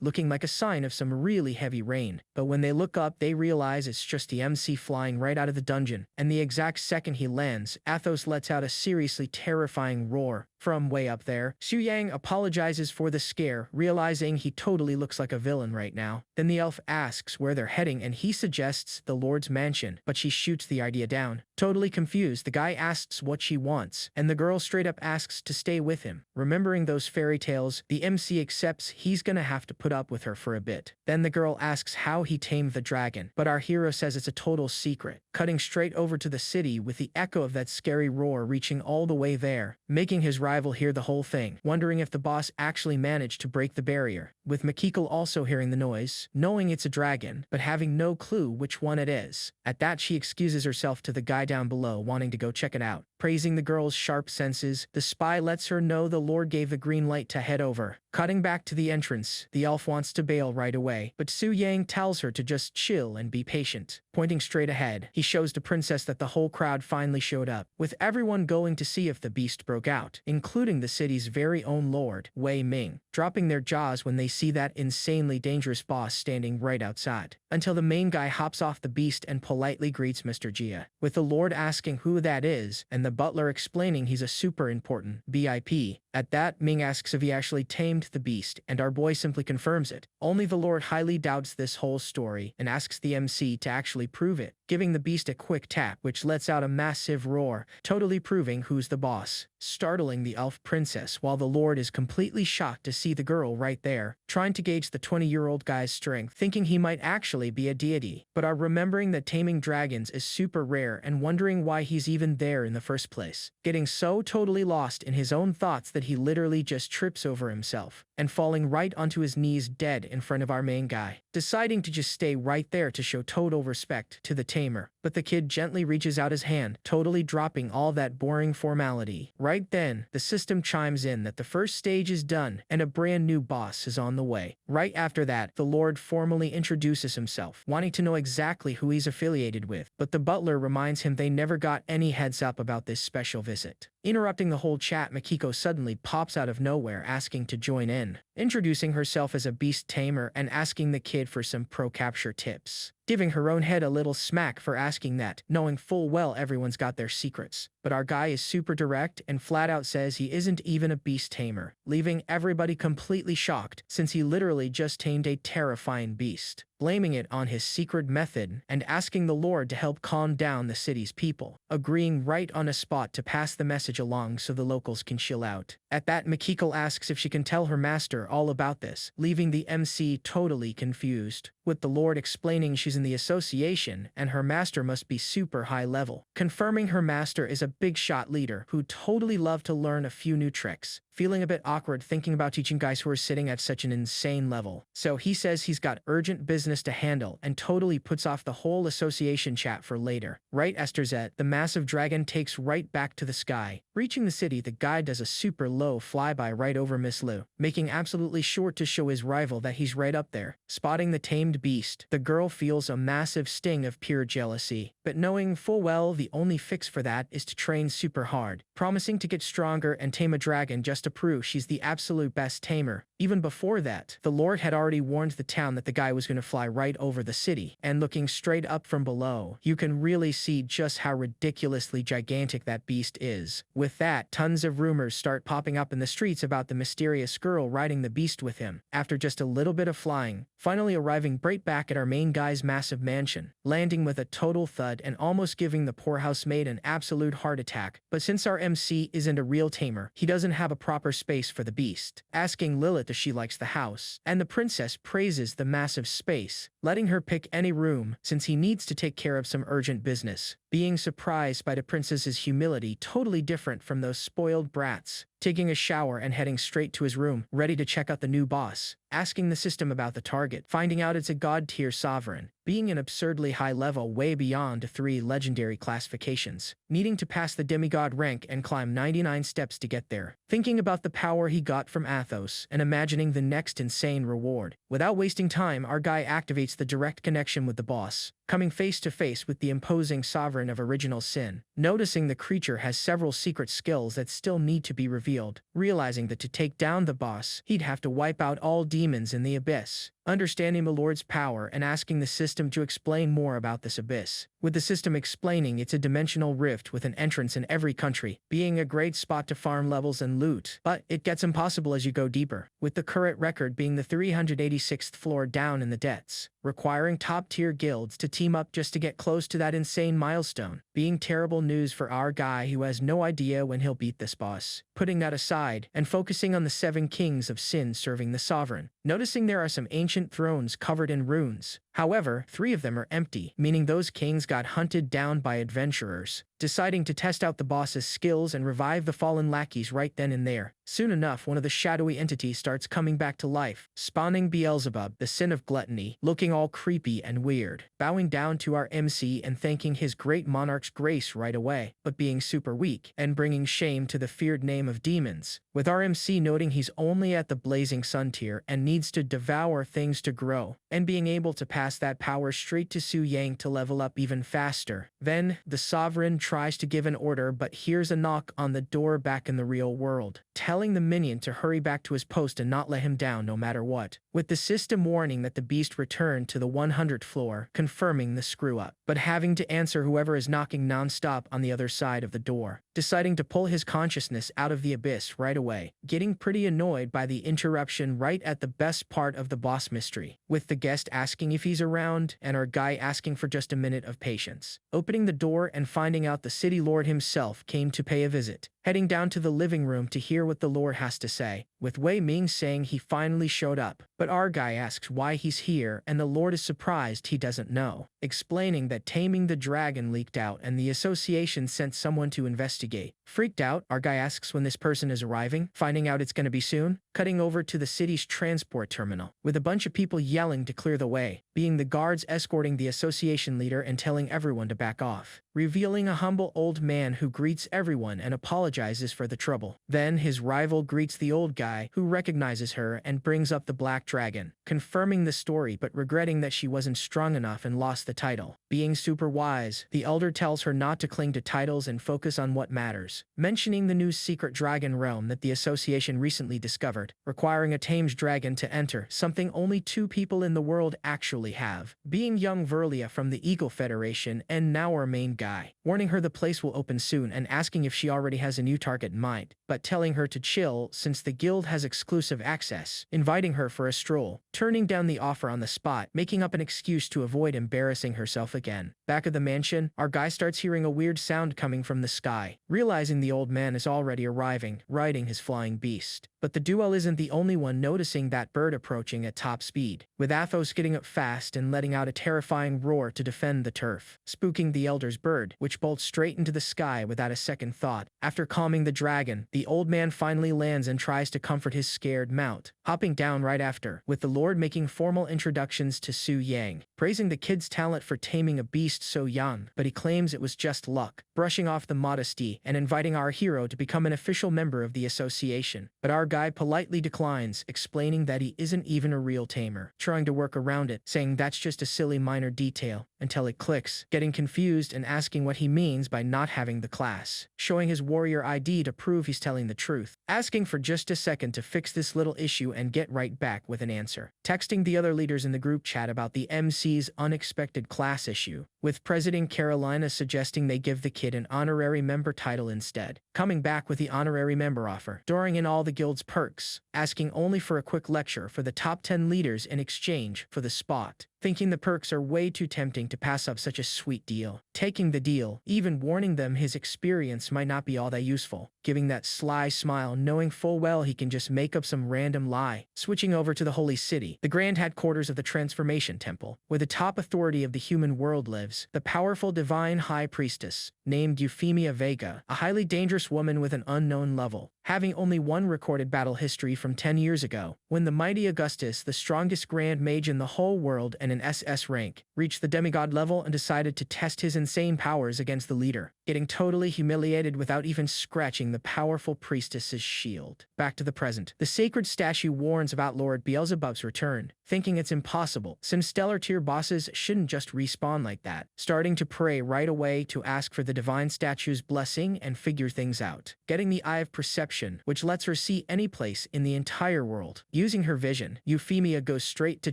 looking like a sign of some really heavy rain. But when they look up, they realize it's just the MC flying right out of the dungeon, and the exact second he lands, Athos lets out a seriously terrifying roar. From way up there, Xu Yang apologizes for the scare, realizing he totally looks like a villain right now. Then the elf asks where they're heading and he suggests the Lord's mansion, but she shoots the idea down. Totally confused, the guy asks what she wants, and the girl straight up asks to stay with him. Remembering those fairy tales, the MC accepts he's gonna have to put up with her for a bit. Then the girl asks how he tamed the dragon, but our hero says it's a total secret. Cutting straight over to the city with the echo of that scary roar reaching all the way there, making his rival hear the whole thing, wondering if the boss actually managed to break the barrier, with Makiko also hearing the noise, knowing it's a dragon, but having no clue which one it is. At that, she excuses herself to the guy down below, wanting to go check it out. Praising the girl's sharp senses, the spy lets her know the Lord gave the green light to head over. Cutting back to the entrance, the elf wants to bail right away, but Xu Yang tells her to just chill and be patient. Pointing straight ahead, he shows the princess that the whole crowd finally showed up, with everyone going to see if the beast broke out, including the city's very own lord, Wei Ming, dropping their jaws when they see that insanely dangerous boss standing right outside. Until the main guy hops off the beast and politely greets Mr. Jia, with the lord asking who that is, and the butler explaining he's a super important VIP. At that, Ming asks if he actually tamed the beast, and our boy simply confirms it. Only the Lord highly doubts this whole story and asks the MC to actually prove it, giving the beast a quick tap which lets out a massive roar, totally proving who's the boss, startling the elf princess while the Lord is completely shocked to see the girl right there, trying to gauge the 20-year-old guy's strength, thinking he might actually be a deity, but are remembering that taming dragons is super rare and wondering why he's even there in the first place, getting so totally lost in his own thoughts that he literally just trips over himself, and falling right onto his knees dead in front of our main guy, deciding to just stay right there to show total respect to the tamer. But the kid gently reaches out his hand, totally dropping all that boring formality. Right then, the system chimes in that the first stage is done and a brand new boss is on the way. Right after that, the Lord formally introduces himself, wanting to know exactly who he's affiliated with, but the butler reminds him they never got any heads up about this special visit. Interrupting the whole chat, Makiko suddenly pops out of nowhere asking to join in, introducing herself as a beast tamer and asking the kid for some pro-capture tips, giving her own head a little smack for asking that, knowing full well everyone's got their secrets. But our guy is super direct and flat out says he isn't even a beast tamer, leaving everybody completely shocked since he literally just tamed a terrifying beast, blaming it on his secret method and asking the Lord to help calm down the city's people, agreeing right on a spot to pass the message along so the locals can chill out. At that, Makiko asks if she can tell her master all about this, leaving the MC totally confused, with the Lord explaining she's in the association and her master must be super high level, confirming her master is a big shot leader who totally love to learn a few new tricks, feeling a bit awkward thinking about teaching guys who are sitting at such an insane level. So he says he's got urgent business to handle and totally puts off the whole association chat for later. Right after that, the massive dragon takes right back to the sky. Reaching the city, the guy does a super low flyby right over Miss Lu, making absolutely sure to show his rival that he's right up there. Spotting the tamed beast, the girl feels a massive sting of pure jealousy, but knowing full well the only fix for that is to train super hard, promising to get stronger and tame a dragon just to prove she's the absolute best tamer. Even before that, the Lord had already warned the town that the guy was going to fly right over the city, and looking straight up from below, you can really see just how ridiculously gigantic that beast is. With that, tons of rumors start popping up in the streets about the mysterious girl riding the beast with him, after just a little bit of flying, finally arriving right back at our main guy's massive mansion, landing with a total thud and almost giving the poor housemaid an absolute heart attack. But since our MC isn't a real tamer, he doesn't have a proper space for the beast, asking Lilith if she likes the house, and the princess praises the massive space, letting her pick any room since he needs to take care of some urgent business, being surprised by the princess's humility totally different from those spoiled brats, taking a shower and heading straight to his room, ready to check out the new boss, asking the system about the target, finding out it's a god-tier sovereign, being an absurdly high level way beyond 3 legendary classifications, needing to pass the demigod rank and climb 99 steps to get there, thinking about the power he got from Athos and imagining the next insane reward. Without wasting time, our guy activates the direct connection with the boss, coming face to face with the imposing sovereign of original sin, noticing the creature has several secret skills that still need to be revealed, realizing that to take down the boss, he'd have to wipe out all demons in the abyss, understanding the Lord's power and asking the system to explain more about this abyss, with the system explaining it's a dimensional rift with an entrance in every country, being a great spot to farm levels and loot, but it gets impossible as you go deeper, with the current record being the 386th floor down in the depths, requiring top-tier guilds to team up just to get close to that insane milestone, being terrible news for our guy who has no idea when he'll beat this boss. Putting that aside and focusing on the 7 kings of sin serving the sovereign, noticing there are some ancient thrones covered in runes. However, 3 of them are empty, meaning those kings got hunted down by adventurers, deciding to test out the boss's skills and revive the fallen lackeys right then and there. Soon enough, one of the shadowy entities starts coming back to life, spawning Beelzebub, the sin of gluttony, looking all creepy and weird, bowing down to our MC and thanking his great monarch's grace right away, but being super weak and bringing shame to the feared name of demons, with our MC noting he's only at the blazing sun tier and needs to devour things to grow, and being able to pass that power straight to Su Yang to level up even faster. Then, the sovereign tries to give an order but hears a knock on the door back in the real world, telling the minion to hurry back to his post and not let him down no matter what, with the system warning that the beast returned to the 100th floor, confirming the screw-up, but having to answer whoever is knocking non-stop on the other side of the door, deciding to pull his consciousness out of the abyss right away, getting pretty annoyed by the interruption right at the best part of the boss mystery, with the guest asking if he's around and our guy asking for just a minute of patience, opening the door and finding out the city lord himself came to pay a visit, heading down to the living room to hear what the lord has to say, with Wei Ming saying he finally showed up, but our guy asks why he's here and the lord is surprised he doesn't know, explaining that taming the dragon leaked out and the association sent someone to investigate. Freaked out, our guy asks when this person is arriving, finding out it's gonna be soon, cutting over to the city's transport terminal, with a bunch of people yelling to clear the way, being the guards escorting the association leader and telling everyone to back off, revealing a humble old man who greets everyone and apologizes for the trouble. Then his rival greets the old guy, who recognizes her and brings up the black dragon, confirming the story but regretting that she wasn't strong enough and lost the title. Being super wise, the elder tells her not to cling to titles and focus on what matters, mentioning the new secret dragon realm that the association recently discovered, requiring a tamed dragon to enter, something only 2 people in the world actually have, being young Verlia from the Eagle Federation and now our main guy, warning her the place will open soon and asking if she already has a new target in mind, but telling her to chill since the guild has exclusive access, inviting her for a stroll, turning down the offer on the spot, making up an excuse to avoid embarrassing herself again. Back at the mansion, our guy starts hearing a weird sound coming from the sky, realizing the old man is already arriving, riding his flying beast. But the duo isn't the only one noticing that bird approaching at top speed, with Athos getting up fast and letting out a terrifying roar to defend the turf, spooking the elder's bird, which bolts straight into the sky without a second thought. After calming the dragon, the old man finally lands and tries to comfort his scared mount, hopping down right after, with the lord making formal introductions to Su Yang, praising the kid's talent for taming a beast so young, but he claims it was just luck, brushing off the modesty and inviting our hero to become an official member of the association. But our guy politely declines, explaining that he isn't even a real tamer, trying to work around it, saying that's just a silly minor detail, until it clicks, getting confused and asking what he means by not having the class, showing his warrior ID to prove he's telling the truth, asking for just a second to fix this little issue and get right back with an answer, texting the other leaders in the group chat about the MC's unexpected class issue, with President Carolina suggesting they give the kid an honorary member title instead, coming back with the honorary member offer, drawing in all the guild's perks, asking only for a quick lecture for the top 10 leaders in exchange for the spot, thinking the perks are way too tempting to pass up such a sweet deal, taking the deal, even warning them his experience might not be all that useful, giving that sly smile knowing full well he can just make up some random lie, switching over to the Holy City, the grand headquarters of the Transformation Temple, where the top authority of the human world lives, the powerful divine high priestess, named Euphemia Vega, a highly dangerous woman with an unknown level, having only one recorded battle history from 10 years ago, when the mighty Augustus, the strongest Grand Mage in the whole world and an SS rank, reached the demigod level and decided to test his insane powers against the leader, getting totally humiliated without even scratching the powerful priestess's shield. Back to the present. The sacred statue warns about Lord Beelzebub's return, thinking it's impossible, since stellar tier bosses shouldn't just respawn like that, starting to pray right away to ask for the divine statue's blessing and figure things out. Getting the Eye of Perception, which lets her see any place in the entire world. Using her vision, Euphemia goes straight to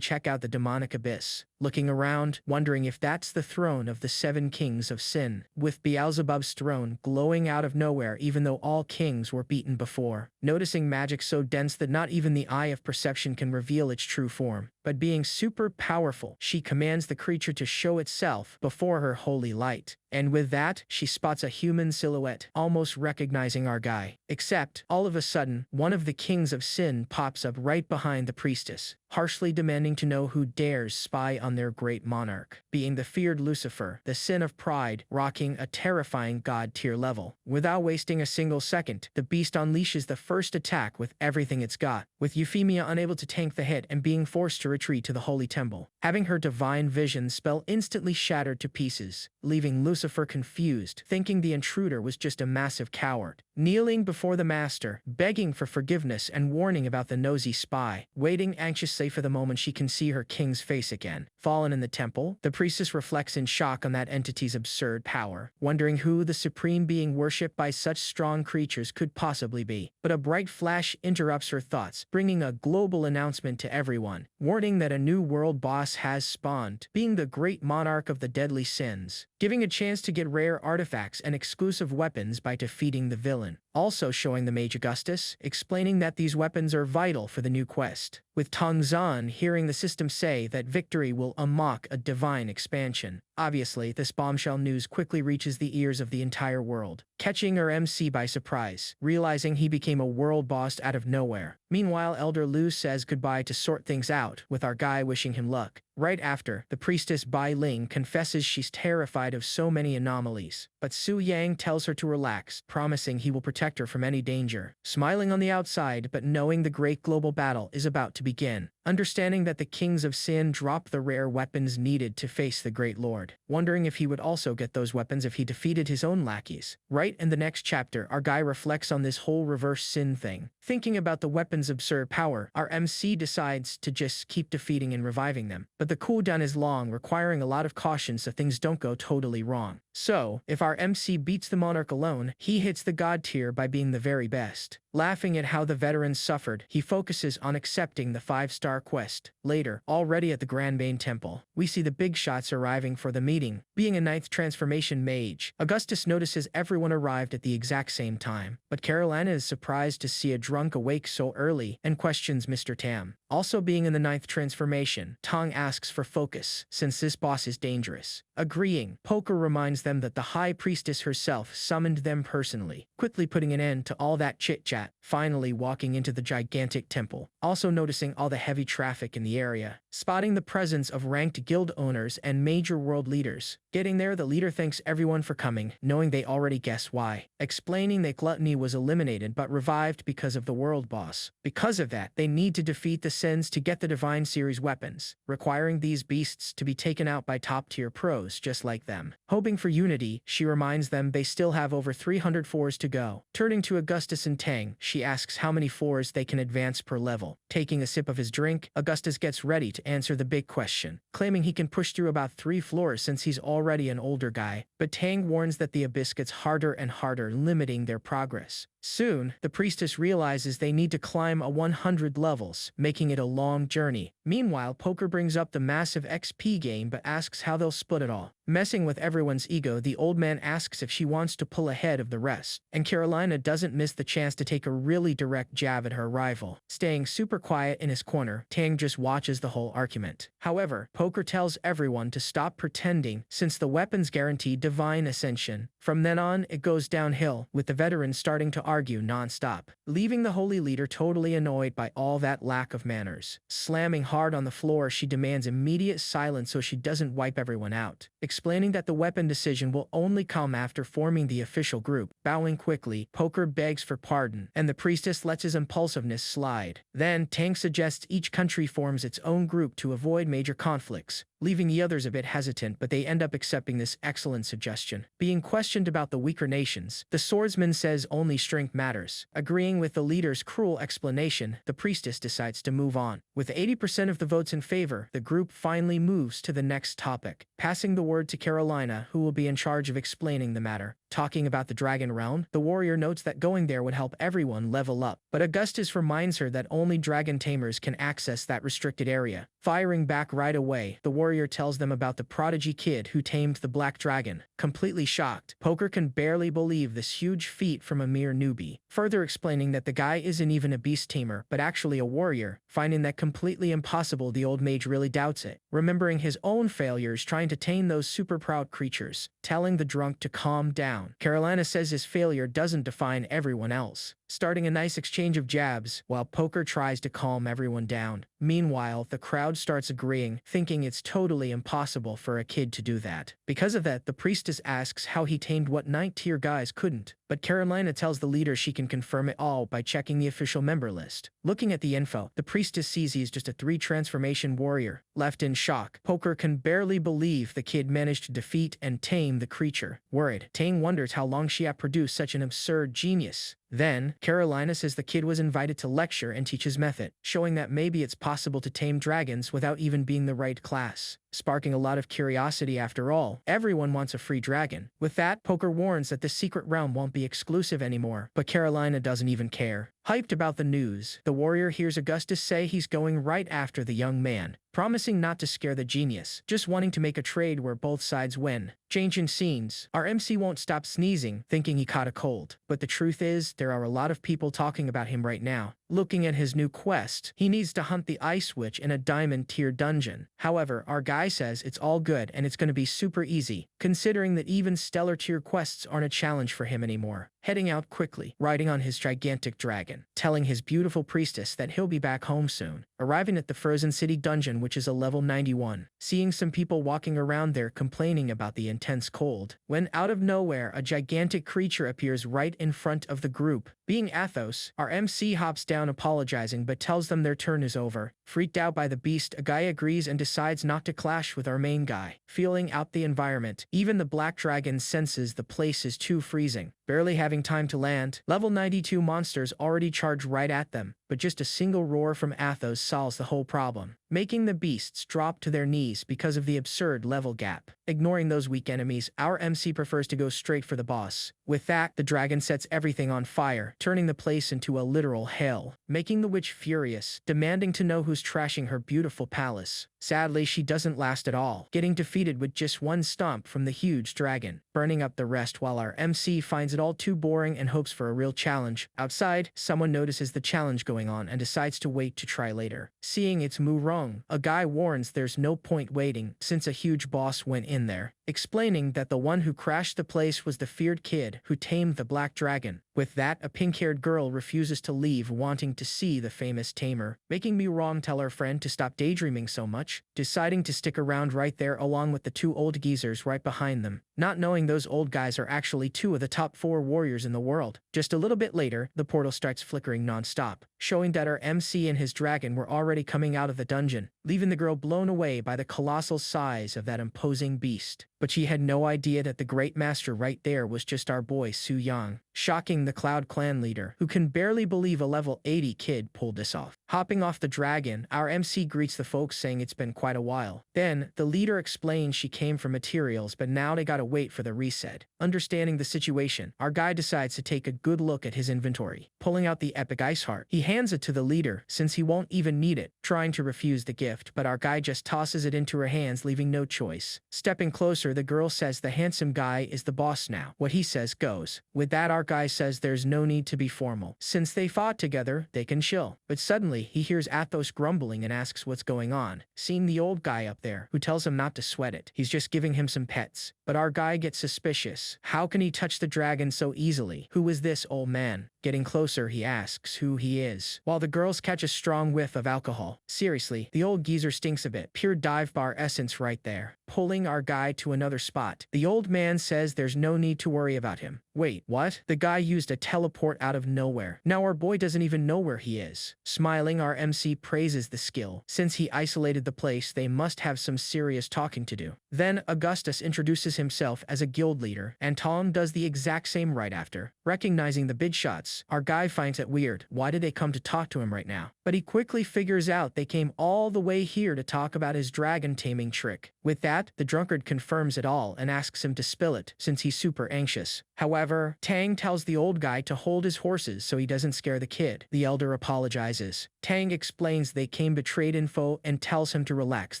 check out the demonic abyss, looking around, wondering if that's the throne of the 7 kings of sin, with Beelzebub's throne glowing out of nowhere even though all kings were beaten before. Noticing magic so dense that not even the Eye of Perception can reveal its true form, but being super powerful, she commands the creature to show itself before her holy light. And with that, she spots a human silhouette, almost recognizing our guy. Except, all of a sudden, one of the kings of sin pops up right behind the priestess, harshly demanding to know who dares spy on their great monarch, being the feared Lucifer, the sin of pride, rocking a terrifying god-tier level. Without wasting a single second, the beast unleashes the first attack with everything it's got, with Euphemia unable to tank the hit and being forced to retreat to the holy temple, having her divine vision spell instantly shattered to pieces, leaving Lucifer confused, thinking the intruder was just a massive coward. Kneeling before the master, begging for forgiveness and warning about the nosy spy, waiting anxiously for the moment she can see her king's face again. Fallen in the temple, the priestess reflects in shock on that entity's absurd power, wondering who the supreme being worshipped by such strong creatures could possibly be. But a bright flash interrupts her thoughts, bringing a global announcement to everyone, warning that a new world boss has spawned, being the great monarch of the deadly sins, giving a chance to get rare artifacts and exclusive weapons by defeating the villain. Also showing the Mage Augustus, explaining that these weapons are vital for the new quest, with Tongzhan hearing the system say that victory will unlock a divine expansion. Obviously, this bombshell news quickly reaches the ears of the entire world, catching her MC by surprise, realizing he became a world boss out of nowhere. Meanwhile, Elder Lu says goodbye to sort things out, with our guy wishing him luck. Right after, the priestess Bai Ling confesses she's terrified of so many anomalies, but Su Yang tells her to relax, promising he will protect her from any danger. Smiling on the outside but knowing the great global battle is about to begin, understanding that the kings of sin dropped the rare weapons needed to face the great lord, wondering if he would also get those weapons if he defeated his own lackeys. Right in the next chapter, our guy reflects on this whole reverse sin thing. Thinking about the weapons' absurd power, our MC decides to just keep defeating and reviving them, but the cooldown is long, requiring a lot of caution so things don't go totally wrong. So, if our MC beats the monarch alone, he hits the god tier by being the very best. Laughing at how the veterans suffered, he focuses on accepting the 5-star quest. Later, already at the Grand Main Temple, we see the big shots arriving for the meeting. Being a 9th transformation mage, Augustus notices everyone arrived at the exact same time, but Carolina is surprised to see a drunk awake so early and questions Mr. Tam. Also being in the 9th transformation, Tong asks for focus, since this boss is dangerous. Agreeing, Poker reminds them that the High Priestess herself summoned them personally, quickly putting an end to all that chit-chat, finally walking into the gigantic temple, also noticing all the heavy traffic in the area, spotting the presence of ranked guild owners and major world leaders. Getting there, the leader thanks everyone for coming, knowing they already guess why, explaining that Gluttony was eliminated but revived because of the world boss. Because of that, they need to defeat the sins to get the Divine Series weapons, requiring these beasts to be taken out by top-tier pros just like them. Hoping for unity, she reminds them they still have over 300 fours to go. Turning to Augustus and Tang, she asks how many fours they can advance per level. Taking a sip of his drink, Augustus gets ready to answer the big question, claiming he can push through about 3 floors since he's already an older guy, but Tang warns that the abyss gets harder and harder, limiting their progress. Soon, the priestess realizes they need to climb a 100 levels, making it a long journey. Meanwhile, Poker brings up the massive XP gain but asks how they'll split it all. Messing with everyone's ego, the old man asks if she wants to pull ahead of the rest, and Carolina doesn't miss the chance to take a really direct jab at her rival. Staying super quiet in his corner, Tang just watches the whole argument. However, Poker tells everyone to stop pretending since the weapons guarantee divine ascension. From then on, it goes downhill, with the veterans starting to argue non-stop, leaving the holy leader totally annoyed by all that lack of manners. Slamming hard on the floor, she demands immediate silence so she doesn't wipe everyone out, explaining that the weapon decision will only come after forming the official group. Bowing quickly, Poker begs for pardon, and the priestess lets his impulsiveness slide. Then, Tang suggests each country forms its own group to avoid major conflicts, leaving the others a bit hesitant, but they end up accepting this excellent suggestion. Being questioned about the weaker nations, the swordsman says only strength matters. Agreeing with the leader's cruel explanation, the priestess decides to move on. With 80% of the votes in favor, the group finally moves to the next topic, passing the word to Carolina, who will be in charge of explaining the matter. Talking about the Dragon Realm, the warrior notes that going there would help everyone level up, but Augustus reminds her that only dragon tamers can access that restricted area. Firing back right away, the warrior tells them about the prodigy kid who tamed the black dragon. Completely shocked, Poker can barely believe this huge feat from a mere newbie, further explaining that the guy isn't even a beast tamer, but actually a warrior. Finding that completely impossible, the old mage really doubts it, remembering his own failures trying to tame those super proud creatures, telling the drunk to calm down. Carolina says his failure doesn't define everyone else, starting a nice exchange of jabs while Poker tries to calm everyone down. Meanwhile, the crowd starts agreeing, thinking it's totally impossible for a kid to do that. Because of that, the priestess asks how he tamed what 9th-tier guys couldn't, but Carolina tells the leader she can confirm it all by checking the official member list. Looking at the info, the priestess sees he's just a 3-transformation warrior. Left in shock, Poker can barely believe the kid managed to defeat and tame the creature. Worried, Tang wonders how long she had produced such an absurd genius. Then, Carolina says the kid was invited to lecture and teach his method, showing that maybe it's possible to tame dragons without even being the right class. Sparking a lot of curiosity after all, everyone wants a free dragon. With that, Poker warns that the secret realm won't be exclusive anymore, but Carolina doesn't even care. Hyped about the news, the warrior hears Augustus say he's going right after the young man, promising not to scare the genius, just wanting to make a trade where both sides win. Changing scenes, our MC won't stop sneezing, thinking he caught a cold. But the truth is, there are a lot of people talking about him right now. Looking at his new quest, he needs to hunt the Ice Witch in a diamond-tier dungeon. However, our guy says it's all good and it's gonna be super easy, considering that even stellar-tier quests aren't a challenge for him anymore. Heading out quickly, riding on his gigantic dragon, telling his beautiful priestess that he'll be back home soon. Arriving at the Frozen City dungeon, which is a level 91, seeing some people walking around there complaining about the intense cold, when out of nowhere a gigantic creature appears right in front of the group. Being Athos, our MC hops down apologizing but tells them their turn is over. Freaked out by the beast, a guy agrees and decides not to clash with our main guy. Feeling out the environment, even the black dragon senses the place is too freezing. Barely having time to land, level 92 monsters already charge right at them, but just a single roar from Athos solves the whole problem, making the beasts drop to their knees because of the absurd level gap. Ignoring those weak enemies, our MC prefers to go straight for the boss. With that, the dragon sets everything on fire, turning the place into a literal hell, making the witch furious, demanding to know who's trashing her beautiful palace. Sadly, she doesn't last at all, getting defeated with just one stomp from the huge dragon, burning up the rest while our MC finds it all too boring and hopes for a real challenge. Outside, someone notices the challenge going on and decides to wait to try later. Seeing it's Mu Rong, a guy warns there's no point waiting since a huge boss went in there, explaining that the one who crashed the place was the feared kid who tamed the black dragon. With that, a pink-haired girl refuses to leave, wanting to see the famous tamer, making Mu Rong tell her friend to stop daydreaming so much, deciding to stick around right there along with the 2 old geezers right behind them, not knowing those old guys are actually 2 of the top 4 warriors in the world. Just a little bit later, the portal starts flickering non-stop, showing that our MC and his dragon were already coming out of the dungeon, leaving the girl blown away by the colossal size of that imposing beast. But she had no idea that the great master right there was just our boy Su Yang, shocking the Cloud Clan leader, who can barely believe a level 80 kid pulled this off. Hopping off the dragon, our MC greets the folks saying it's been quite a while. Then, the leader explains she came for materials but now they gotta wait for the reset. Understanding the situation, our guy decides to take a good look at his inventory. Pulling out the epic ice heart, he hands it to the leader since he won't even need it, trying to refuse the gift, but our guy just tosses it into her hands, leaving no choice. Stepping closer, the girl says the handsome guy is the boss now. What he says goes. With that, our guy says there's no need to be formal. Since they fought together, they can chill. But suddenly, he hears Athos grumbling and asks what's going on, seeing the old guy up there, who tells him not to sweat it. He's just giving him some pets. But our guy gets suspicious. How can he touch the dragon so easily? Who is this old man? Getting closer, he asks who he is, while the girls catch a strong whiff of alcohol. Seriously, the old geezer stinks a bit. Pure dive bar essence right there. Pulling our guy to another spot. The old man says there's no need to worry about him. Wait, what? The guy used a teleport out of nowhere. Now our boy doesn't even know where he is. Smiling, our MC praises the skill. Since he isolated the place, they must have some serious talking to do. Then Augustus introduces himself as a guild leader, and Tom does the exact same right after. Recognizing the big shots, our guy finds it weird. Why did they come to talk to him right now? But he quickly figures out they came all the way here to talk about his dragon taming trick. With that, the drunkard confirms it all and asks him to spill it, since he's super anxious. However, Tang tells the old guy to hold his horses so he doesn't scare the kid. The elder apologizes. Tang explains they came to trade info and tells him to relax.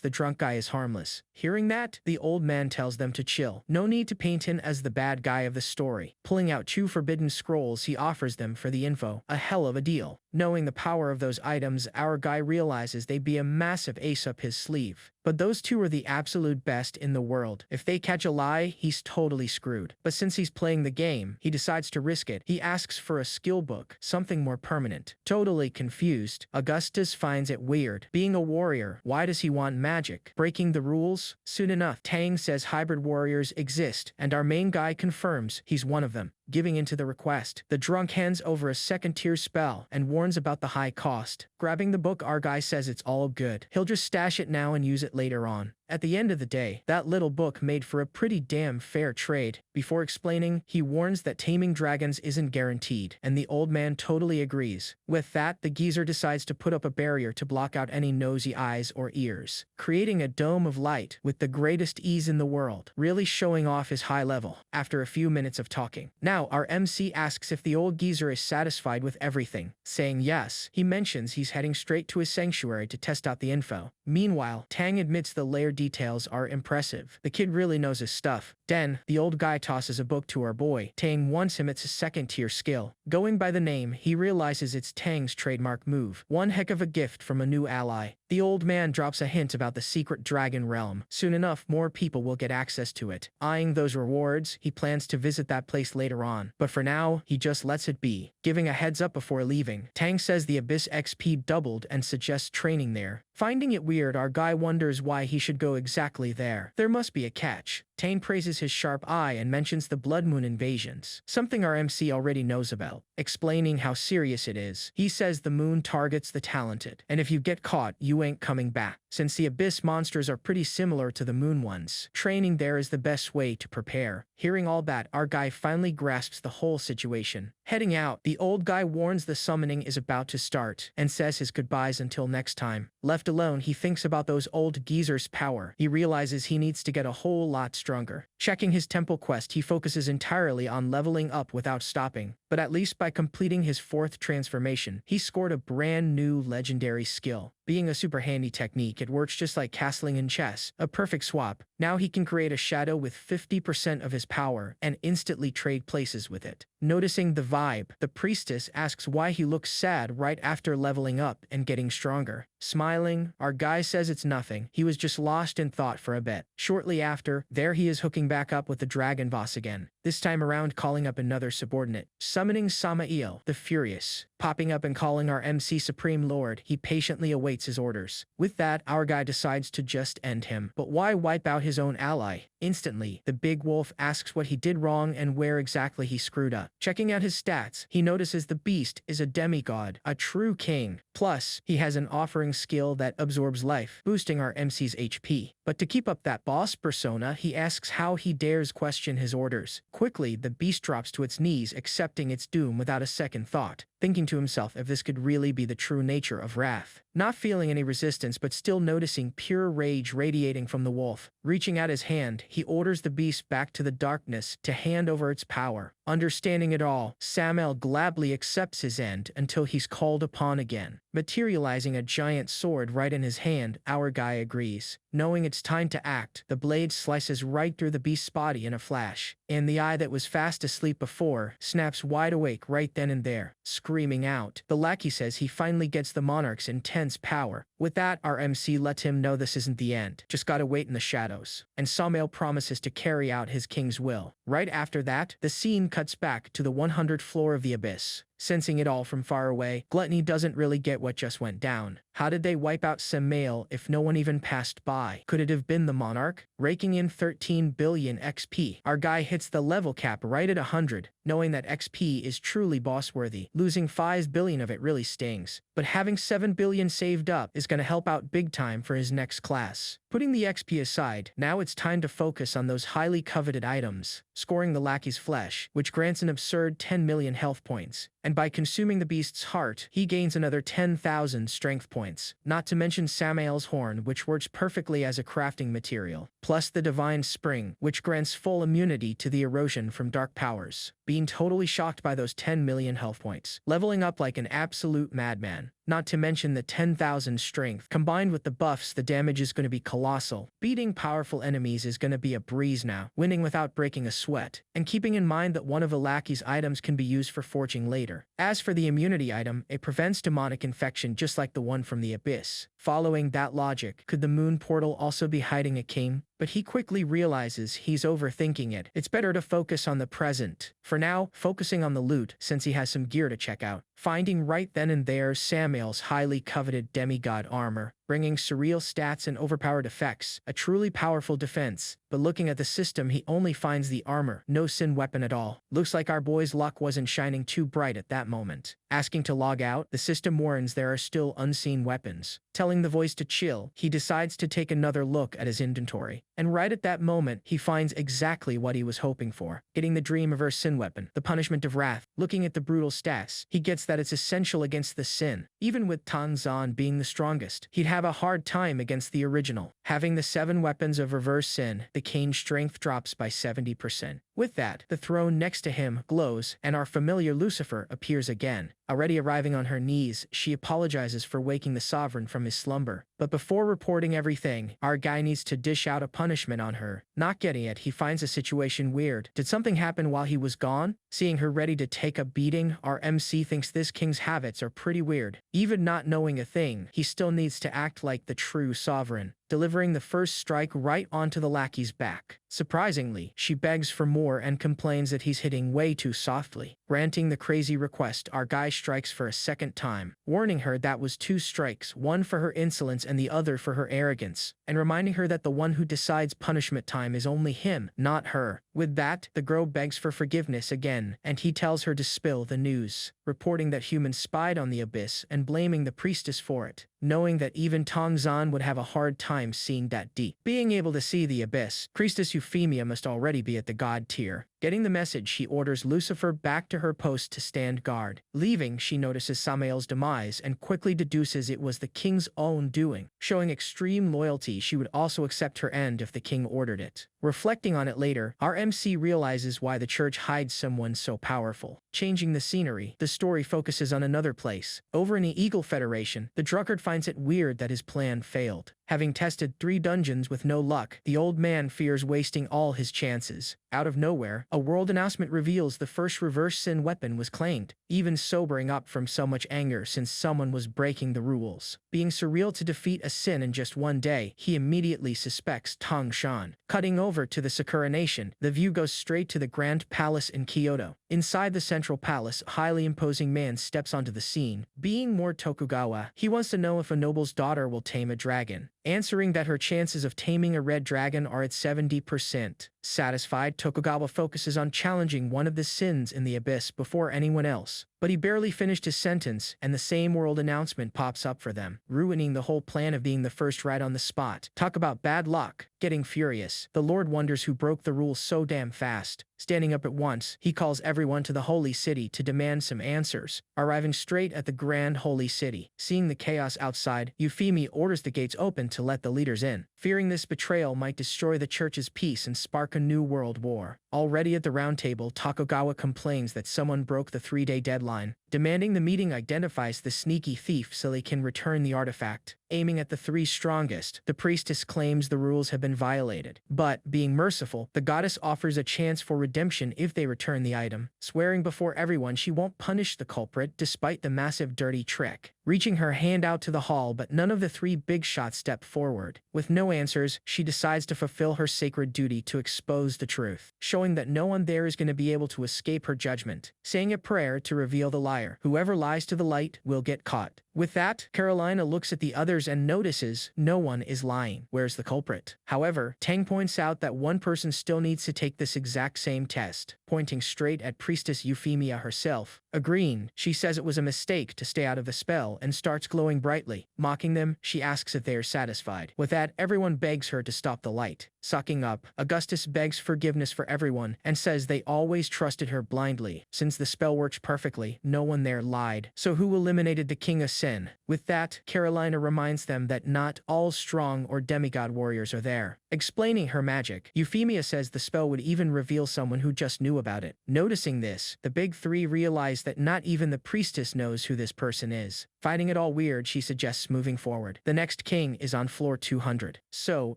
The drunk guy is harmless. Hearing that, the old man tells them to chill. No need to paint him as the bad guy of the story. Pulling out 2 forbidden scrolls, he offers them for the info. A hell of a deal. Knowing the power of those items, our guy realizes they'd be a massive ace up his sleeve. But those 2 are the absolute best in the world. If they catch a lie, he's totally screwed. But since he's playing the game, he decides to risk it. He asks for a skill book, something more permanent. Totally confused, Augustus finds it weird. Being a warrior, why does he want magic? Breaking the rules? Soon enough, Tang says hybrid warriors exist, and our main guy confirms he's one of them. Giving into the request, the drunk hands over a second-tier spell and warns about the high cost. Grabbing the book, our guy says it's all good. He'll just stash it now and use it later on. At the end of the day, that little book made for a pretty damn fair trade. Before explaining, he warns that taming dragons isn't guaranteed, and the old man totally agrees. With that, the geezer decides to put up a barrier to block out any nosy eyes or ears, creating a dome of light with the greatest ease in the world, really showing off his high level. After a few minutes of talking, now our MC asks if the old geezer is satisfied with everything. Saying yes, he mentions he's heading straight to his sanctuary to test out the info. Meanwhile, Tang admits the layered details are impressive. The kid really knows his stuff. Then, the old guy tosses a book to our boy. Tang wants him, it's a second-tier skill. Going by the name, he realizes it's Tang's trademark move. One heck of a gift from a new ally. The old man drops a hint about the secret dragon realm. Soon enough, more people will get access to it. Eyeing those rewards, he plans to visit that place later on. But for now, he just lets it be. Giving a heads up before leaving, Tang says the Abyss XP doubled and suggests training there. Finding it weird, our guy wonders why he should go exactly there. There must be a catch. Tang praises his sharp eye and mentions the Blood Moon invasions, something our MC already knows about. Explaining how serious it is, he says the moon targets the talented, and if you get caught, you ain't coming back. Since the Abyss monsters are pretty similar to the moon ones, training there is the best way to prepare. Hearing all that, our guy finally grasps the whole situation. Heading out, the old guy warns the summoning is about to start and says his goodbyes until next time. Left alone, he thinks about those old geezers' power. He realizes he needs to get a whole lot stronger. Checking his temple quest, he focuses entirely on leveling up without stopping. But at least by completing his 4th transformation, he scored a brand new legendary skill. Being a super handy technique, it works just like castling in chess, a perfect swap. Now he can create a shadow with 50% of his power and instantly trade places with it. Noticing the vibe, the priestess asks why he looks sad right after leveling up and getting stronger. Smiling, our guy says it's nothing. He was just lost in thought for a bit. Shortly after, there he is hooking back up with the dragon boss again. This time around calling up another subordinate. Summoning Samael, the Furious. Popping up and calling our MC Supreme Lord, he patiently awaits his orders. With that, our guy decides to just end him. But why wipe out his own ally? Instantly, the big wolf asks what he did wrong and where exactly he screwed up. Checking out his stats, he notices the beast is a demigod, a true king. Plus, he has an offering skill that absorbs life, boosting our MC's HP. But to keep up that boss persona, he asks how he dares question his orders. Quickly, the beast drops to its knees, accepting its doom without a second thought, thinking to himself if this could really be the true nature of wrath. Not feeling any resistance but still noticing pure rage radiating from the wolf. Reaching out his hand, he orders the beast back to the darkness to hand over its power. Understanding it all, Samael gladly accepts his end until he's called upon again. Materializing a giant sword right in his hand, our guy agrees. Knowing it's time to act, the blade slices right through the beast's body in a flash, and the eye that was fast asleep before snaps wide awake right then and there, screaming out. The lackey says he finally gets the monarch's intense power. With that, our MC lets him know this isn't the end. Just gotta wait in the shadows. And Samael promises to carry out his king's will. Right after that, the scene cuts back to the 100th floor of the abyss. Sensing it all from far away, Gluttony doesn't really get what just went down. How did they wipe out Samael if no one even passed by? Could it have been the monarch? Raking in 13 billion XP, our guy hits the level cap right at 100, knowing that XP is truly boss-worthy. Losing 5 billion of it really stings, but having 7 billion saved up is gonna help out big time for his next class. Putting the XP aside, now it's time to focus on those highly coveted items, scoring the lackey's flesh, which grants an absurd 10 million health points. And by consuming the beast's heart, he gains another 10,000 strength points, not to mention Samael's horn, which works perfectly as a crafting material, plus the divine spring, which grants full immunity to the erosion from dark powers. Being totally shocked by those 10 million health points, leveling up like an absolute madman. Not to mention the 10,000 strength. Combined with the buffs, the damage is going to be colossal. Beating powerful enemies is going to be a breeze now, winning without breaking a sweat, and keeping in mind that one of Alaki's items can be used for forging later. As for the immunity item, it prevents demonic infection just like the one from the Abyss. Following that logic, could the moon portal also be hiding a king? But he quickly realizes he's overthinking it. It's better to focus on the present. For now, focusing on the loot, since he has some gear to check out. Finding right then and there Samael's highly coveted demigod armor, bringing surreal stats and overpowered effects, a truly powerful defense. But looking at the system, he only finds the armor, no sin weapon at all. Looks like our boy's luck wasn't shining too bright at that moment. Asking to log out, the system warns there are still unseen weapons. Telling the voice to chill, he decides to take another look at his inventory. And right at that moment, he finds exactly what he was hoping for. Getting the dream of her sin weapon, the punishment of wrath. Looking at the brutal stats, he gets that it's essential against the sin. Even with Tang Zan being the strongest, he'd have a hard time against the original. Having the 7 weapons of reverse sin, the Cain's strength drops by 70%. With that, the throne next to him glows, and our familiar Lucifer appears again. Already arriving on her knees, she apologizes for waking the sovereign from his slumber. But before reporting everything, our guy needs to dish out a punishment on her. Not getting it, he finds the situation weird. Did something happen while he was gone? Seeing her ready to take a beating, our MC thinks this king's habits are pretty weird. Even not knowing a thing, he still needs to act like the true sovereign, delivering the first strike right onto the lackey's back. Surprisingly, she begs for more and complains that he's hitting way too softly. Granting the crazy request, our guy strikes for a second time, warning her that was 2 strikes, one for her insolence and the other for her arrogance, and reminding her that the one who decides punishment time is only him, not her. With that, the girl begs for forgiveness again, and he tells her to spill the news, reporting that humans spied on the Abyss and blaming the priestess for it, knowing that even Tang Zan would have a hard time seeing that deep. Being able to see the Abyss, Priestess Euphemia must already be at the god tier. Getting the message, she orders Lucifer back to her post to stand guard. Leaving, she notices Samael's demise and quickly deduces it was the king's own doing. Showing extreme loyalty, she would also accept her end if the king ordered it. Reflecting on it later, our MC realizes why the church hides someone so powerful. Changing the scenery, the story focuses on another place. Over in the Eagle Federation, the drunkard finds it weird that his plan failed. Having tested 3 dungeons with no luck, the old man fears wasting all his chances. Out of nowhere, a world announcement reveals the first reverse sin weapon was claimed, even sobering up from so much anger since someone was breaking the rules. Being surreal to defeat a sin in just one day, he immediately suspects Tang Shan. Cutting over to the Sakura Nation, the view goes straight to the Grand Palace in Kyoto. Inside the central palace, a highly imposing man steps onto the scene. Being more Tokugawa, he wants to know if a noble's daughter will tame a dragon. Answering that her chances of taming a red dragon are at 70%. Satisfied, Tokugawa focuses on challenging one of the sins in the Abyss before anyone else. But he barely finished his sentence, and the same world announcement pops up for them, ruining the whole plan of being the first right on the spot. Talk about bad luck. Getting furious, the Lord wonders who broke the rules so damn fast. Standing up at once, he calls everyone to the Holy City to demand some answers. Arriving straight at the Grand Holy City, seeing the chaos outside, Euphemia orders the gates open to let the leaders in. Fearing this betrayal might destroy the church's peace and spark a new world war. Already at the round table, Tokugawa complains that someone broke the 3-day deadline. demanding the meeting identifies the sneaky thief so they can return the artifact. Aiming at the three strongest, the priestess claims the rules have been violated. But, being merciful, the goddess offers a chance for redemption if they return the item, swearing before everyone she won't punish the culprit despite the massive dirty trick. Reaching her hand out to the hall, but none of the three big shots step forward. With no answers, she decides to fulfill her sacred duty to expose the truth, showing that no one there is going to be able to escape her judgment. Saying a prayer to reveal the liar. Whoever lies to the light will get caught. With that, Carolina looks at the others and notices no one is lying. Where's the culprit? However, Tang points out that one person still needs to take this exact same test, pointing straight at Priestess Euphemia herself. Agreeing, she says it was a mistake to stay out of the spell and starts glowing brightly. Mocking them, she asks if they are satisfied. With that, everyone begs her to stop the light. Sucking up, Augustus begs forgiveness for everyone and says they always trusted her blindly. Since the spell worked perfectly, no one there lied. So who eliminated the King of Sin? With that, Carolina reminds them that not all strong or demigod warriors are there. Explaining her magic, Euphemia says the spell would even reveal someone who just knew about it. Noticing this, the big three realize that not even the priestess knows who this person is. Finding it all weird, she suggests moving forward. The next king is on floor 200. So,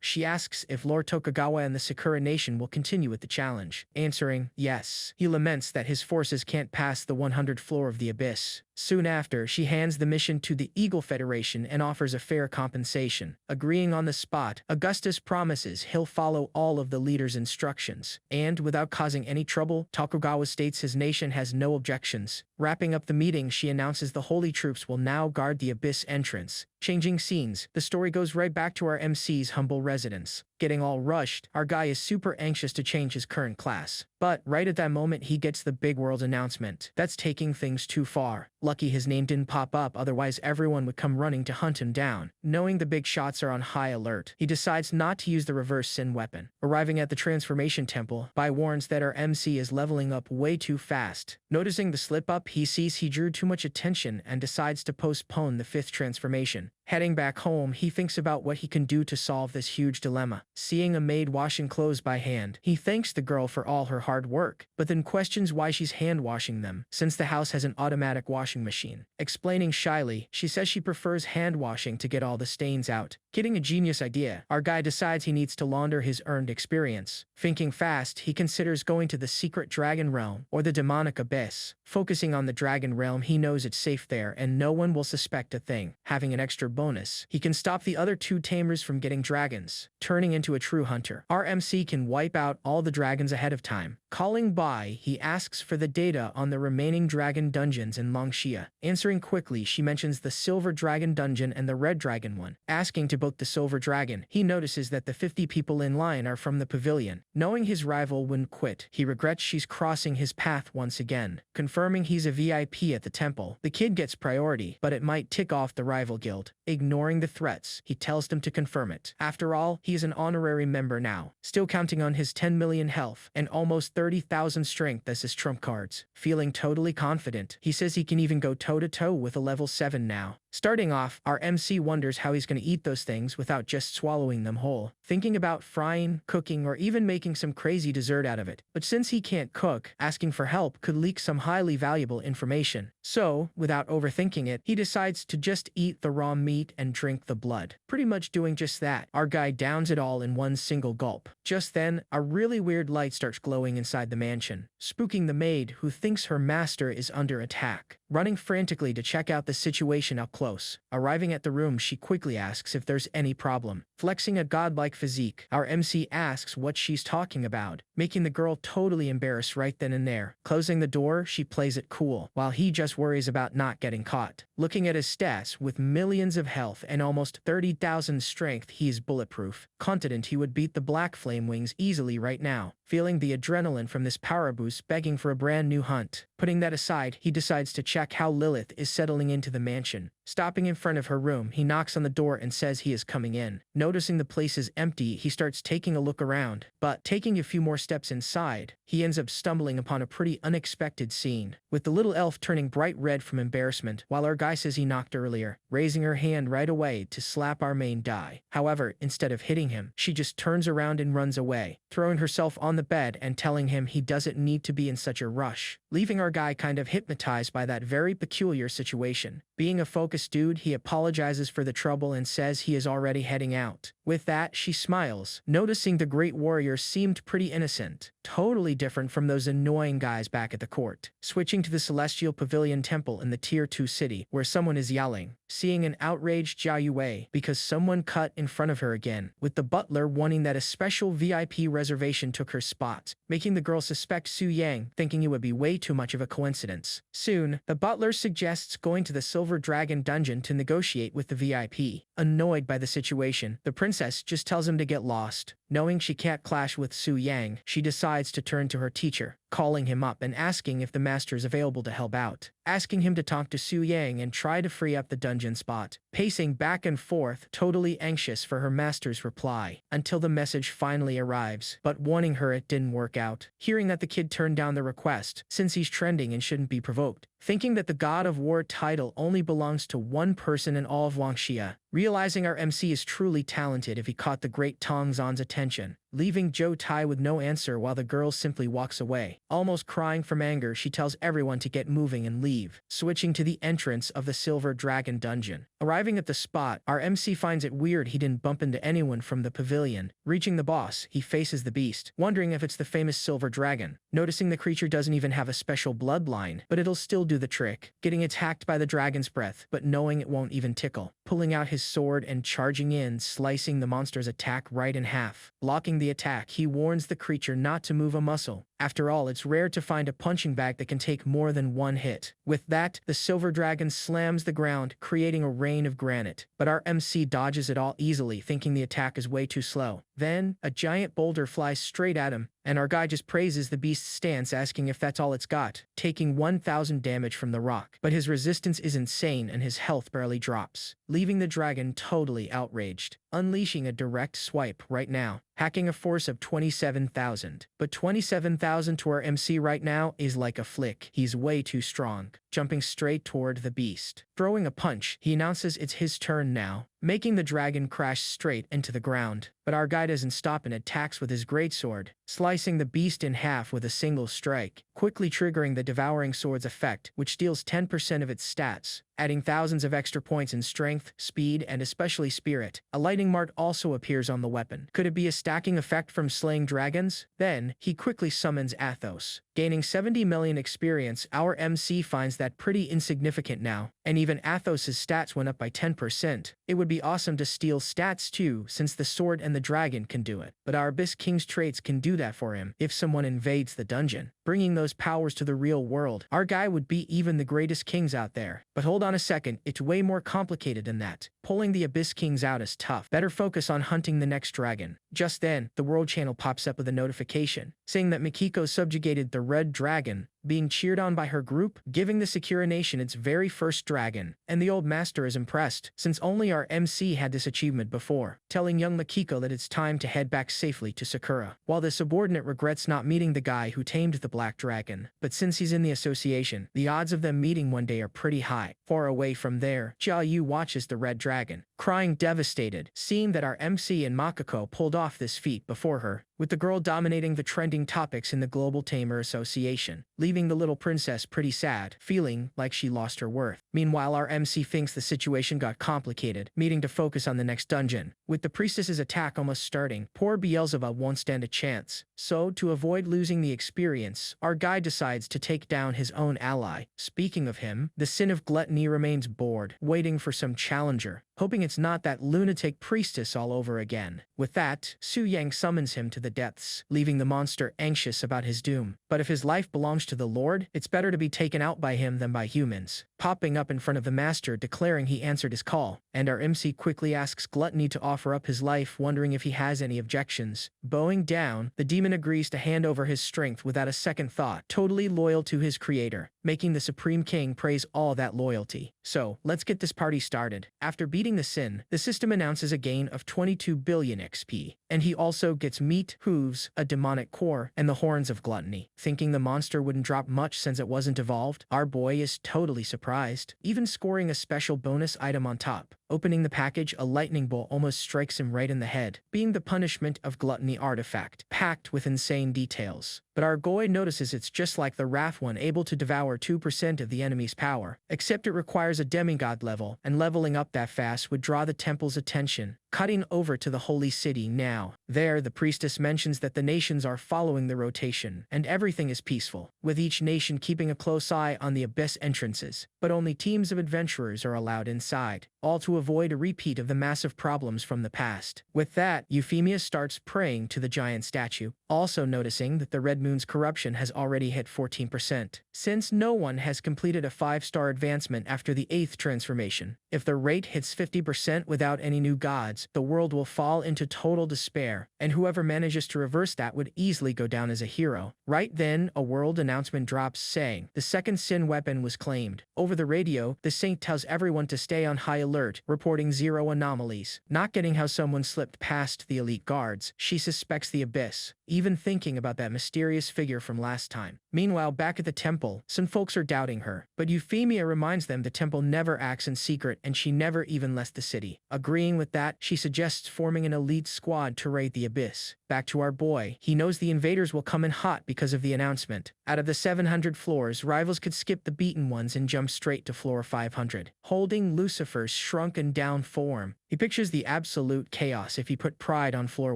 she asks if Lord Tokugawa and the Sakura Nation will continue with the challenge. Answering, yes. He laments that his forces can't pass the 100th floor of the abyss. Soon after, she hands the mission to the Eagle Federation and offers a fair compensation. Agreeing on the spot, Augustus promises he'll follow all of the leader's instructions. And, without causing any trouble, Tokugawa states his nation has no objections. Wrapping up the meeting, she announces the holy troops will now guard the abyss entrance. Changing scenes, the story goes right back to our MC's humble residence. Getting all rushed, our guy is super anxious to change his current class. But right at that moment, he gets the big world announcement. That's taking things too far. Lucky his name didn't pop up, otherwise everyone would come running to hunt him down. Knowing the big shots are on high alert, he decides not to use the reverse sin weapon. Arriving at the transformation temple, Bai warns that our MC is leveling up way too fast. Noticing the slip up, he sees he drew too much attention and decides to postpone the 5th transformation. Heading back home, he thinks about what he can do to solve this huge dilemma. Seeing a maid washing clothes by hand, he thanks the girl for all her hard work, but then questions why she's hand washing them, since the house has an automatic washing machine. Explaining shyly, she says she prefers hand washing to get all the stains out. Getting a genius idea, our guy decides he needs to launder his earned experience. Thinking fast, he considers going to the secret dragon realm, or the demonic abyss. Focusing on the dragon realm, he knows it's safe there and no one will suspect a thing. Having an extra bonus, he can stop the other 2 tamers from getting dragons, turning into a true hunter. Our MC can wipe out all the dragons ahead of time. Calling Bai, he asks for the data on the remaining dragon dungeons in Longxia. Answering quickly, she mentions the silver dragon dungeon and the red dragon one. Asking to book the silver dragon, he notices that the 50 people in line are from the pavilion. Knowing his rival wouldn't quit, he regrets she's crossing his path once again. Confirming he's a VIP at the temple, the kid gets priority, but it might tick off the rival guild. Ignoring the threats, he tells them to confirm it. After all, he is an honorary member now, still counting on his 10 million health and almost 30,000 strength as his trump cards. Feeling totally confident, he says he can even go toe-to-toe with a level 7 now. Starting off, our MC wonders how he's going to eat those things without just swallowing them whole, thinking about frying, cooking, or even making some crazy dessert out of it. But since he can't cook, asking for help could leak some highly valuable information. So, without overthinking it, he decides to just eat the raw meat and drink the blood. Pretty much doing just that, our guy downs it all in one single gulp. Just then, a really weird light starts glowing inside the mansion, spooking the maid who thinks her master is under attack. Running frantically to check out the situation up close. Arriving at the room, she quickly asks if there's any problem. Flexing a godlike physique, our MC asks what she's talking about, making the girl totally embarrassed right then and there. Closing the door, she plays it cool, while he just worries about not getting caught. Looking at his stats, with millions of health and almost 30,000 strength, he is bulletproof. Confident he would beat the Black Flame Wings easily right now. Feeling the adrenaline from this power boost, begging for a brand new hunt. Putting that aside, he decides to check how Lilith is settling into the mansion. Stopping in front of her room, he knocks on the door and says he is coming in. Noticing the place is empty, he starts taking a look around, but taking a few more steps inside, he ends up stumbling upon a pretty unexpected scene, with the little elf turning bright red from embarrassment while our guy says he knocked earlier, raising her hand right away to slap our main guy. However, instead of hitting him, she just turns around and runs away, throwing herself on the bed and telling him he doesn't need to be in such a rush, leaving our guy kind of hypnotized by that very peculiar situation. Being a focused dude, he apologizes for the trouble and says he is already heading out. With that, she smiles, noticing the great warrior seemed pretty innocent, totally different from those annoying guys back at the court. Switching to the Celestial Pavilion Temple in the Tier 2 city, where someone is yelling, seeing an outraged Jia Yue because someone cut in front of her again, with the butler wanting that a special VIP reservation took her spot, making the girl suspect Su Yang, thinking it would be way too much of a coincidence. Soon, the butler suggests going to the Silver Dragon dungeon to negotiate with the VIP. Annoyed by the situation, the princess just tells him to get lost. Knowing she can't clash with Su Yang, she decides to turn to her teacher, calling him up and asking if the master is available to help out, asking him to talk to Su Yang and try to free up the dungeon spot, pacing back and forth, totally anxious for her master's reply, until the message finally arrives, but warning her it didn't work out. Hearing that the kid turned down the request, since he's trending and shouldn't be provoked, thinking that the God of War title only belongs to one person in all of Wangxia, realizing our MC is truly talented if he caught the great Tong Zan's attention, leaving Zhou Tai with no answer while the girl simply walks away. Almost crying from anger, she tells everyone to get moving and leave, switching to the entrance of the Silver Dragon dungeon. Arriving at the spot, our MC finds it weird he didn't bump into anyone from the pavilion. Reaching the boss, he faces the beast, wondering if it's the famous Silver Dragon. Noticing the creature doesn't even have a special bloodline, but it'll still do the trick, getting attacked by the dragon's breath, but knowing it won't even tickle. Pulling out his sword and charging in, slicing the monster's attack right in half. Blocking the attack, he warns the creature not to move a muscle. After all, it's rare to find a punching bag that can take more than one hit. With that, the Silver Dragon slams the ground, creating a rain of granite. But our MC dodges it all easily, thinking the attack is way too slow. Then, a giant boulder flies straight at him, and our guy just praises the beast's stance, asking if that's all it's got, taking 1,000 damage from the rock. But his resistance is insane and his health barely drops, leaving the dragon totally outraged, unleashing a direct swipe right now, hacking a force of 27,000. But 27,000 to our MC right now is like a flick. He's way too strong, jumping straight toward the beast. Throwing a punch, he announces it's his turn now, making the dragon crash straight into the ground. But our guy doesn't stop and attacks with his greatsword, slicing the beast in half with a single strike, quickly triggering the Devouring Sword's effect, which deals 10% of its stats, adding thousands of extra points in strength, speed, and especially spirit. A lightning mart also appears on the weapon. Could it be a stacking effect from slaying dragons? Then, he quickly summons Athos. Gaining 70 million experience, our MC finds that pretty insignificant now, and even Athos's stats went up by 10%. It would be awesome to steal stats too, since the sword and the dragon can do it. But our Abyss King's traits can do that for him if someone invades the dungeon, bringing those powers to the real world. Our guy would beat even the greatest kings out there. But hold on a second, it's way more complicated than that. Pulling the Abyss Kings out is tough. Better focus on hunting the next dragon. Just then, the World Channel pops up with a notification, saying that Mikiko subjugated the Red Dragon, being cheered on by her group, giving the Sakura Nation its very first dragon. And the old master is impressed, since only our MC had this achievement before, telling young Mikiko that it's time to head back safely to Sakura, while the subordinate regrets not meeting the guy who tamed the Black Dragon. But since he's in the association, the odds of them meeting one day are pretty high. Far away from there, Jia Yu watches the Red Dragon, crying devastated, seeing that our MC and Makako pulled off this feat before her, with the girl dominating the trending topics in the Global Tamer Association, leaving the little princess pretty sad, feeling like she lost her worth. Meanwhile, our MC thinks the situation got complicated, needing to focus on the next dungeon. With the priestess's attack almost starting, poor Beelzebub won't stand a chance. So, to avoid losing the experience, our guy decides to take down his own ally. Speaking of him, the Sin of Gluttony remains bored, waiting for some challenger, hoping it's not that lunatic priestess all over again. With that, Su Yang summons him to the depths, leaving the monster anxious about his doom. But if his life belongs to the Lord, it's better to be taken out by him than by humans. popping up in front of the master declaring he answered his call, and our MC quickly asks Gluttony to offer up his life, wondering if he has any objections. Bowing down, the demon agrees to hand over his strength without a second thought, totally loyal to his creator, making the Supreme King praise all that loyalty. So, let's get this party started. After beating the sin, the system announces a gain of 22 billion XP, and he also gets meat, hooves, a demonic core, and the horns of Gluttony. Thinking the monster wouldn't drop much since it wasn't evolved, our boy is totally surprised, even scoring a special bonus item on top. Opening the package, a lightning bolt almost strikes him right in the head, being the punishment of Gluttony artifact, packed with insane details. But our boy notices it's just like the Wrath one, able to devour 2% of the enemy's power, except it requires a demigod level, and leveling up that fast would draw the temple's attention. Cutting over to the holy city now. There, the priestess mentions that the nations are following the rotation, and everything is peaceful, with each nation keeping a close eye on the abyss entrances, but only teams of adventurers are allowed inside, all to avoid a repeat of the massive problems from the past. With that, Euphemia starts praying to the giant statue, also noticing that the Red Moon's corruption has already hit 14%, since no one has completed a 5-star advancement after the 8th transformation. If the rate hits 50% without any new gods, the world will fall into total despair, and whoever manages to reverse that would easily go down as a hero. Right then, a world announcement drops saying the second sin weapon was claimed. Over the radio, the saint tells everyone to stay on high alert, reporting 0 anomalies. Not getting how someone slipped past the elite guards, she suspects the abyss, even thinking about that mysterious figure from last time. Meanwhile, back at the temple, some folks are doubting her, but Euphemia reminds them the temple never acts in secret and she never even left the city. Agreeing with that, she suggests forming an elite squad to raid the abyss. Back to our boy, he knows the invaders will come in hot because of the announcement. Out of the 700 floors, rivals could skip the beaten ones and jump straight to floor 500. Holding Lucifer's shrunken down form, he pictures the absolute chaos if he put Pride on floor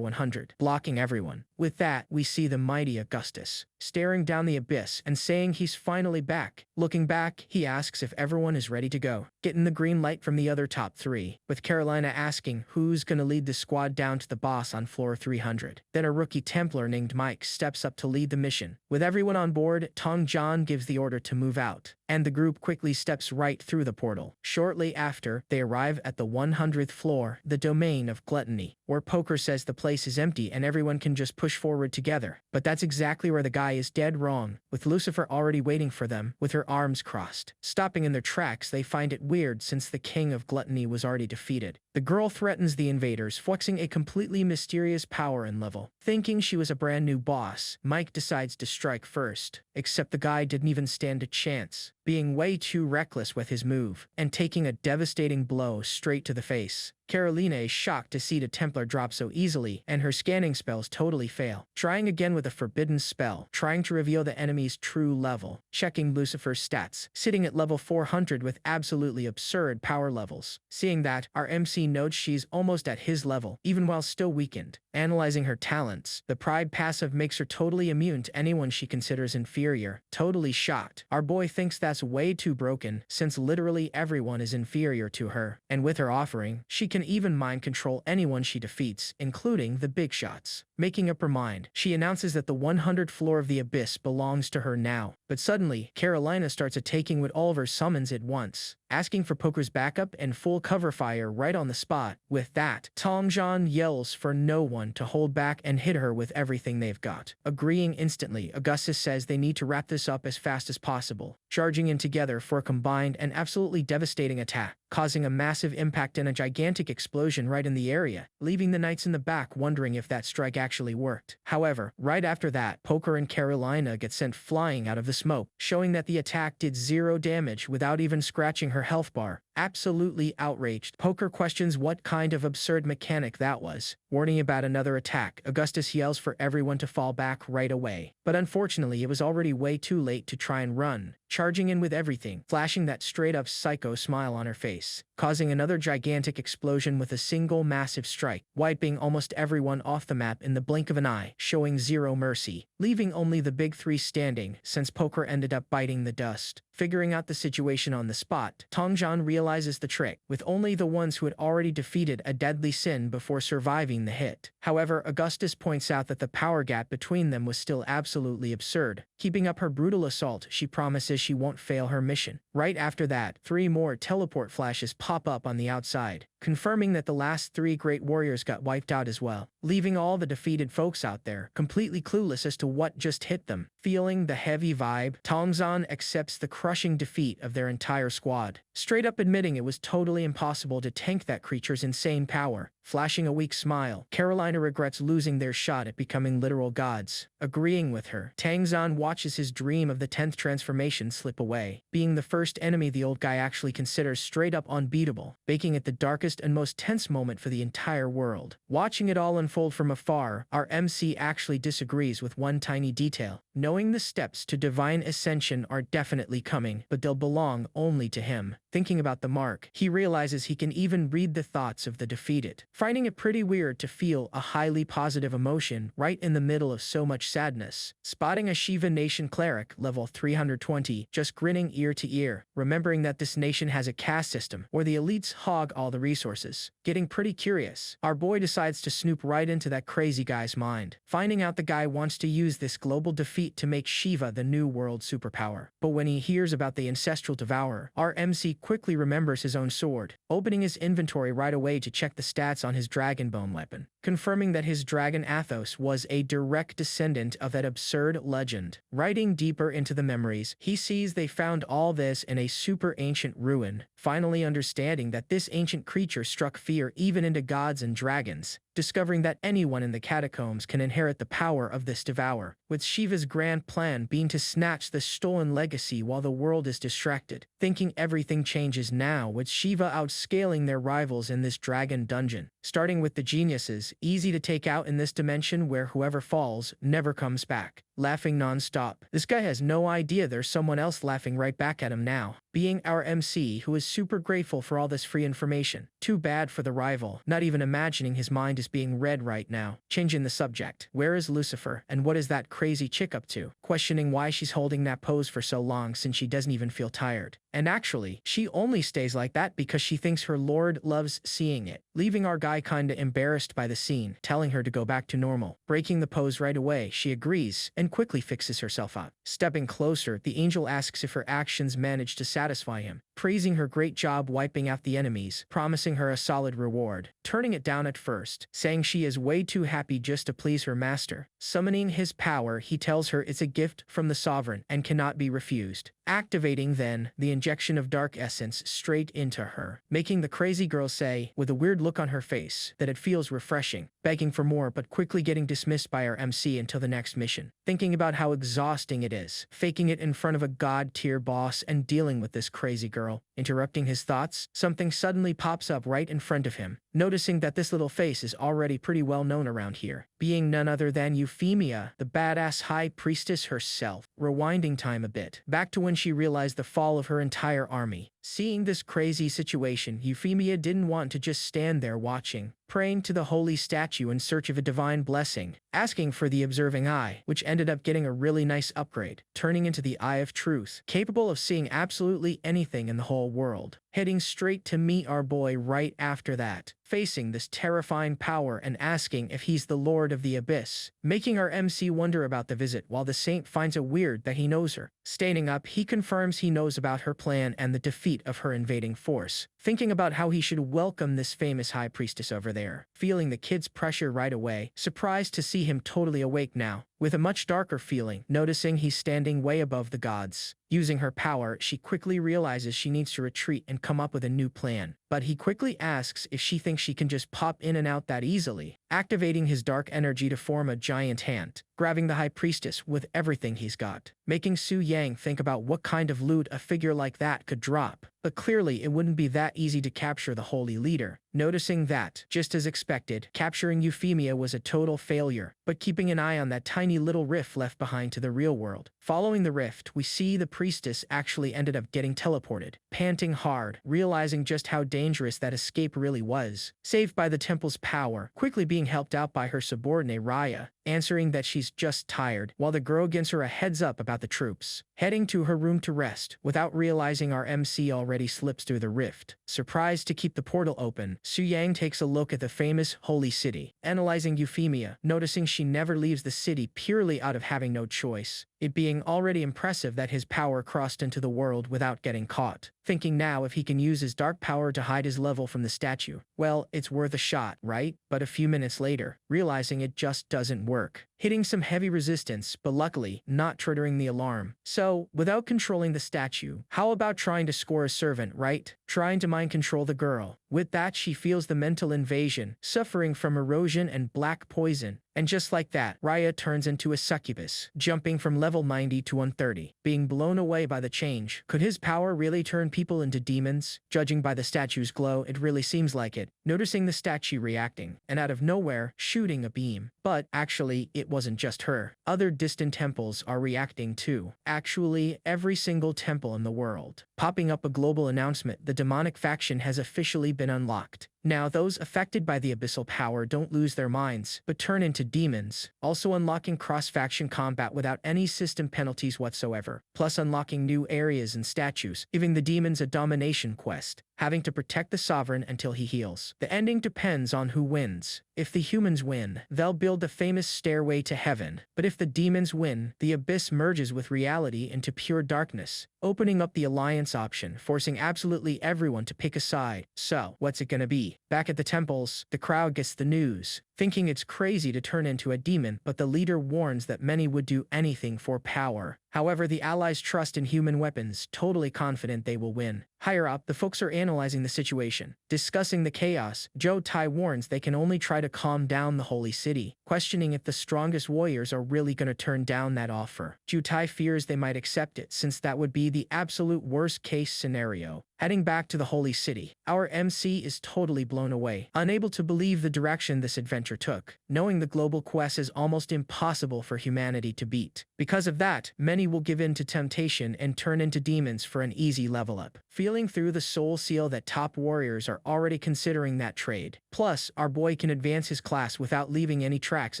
100, blocking everyone. With that, we see the mighty Augustus, staring down the abyss and saying he's finally back. Looking back, he asks if everyone is ready to go, getting the green light from the other top 3, with Carolina asking who's gonna lead the squad down to the boss on floor 300. Then a rookie Templar named Mike steps up to lead the mission. With everyone on board, Tong John gives the order to move out, and the group quickly steps right through the portal. Shortly after, they arrive at the 100th floor, the domain of Gluttony, where Poker says the place is empty and everyone can just push forward together. But that's exactly where the guy is dead wrong, with Lucifer already waiting for them, with her arms crossed. Stopping in their tracks, they find it weird since the king of Gluttony was already defeated. The girl threatens the invaders, flexing a completely mysterious power and level. Thinking she was a brand new boss, Mike decides to strike first, except the guy didn't even stand a chance, being way too reckless with his move, and taking a devastating blow straight to the face. Carolina is shocked to see the Templar drop so easily, and her scanning spells totally fail. Trying again with a forbidden spell, trying to reveal the enemy's true level. Checking Lucifer's stats, sitting at level 400 with absolutely absurd power levels. Seeing that, our MC notes she's almost at his level, even while still weakened. Analyzing her talents, the Pride passive makes her totally immune to anyone she considers inferior. Totally shocked, our boy thinks that's way too broken, since literally everyone is inferior to her. And with her offering, she can even mind control anyone she defeats, including the big shots. Making up her mind, she announces that the 100th floor of the abyss belongs to her now. But suddenly, Carolina starts attacking with all of her summons at once, asking for Poker's backup and full cover fire right on the spot. With that, Tong John yells for no one to hold back and hit her with everything they've got. Agreeing instantly, Augustus says they need to wrap this up as fast as possible, charging in together for a combined and absolutely devastating attack, causing a massive impact and a gigantic explosion right in the area, leaving the knights in the back wondering if that strike actually worked. However, right after that, Poker and Carolina get sent flying out of the smoke, showing that the attack did 0 damage without even scratching her health bar. Absolutely outraged, Poker questions what kind of absurd mechanic that was. Warning about another attack, Augustus yells for everyone to fall back right away. But unfortunately, it was already way too late to try and run, charging in with everything, flashing that straight-up psycho smile on her face, causing another gigantic explosion with a single massive strike, wiping almost everyone off the map in the blink of an eye, showing 0 mercy, leaving only the big 3 standing, since Poker ended up biting the dust. Figuring out the situation on the spot, Tong John realizes realizes the trick, with only the ones who had already defeated a deadly sin before surviving the hit. However, Augustus points out that the power gap between them was still absolutely absurd. Keeping up her brutal assault, she promises she won't fail her mission. Right after that, 3 more teleport flashes pop up on the outside, confirming that the last 3 great warriors got wiped out as well, leaving all the defeated folks out there completely clueless as to what just hit them. Feeling the heavy vibe, Tongzhan accepts the crushing defeat of their entire squad, straight up admitting it was totally impossible to tank that creature's insane power. Flashing a weak smile, Carolina regrets losing their shot at becoming literal gods. Agreeing with her, Tangzhan watches his dream of the 10th transformation slip away, being the first enemy the old guy actually considers straight up unbeatable, making it the darkest and most tense moment for the entire world. Watching it all unfold from afar, our MC actually disagrees with one tiny detail, knowing the steps to divine ascension are definitely coming, but they'll belong only to him. Thinking about the mark, he realizes he can even read the thoughts of the defeated, finding it pretty weird to feel a highly positive emotion right in the middle of so much sadness. Spotting a Shiva Nation cleric, level 320, just grinning ear to ear, remembering that this nation has a caste system where the elites hog all the resources. Getting pretty curious, our boy decides to snoop right into that crazy guy's mind, finding out the guy wants to use this global defeat to make Shiva the new world superpower. But when he hears about the ancestral devourer, our MC quickly remembers his own sword, opening his inventory right away to check the stats on his dragonbone weapon, confirming that his dragon Athos was a direct descendant of that absurd legend. Riding deeper into the memories, he sees they found all this in a super ancient ruin, finally understanding that this ancient creature struck fear even into gods and dragons, discovering that anyone in the catacombs can inherit the power of this devourer, with Shiva's grand plan being to snatch the stolen legacy while the world is distracted. Thinking everything changes now, with Shiva outscaling their rivals in this dragon dungeon. Starting with the geniuses, easy to take out in this dimension where whoever falls never comes back. Laughing non-stop. This guy has no idea there's someone else laughing right back at him now. Being our MC, who is super grateful for all this free information. Too bad for the rival, not even imagining his mind is being read right now. Changing the subject. Where is Lucifer, and what is that crazy chick up to? Questioning why she's holding that pose for so long since she doesn't even feel tired. And actually, she only stays like that because she thinks her lord loves seeing it. Leaving our guy kinda embarrassed by the scene, telling her to go back to normal. Breaking the pose right away, she agrees, and quickly fixes herself up. Stepping closer, the angel asks if her actions managed to satisfy him, praising her great job wiping out the enemies, promising her a solid reward. Turning it down at first, saying she is way too happy just to please her master. Summoning his power, he tells her it's a gift from the sovereign and cannot be refused. Activating then the injection of dark essence straight into her, making the crazy girl say, with a weird look on her face, that it feels refreshing, begging for more but quickly getting dismissed by our MC until the next mission. Thinking about how exhausting it is, faking it in front of a god-tier boss and dealing with this crazy girl. Interrupting his thoughts, something suddenly pops up right in front of him, noticing that this little face is already pretty well known around here, being none other than Euphemia, the badass high priestess herself. Rewinding time a bit, back to when she realized the fall of her entire army. Seeing this crazy situation, Euphemia didn't want to just stand there watching, praying to the holy statue in search of a divine blessing, asking for the observing eye, which ended up getting a really nice upgrade, turning into the Eye of Truth, capable of seeing absolutely anything in the whole world. Heading straight to meet our boy right after that, facing this terrifying power and asking if he's the Lord of the Abyss, making our MC wonder about the visit while the saint finds it weird that he knows her. Standing up, he confirms he knows about her plan and the defeat of her invading force, thinking about how he should welcome this famous high priestess over there, feeling the kid's pressure right away, surprised to see him totally awake now, with a much darker feeling, noticing he's standing way above the gods. Using her power, she quickly realizes she needs to retreat and come up with a new plan, but he quickly asks if she thinks she can just pop in and out that easily, activating his dark energy to form a giant hand, grabbing the high priestess with everything he's got, making Su Yang think about what kind of loot a figure like that could drop. But clearly it wouldn't be that easy to capture the holy leader, noticing that, just as expected, capturing Euphemia was a total failure, but keeping an eye on that tiny little rift left behind to the real world, Following the rift, we see the priestess actually ended up getting teleported, panting hard, realizing just how dangerous that escape really was. Saved by the temple's power, quickly being helped out by her subordinate Raya, answering that she's just tired, while the girl gives her a heads up about the troops. Heading to her room to rest, without realizing our MC already slips through the rift. Surprised to keep the portal open, Su Yang takes a look at the famous Holy City, analyzing Euphemia, noticing she never leaves the city purely out of having no choice. It being already impressive that his power crossed into the world without getting caught. Thinking now if he can use his dark power to hide his level from the statue. Well, it's worth a shot, right? But a few minutes later, realizing it just doesn't work. Hitting some heavy resistance, but luckily, not triggering the alarm. So, without controlling the statue, how about trying to score a servant, right? Trying to mind control the girl. With that, she feels the mental invasion, suffering from erosion and black poison. And just like that, Raya turns into a succubus, jumping from level 90 to 130, being blown away by the change. Could his power really turn people into demons? Judging by the statue's glow, it really seems like it. Noticing the statue reacting, and out of nowhere, shooting a beam. But actually, it wasn't just her. Other distant temples are reacting too. Actually, every single temple in the world. Popping up a global announcement, the demonic faction has officially been unlocked. Now, those affected by the abyssal power don't lose their minds, but turn into demons, also unlocking cross-faction combat without any system penalties whatsoever, plus unlocking new areas and statues, giving the demons a domination quest, having to protect the sovereign until he heals. The ending depends on who wins. If the humans win, they'll build the famous stairway to heaven, but if the demons win, the abyss merges with reality into pure darkness, opening up the alliance option, forcing absolutely everyone to pick a side. So, what's it gonna be? Back at the temples, the crowd gets the news, thinking it's crazy to turn into a demon, but the leader warns that many would do anything for power. However, the allies trust in human weapons, totally confident they will win. Higher up, the folks are analyzing the situation. Discussing the chaos, Zhou Tai warns they can only try to calm down the holy city, questioning if the strongest warriors are really going to turn down that offer. Zhou Tai fears they might accept it, since that would be the absolute worst-case scenario. Heading back to the holy city, our MC is totally blown away, unable to believe the direction this adventure took, knowing the global quest is almost impossible for humanity to beat. Because of that, many will give in to temptation and turn into demons for an easy level up. Feeling through the soul seal that top warriors are already considering that trade. Plus, our boy can advance his class without leaving any tracks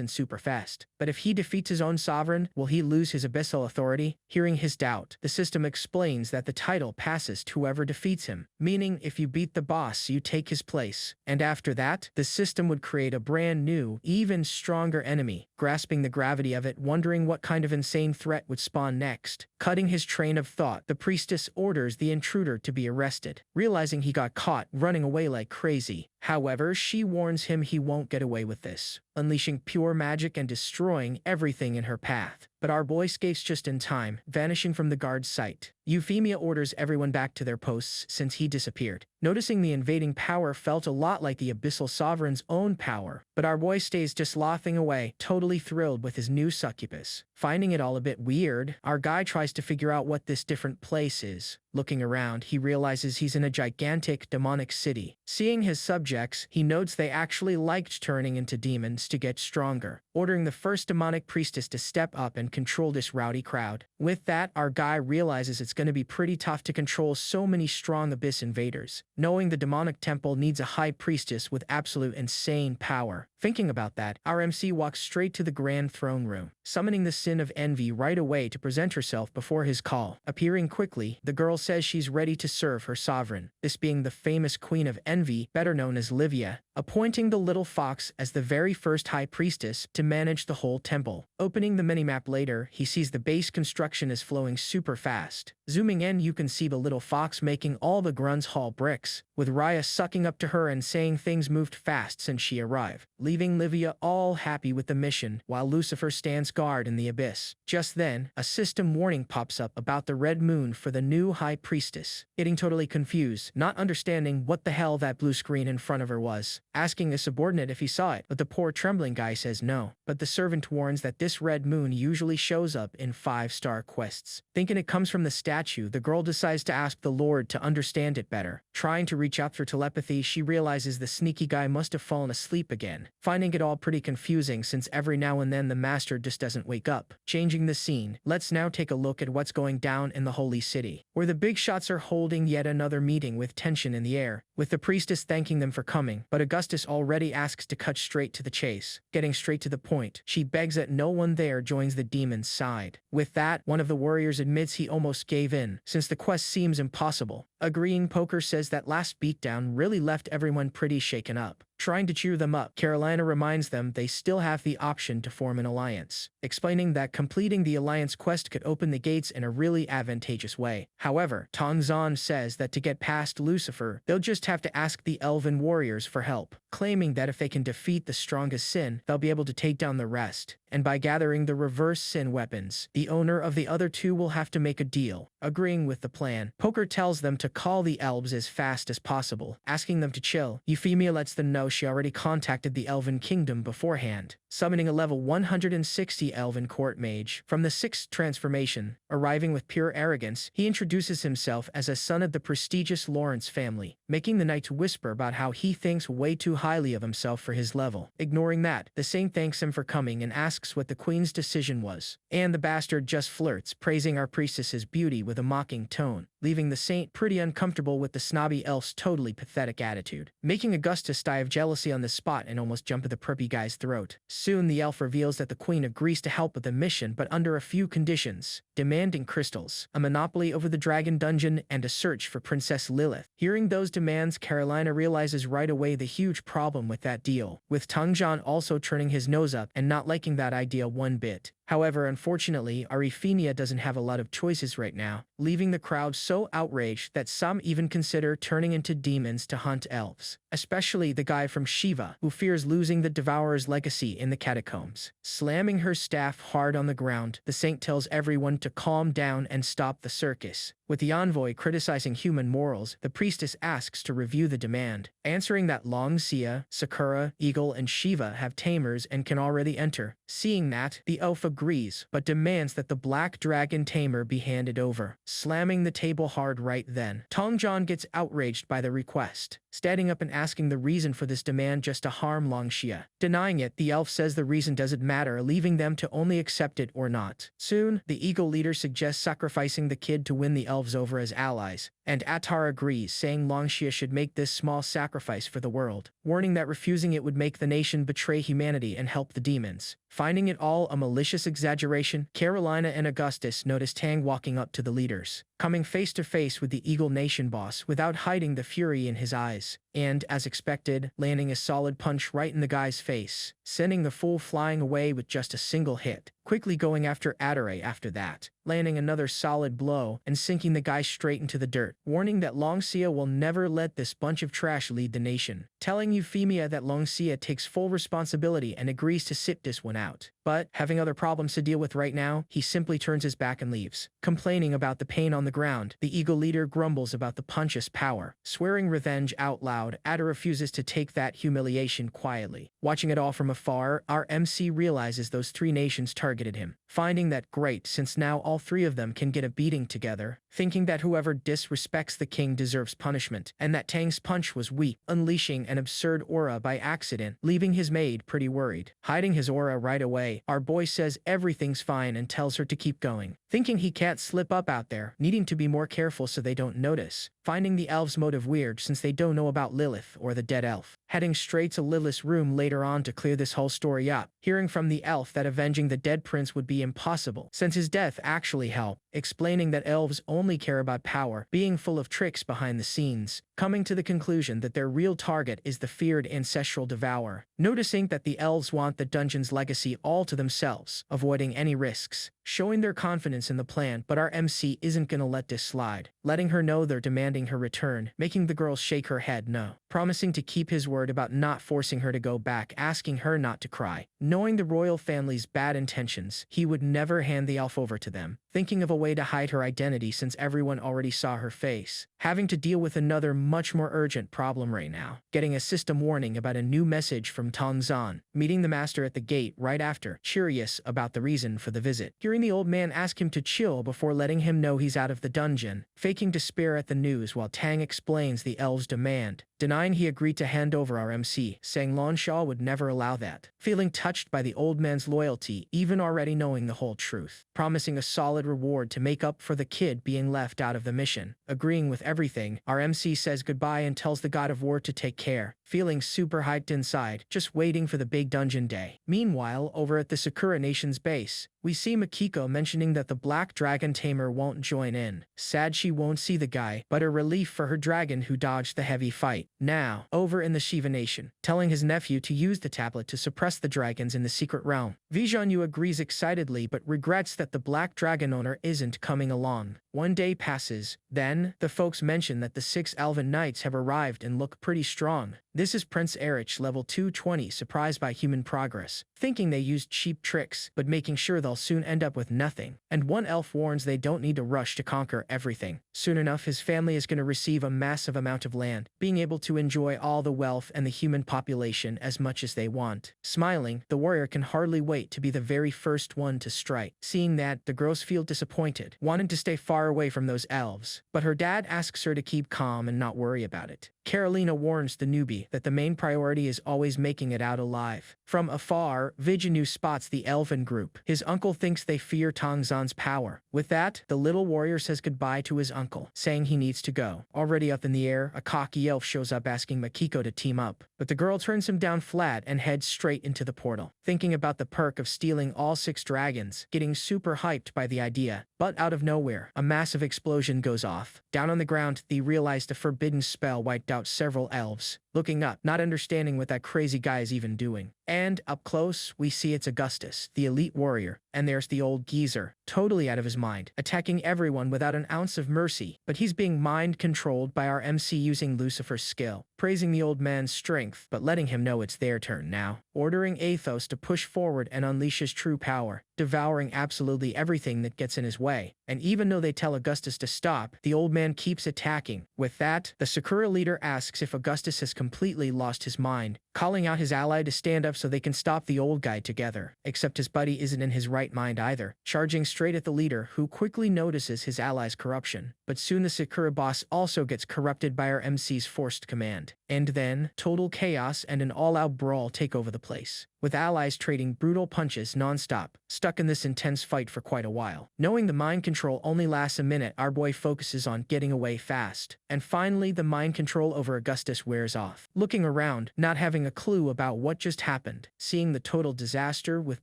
and super fast. But if he defeats his own sovereign, will he lose his abyssal authority? Hearing his doubt, the system explains that the title passes to whoever defeats him, meaning if you beat the boss, you take his place. And after that, the system would create a brand new, even stronger enemy. Grasping the gravity of it, wondering what kind of insane threat would spawn next. Cutting his train of thought, the priestess orders the intruder to be arrested, realizing he got caught running away like crazy. However, she warns him he won't get away with this, unleashing pure magic and destroying everything in her path. But our boy escapes just in time, vanishing from the guard's sight. Euphemia orders everyone back to their posts since he disappeared. Noticing the invading power felt a lot like the Abyssal Sovereign's own power, but our boy stays just laughing away, totally thrilled with his new succubus. Finding it all a bit weird, our guy tries to figure out what this different place is. Looking around, he realizes he's in a gigantic demonic city. Seeing his subjects, he notes they actually liked turning into demons to get stronger, ordering the first demonic priestess to step up and control this rowdy crowd. With that, our guy realizes it's going to be pretty tough to control so many strong abyss invaders, knowing the demonic temple needs a high priestess with absolute insane power. Thinking about that, our MC walks straight to the grand throne room, summoning the sin of envy right away to present herself before his call. Appearing quickly, the girl says she's ready to serve her sovereign, this being the famous Queen of Envy, better known as Livia, appointing the little fox as the very first high priestess to manage the whole temple. Opening the minimap later, he sees the base construction is flowing super fast. Zooming in, you can see the little fox making all the Grun's Hall bricks, with Raya sucking up to her and saying things moved fast since she arrived, leaving Livia all happy with the mission, while Lucifer stands guard in the abyss. Just then, a system warning pops up about the red moon for the new high priestess. Getting totally confused, not understanding what the hell that blue screen in front of her was. asking a subordinate if he saw it, but the poor trembling guy says no. But the servant warns that this red moon usually shows up in 5-star quests. Thinking it comes from the statue, the girl decides to ask the Lord to understand it better. Trying to reach out for telepathy, she realizes the sneaky guy must have fallen asleep again, finding it all pretty confusing since every now and then the master just doesn't wake up. Changing the scene, let's now take a look at what's going down in the Holy City, where the big shots are holding yet another meeting with tension in the air, with the priestess thanking them for coming, but Augustus already asks to cut straight to the chase. Getting straight to the point, she begs that no one there joins the demon's side. With that, one of the warriors admits he almost gave in, since the quest seems impossible. Agreeing, Poker says that last beatdown really left everyone pretty shaken up. Trying to cheer them up, Carolina reminds them they still have the option to form an alliance, explaining that completing the alliance quest could open the gates in a really advantageous way. However, Tongzhan says that to get past Lucifer, they'll just have to ask the elven warriors for help, claiming that if they can defeat the strongest sin, they'll be able to take down the rest. And by gathering the reverse sin weapons, the owner of the other two will have to make a deal. Agreeing with the plan, Poker tells them to call the elves as fast as possible, asking them to chill. Euphemia lets them know she already contacted the Elven Kingdom beforehand, summoning a level 160 Elven Court Mage from the 6th transformation. Arriving with pure arrogance, he introduces himself as a son of the prestigious Lawrence family, making the knights whisper about how he thinks way too highly of himself for his level. Ignoring that, the saint thanks him for coming and asks what the queen's decision was, and the bastard just flirts, praising our priestess's beauty with a mocking tone, leaving the saint pretty uncomfortable with the snobby elf's totally pathetic attitude, making Augustus die of jealousy on the spot and almost jump at the preppy guy's throat. Soon the elf reveals that the queen agrees to help with the mission, but under a few conditions, demanding crystals, a monopoly over the dragon dungeon, and a search for Princess Lilith. Hearing those demands, Carolina realizes right away the huge problem with that deal, with Tongzhan also turning his nose up and not liking that idea one bit. However, unfortunately, our Euphemia doesn't have a lot of choices right now, leaving the crowd so outraged that some even consider turning into demons to hunt elves, especially the guy from Shiva, who fears losing the Devourer's legacy in the catacombs. Slamming her staff hard on the ground, the saint tells everyone to calm down and stop the circus. With the envoy criticizing human morals, the priestess asks to review the demand, answering that Longxia, Sakura, Eagle, and Shiva have tamers and can already enter. Seeing that, the elf agrees, but demands that the black dragon tamer be handed over, slamming the table hard right then. Tongzhan gets outraged by the request, standing up and asking the reason for this demand just to harm Longxia. Denying it, the elf says the reason doesn't matter, leaving them to only accept it or not. Soon, the Eagle leader suggests sacrificing the kid to win the elves over as allies, and Attar agrees, saying Longxia should make this small sacrifice for the world, warning that refusing it would make the nation betray humanity and help the demons. Finding it all a malicious exaggeration, Carolina and Augustus notice Tang walking up to the leaders, coming face to face with the Eagle Nation boss without hiding the fury in his eyes, and, as expected, landing a solid punch right in the guy's face, sending the fool flying away with just a single hit. Quickly going after Atare after that, landing another solid blow and sinking the guy straight into the dirt, warning that Longxia will never let this bunch of trash lead the nation, telling Euphemia that Longxia takes full responsibility and agrees to sit this one out. But, having other problems to deal with right now, he simply turns his back and leaves. Complaining about the pain on the ground, the Eagle leader grumbles about the punch's power. Swearing revenge out loud, Ada refuses to take that humiliation quietly. Watching it all from afar, our MC realizes those three nations targeted him, finding that great since now all three of them can get a beating together, thinking that whoever disrespects the king deserves punishment, and that Tang's punch was weak, unleashing an absurd aura by accident, leaving his maid pretty worried. Hiding his aura right away, our boy says everything's fine and tells her to keep going, thinking he can't slip up out there, needing to be more careful so they don't notice, finding the elves' motive weird since they don't know about Lilith or the dead elf. Heading straight to Lilith's room later on to clear this whole story up, hearing from the elf that avenging the dead prince would be impossible since his death actually helped, explaining that elves only care about power, being full of tricks behind the scenes, coming to the conclusion that their real target is the feared ancestral devourer, noticing that the elves want the dungeon's legacy all to themselves, avoiding any risks, showing their confidence in the plan, but our MC isn't gonna let this slide, letting her know they're demanding her return, making the girl shake her head no. promising to keep his word about not forcing her to go back, asking her not to cry. Knowing the royal family's bad intentions, he would never hand the elf over to them, thinking of a way to hide her identity since everyone already saw her face. Having to deal with another much more urgent problem right now. Getting a system warning about a new message from Tongzhan. Meeting the master at the gate right after, curious about the reason for the visit. Hearing the old man ask him to chill before letting him know he's out of the dungeon. Faking despair at the news while Tang explains the elf's demand. Denying he agreed to hand over our MC, saying Lonshaw would never allow that. Feeling touched by the old man's loyalty, even already knowing the whole truth. Promising a solid reward to make up for the kid being left out of the mission. Agreeing with everything, our MC says goodbye and tells the god of war to take care. Feeling super hyped inside, just waiting for the big dungeon day. Meanwhile, over at the Sakura Nation's base, we see Makiko mentioning that the Black Dragon Tamer won't join in. Sad she won't see the guy, but a relief for her dragon who dodged the heavy fight. Now, over in the Shiva Nation, telling his nephew to use the tablet to suppress the dragons in the secret realm. Vijanyu agrees excitedly but regrets that the Black Dragon owner isn't coming along. One day passes, then, the folks mention that the 6 Elven Knights have arrived and look pretty strong. This is Prince Erich, level 220, surprised by human progress, thinking they used cheap tricks, but making sure they'll soon end up with nothing. And one elf warns they don't need to rush to conquer everything. Soon enough, his family is going to receive a massive amount of land, being able to enjoy all the wealth and the human population as much as they want. Smiling, the warrior can hardly wait to be the very first one to strike. Seeing that, the girls feel disappointed, wanting to stay far away from those elves. But her dad asks her to keep calm and not worry about it. Carolina warns the newbie that the main priority is always making it out alive. From afar, Vijanyu spots the elven group. His uncle thinks they fear Tongzhan's power. With that, the little warrior says goodbye to his uncle, saying he needs to go. Already up in the air, a cocky elf shows up asking Makiko to team up, but the girl turns him down flat and heads straight into the portal. Thinking about the perk of stealing all 6 dragons, getting super hyped by the idea. But out of nowhere, a massive explosion goes off. Down on the ground, they realize the forbidden spell wiped out several elves. Looking up, not understanding what that crazy guy is even doing. And up close, we see it's Augustus, the elite warrior, and there's the old geezer, totally out of his mind, attacking everyone without an ounce of mercy, but he's being mind-controlled by our MC using Lucifer's skill, praising the old man's strength, but letting him know it's their turn now, ordering Athos to push forward and unleash his true power, devouring absolutely everything that gets in his way. And even though they tell Augustus to stop, the old man keeps attacking. With that, the Sakura leader asks if Augustus has completely lost his mind, calling out his ally to stand up so they can stop the old guy together. Except his buddy isn't in his right mind either, charging straight at the leader, who quickly notices his ally's corruption. But soon the Sakura boss also gets corrupted by our MC's forced command. And then, total chaos and an all-out brawl take over the place, with allies trading brutal punches non-stop, stuck in this intense fight for quite a while. Knowing the mind control only lasts a minute, our boy focuses on getting away fast. And finally, the mind control over Augustus wears off. Looking around, not having a clue about what just happened, seeing the total disaster with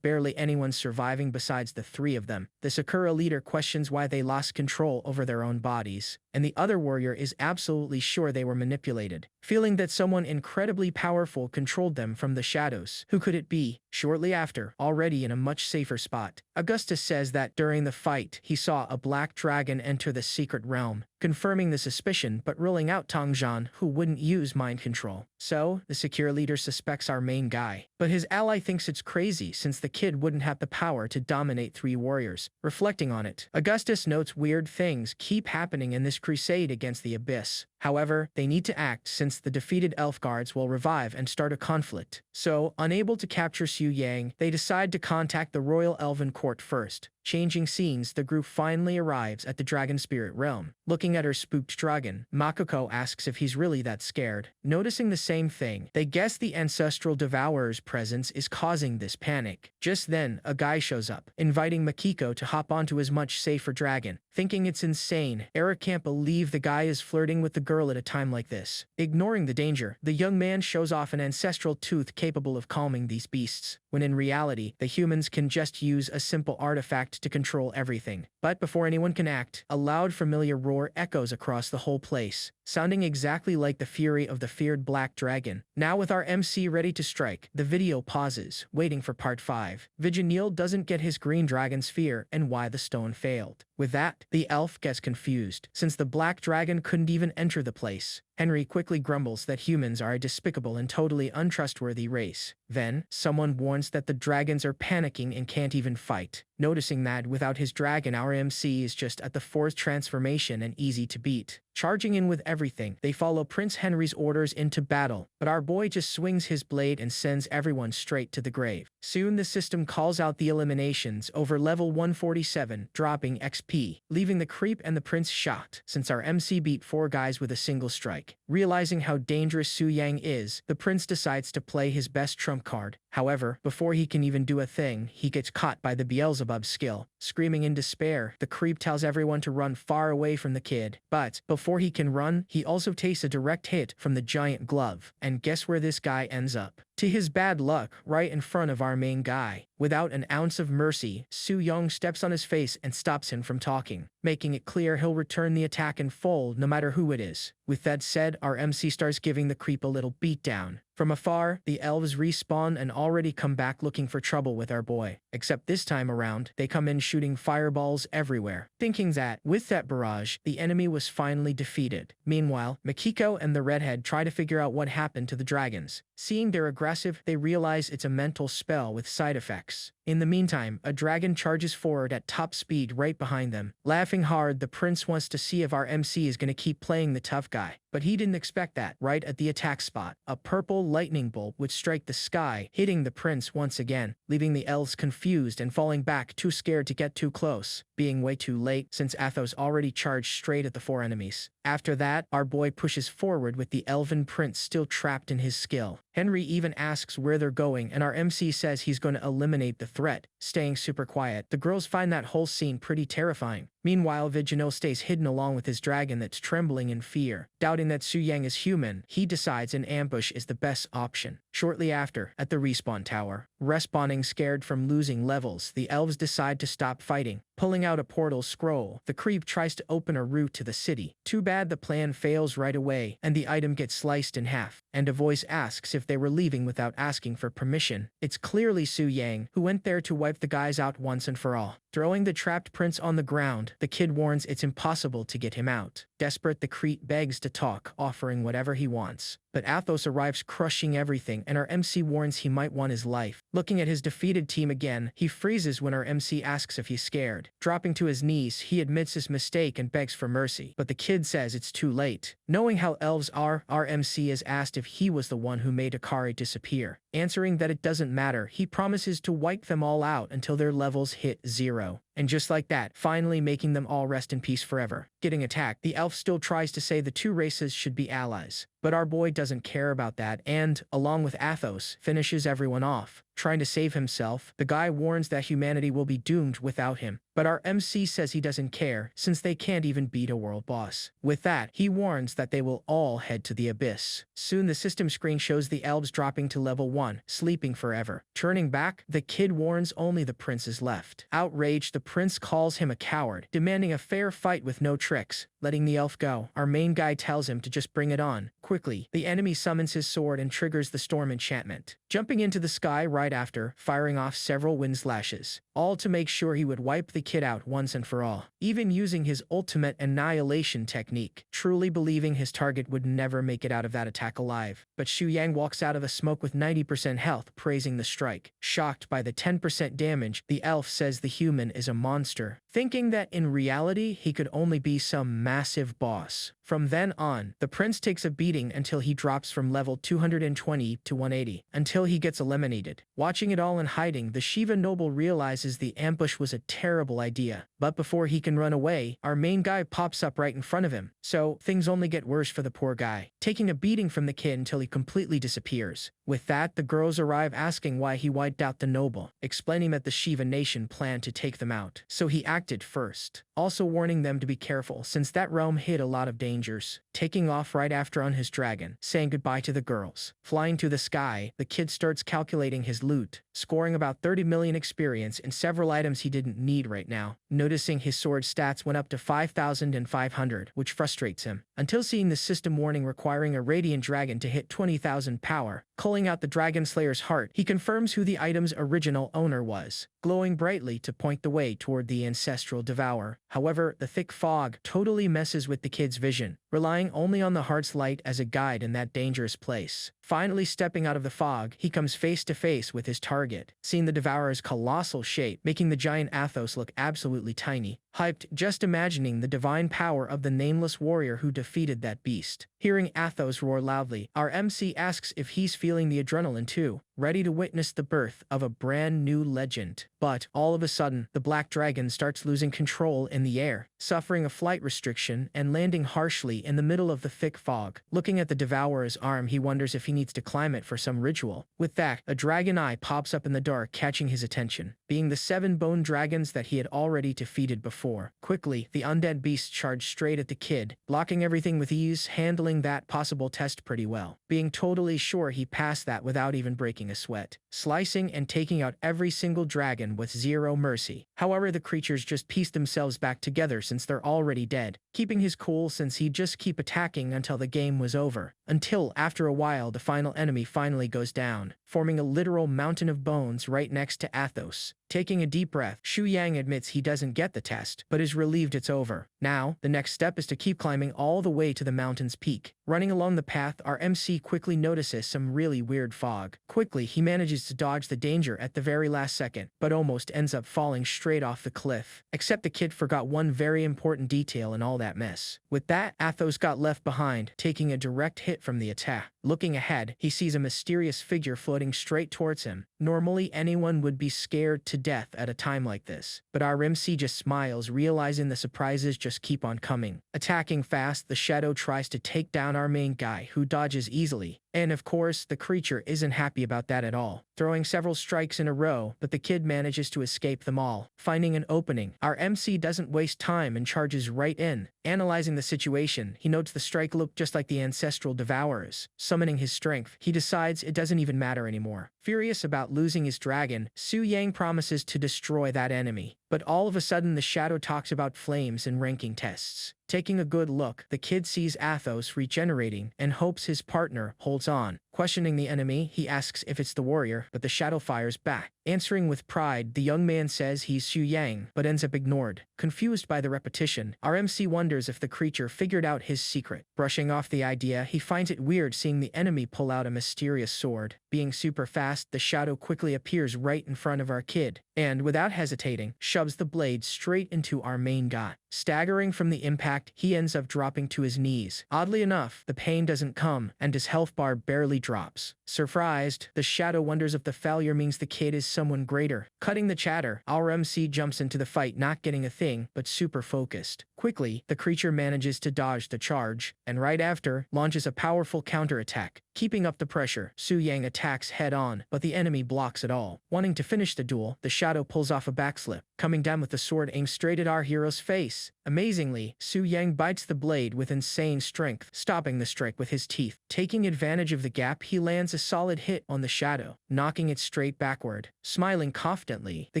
barely anyone surviving besides the 3 of them, the Sakura leader questions why they lost control over their own bodies, and the other warrior is absolutely sure they were manipulated, feeling that someone incredibly powerful controlled them from the shadows. Who could it be? Shortly after, already in a much safer spot, Augustus says that during the fight, he saw a black dragon enter the secret realm, confirming the suspicion but ruling out Tongzhan, who wouldn't use mind control. So, the secure leader suspects our main guy, but his ally thinks it's crazy since the kid wouldn't have the power to dominate 3 warriors. Reflecting on it, Augustus notes weird things keep happening in this crusade against the Abyss. However, they need to act since the defeated elf guards will revive and start a conflict. So, unable to capture Xu Yang, they decide to contact the Royal Elven Court first. Changing scenes, the group finally arrives at the Dragon Spirit Realm. Looking at her spooked dragon, Makiko asks if he's really that scared. Noticing the same thing, they guess the Ancestral Devourer's presence is causing this panic. Just then, a guy shows up, inviting Makiko to hop onto his much safer dragon. Thinking it's insane, Eric can't believe the guy is flirting with the girl at a time like this. Ignoring the danger, the young man shows off an ancestral tooth capable of calming these beasts, when in reality, the humans can just use a simple artifact to control everything. But before anyone can act, a loud familiar roar echoes across the whole place, sounding exactly like the fury of the feared black dragon. Now with our MC ready to strike, the video pauses, waiting for part 5. Vijanil doesn't get his green dragon sphere and why the stone failed. With that, the elf gets confused, since the black dragon couldn't even enter the place. Henry quickly grumbles that humans are a despicable and totally untrustworthy race. Then, someone warns that the dragons are panicking and can't even fight. Noticing that without his dragon, our MC is just at the 4th transformation and easy to beat. Charging in with everything, they follow Prince Henry's orders into battle, but our boy just swings his blade and sends everyone straight to the grave. Soon the system calls out the eliminations over level 147, dropping XP, leaving the creep and the prince shocked, since our MC beat 4 guys with a single strike. Realizing how dangerous Su Yang is, the prince decides to play his best trump card. However, before he can even do a thing, he gets caught by the Beelzebub skill. Screaming in despair, the creep tells everyone to run far away from the kid, but before he can run, he also takes a direct hit from the giant glove. And guess where this guy ends up? To his bad luck, right in front of our main guy. Without an ounce of mercy, Su Yang steps on his face and stops him from talking, making it clear he'll return the attack in full no matter who it is. With that said, our MC starts giving the creep a little beatdown. From afar, the elves respawn and already come back looking for trouble with our boy. Except this time around, they come in shooting fireballs everywhere, thinking that, with that barrage, the enemy was finally defeated. Meanwhile, Makiko and the redhead try to figure out what happened to the dragons. Seeing they're aggressive, they realize it's a mental spell with side effects. In the meantime, a dragon charges forward at top speed right behind them. Laughing hard, the prince wants to see if our MC is going to keep playing the tough guy. But he didn't expect that. Right at the attack spot, a purple lightning bolt would strike the sky, hitting the prince once again, leaving the elves confused and falling back, too scared to get too close, being way too late since Athos already charged straight at the 4 enemies. After that, our boy pushes forward with the elven prince still trapped in his skill. Henry even asks where they're going, and our MC says he's going to eliminate the threat, staying super quiet. The girls find that whole scene pretty terrifying. Meanwhile, Vigino stays hidden along with his dragon that's trembling in fear. Doubting that Su Yang is human, he decides an ambush is the best option. Shortly after, at the respawn tower, respawning scared from losing levels, the elves decide to stop fighting. Pulling out a portal scroll, the creep tries to open a route to the city. Too bad the plan fails right away, and the item gets sliced in half, and a voice asks if they were leaving without asking for permission. It's clearly Su Yang, who went there to wipe the guys out once and for all. Throwing the trapped prince on the ground, the kid warns it's impossible to get him out. Desperate, the creep begs to talk, offering whatever he wants. But Athos arrives crushing everything, and our MC warns he might want his life. Looking at his defeated team again, he freezes when our MC asks if he's scared. Dropping to his knees, he admits his mistake and begs for mercy, but the kid says it's too late. Knowing how elves are, our MC is asked if he was the one who made Akari disappear. Answering that it doesn't matter, he promises to wipe them all out until their levels hit 0. And just like that, finally making them all rest in peace forever. Getting attacked, the elf still tries to say the 2 races should be allies. But our boy doesn't care about that and, along with Athos, finishes everyone off. Trying to save himself, the guy warns that humanity will be doomed without him. But our MC says he doesn't care, since they can't even beat a world boss. With that, he warns that they will all head to the abyss. Soon the system screen shows the elves dropping to level 1, sleeping forever. Turning back, the kid warns only the prince is left. Outraged, the prince calls him a coward, demanding a fair fight with no tricks. Letting the elf go, our main guy tells him to just bring it on. Quickly, the enemy summons his sword and triggers the storm enchantment. Jumping into the sky right after, firing off several wind slashes, all to make sure he would wipe the kid out once and for all. Even using his ultimate annihilation technique, truly believing his target would never make it out of that attack alive. But Su Yang walks out of the smoke with 90% health, praising the strike. Shocked by the 10% damage, the elf says the human is a monster, thinking that in reality he could only be some massive boss. From then on, the prince takes a beating until he drops from level 220 to 180, until he gets eliminated. Watching it all in hiding, the Shiva noble realizes the ambush was a terrible idea. But before he can run away, our main guy pops up right in front of him. So, things only get worse for the poor guy, taking a beating from the kid until he completely disappears. With that, the girls arrive asking why he wiped out the noble, explaining that the Shiva nation planned to take them out, so he acted first. Also warning them to be careful since that realm hid a lot of dangers. Taking off right after on his dragon, saying goodbye to the girls. Flying to the sky, the kid starts calculating his loot, scoring about 30 million experience and several items he didn't need right now. Noticing his sword stats went up to 5,500, which frustrates him, until seeing the system warning requiring a radiant dragon to hit 20,000 power, Culling out the Dragon Slayer's heart, he confirms who the item's original owner was, glowing brightly to point the way toward the ancestral devourer. However, the thick fog totally messes with the kid's vision, relying only on the heart's light as a guide in that dangerous place. Finally stepping out of the fog, he comes face to face with his target, seeing the devourer's colossal shape, making the giant Athos look absolutely tiny. Hyped just imagining the divine power of the nameless warrior who defeated that beast. Hearing Athos roar loudly, our MC asks if he's feeling the adrenaline too, ready to witness the birth of a brand new legend. But, all of a sudden, the black dragon starts losing control in the air, suffering a flight restriction and landing harshly in the middle of the thick fog. Looking at the devourer's arm, he wonders if he needs to climb it for some ritual. With that, a dragon eye pops up in the dark, catching his attention, being the 7 bone dragons that he had already defeated before. Quickly, the undead beast charged straight at the kid, blocking everything with ease, handling that possible test pretty well, being totally sure he passed that without even breaking a sweat, slicing and taking out every single dragon with zero mercy. However, the creatures just pieced themselves back together since they're already dead, keeping his cool since he'd just keep attacking until the game was over. Until, after a while, the final enemy finally goes down, forming a literal mountain of bones right next to Athos. Taking a deep breath, Xu Yang admits he doesn't get the test, but is relieved it's over. Now, the next step is to keep climbing all the way to the mountain's peak. Running along the path, our MC quickly notices some really weird fog. Quickly, he manages to dodge the danger at the very last second, but almost ends up falling straight off the cliff. Except the kid forgot one very important detail in all that mess. With that, Athos got left behind, taking a direct hit from the attack. Looking ahead, he sees a mysterious figure floating straight towards him. Normally, anyone would be scared to death at a time like this, but our MC just smiles, realizing the surprises just keep on coming. Attacking fast, the shadow tries to take down our main guy, who dodges easily. And of course, the creature isn't happy about that at all, throwing several strikes in a row, but the kid manages to escape them all. Finding an opening, our MC doesn't waste time and charges right in. Analyzing the situation, he notes the strike looked just like the ancestral devourers. Summoning his strength, he decides it doesn't even matter anymore. Furious about losing his dragon, Xu Yang promises to destroy that enemy. But all of a sudden, the shadow talks about flames and ranking tests. Taking a good look, the kid sees Athos regenerating and hopes his partner holds on. Questioning the enemy, he asks if it's the warrior, but the shadow fires back. Answering with pride, the young man says he's Xu Yang, but ends up ignored. Confused by the repetition, our MC wonders if the creature figured out his secret. Brushing off the idea, he finds it weird seeing the enemy pull out a mysterious sword. Being super fast, the shadow quickly appears right in front of our kid, and without hesitating, shoves the blade straight into our main guy. Staggering from the impact, he ends up dropping to his knees. Oddly enough, the pain doesn't come, and his health bar barely drops. Surprised, the shadow wonders if the failure means the kid is someone greater. Cutting the chatter, our MC jumps into the fight, not getting a thing, but super focused. Quickly, the creature manages to dodge the charge, and right after, launches a powerful counterattack. Keeping up the pressure, Xu Yang attacks head-on, but the enemy blocks it all. Wanting to finish the duel, the shadow pulls off a backslip, coming down with the sword aimed straight at our hero's face. Amazingly, Xu Yang bites the blade with insane strength, stopping the strike with his teeth. Taking advantage of the gap, he lands a solid hit on the shadow, knocking it straight backward. Smiling confidently, the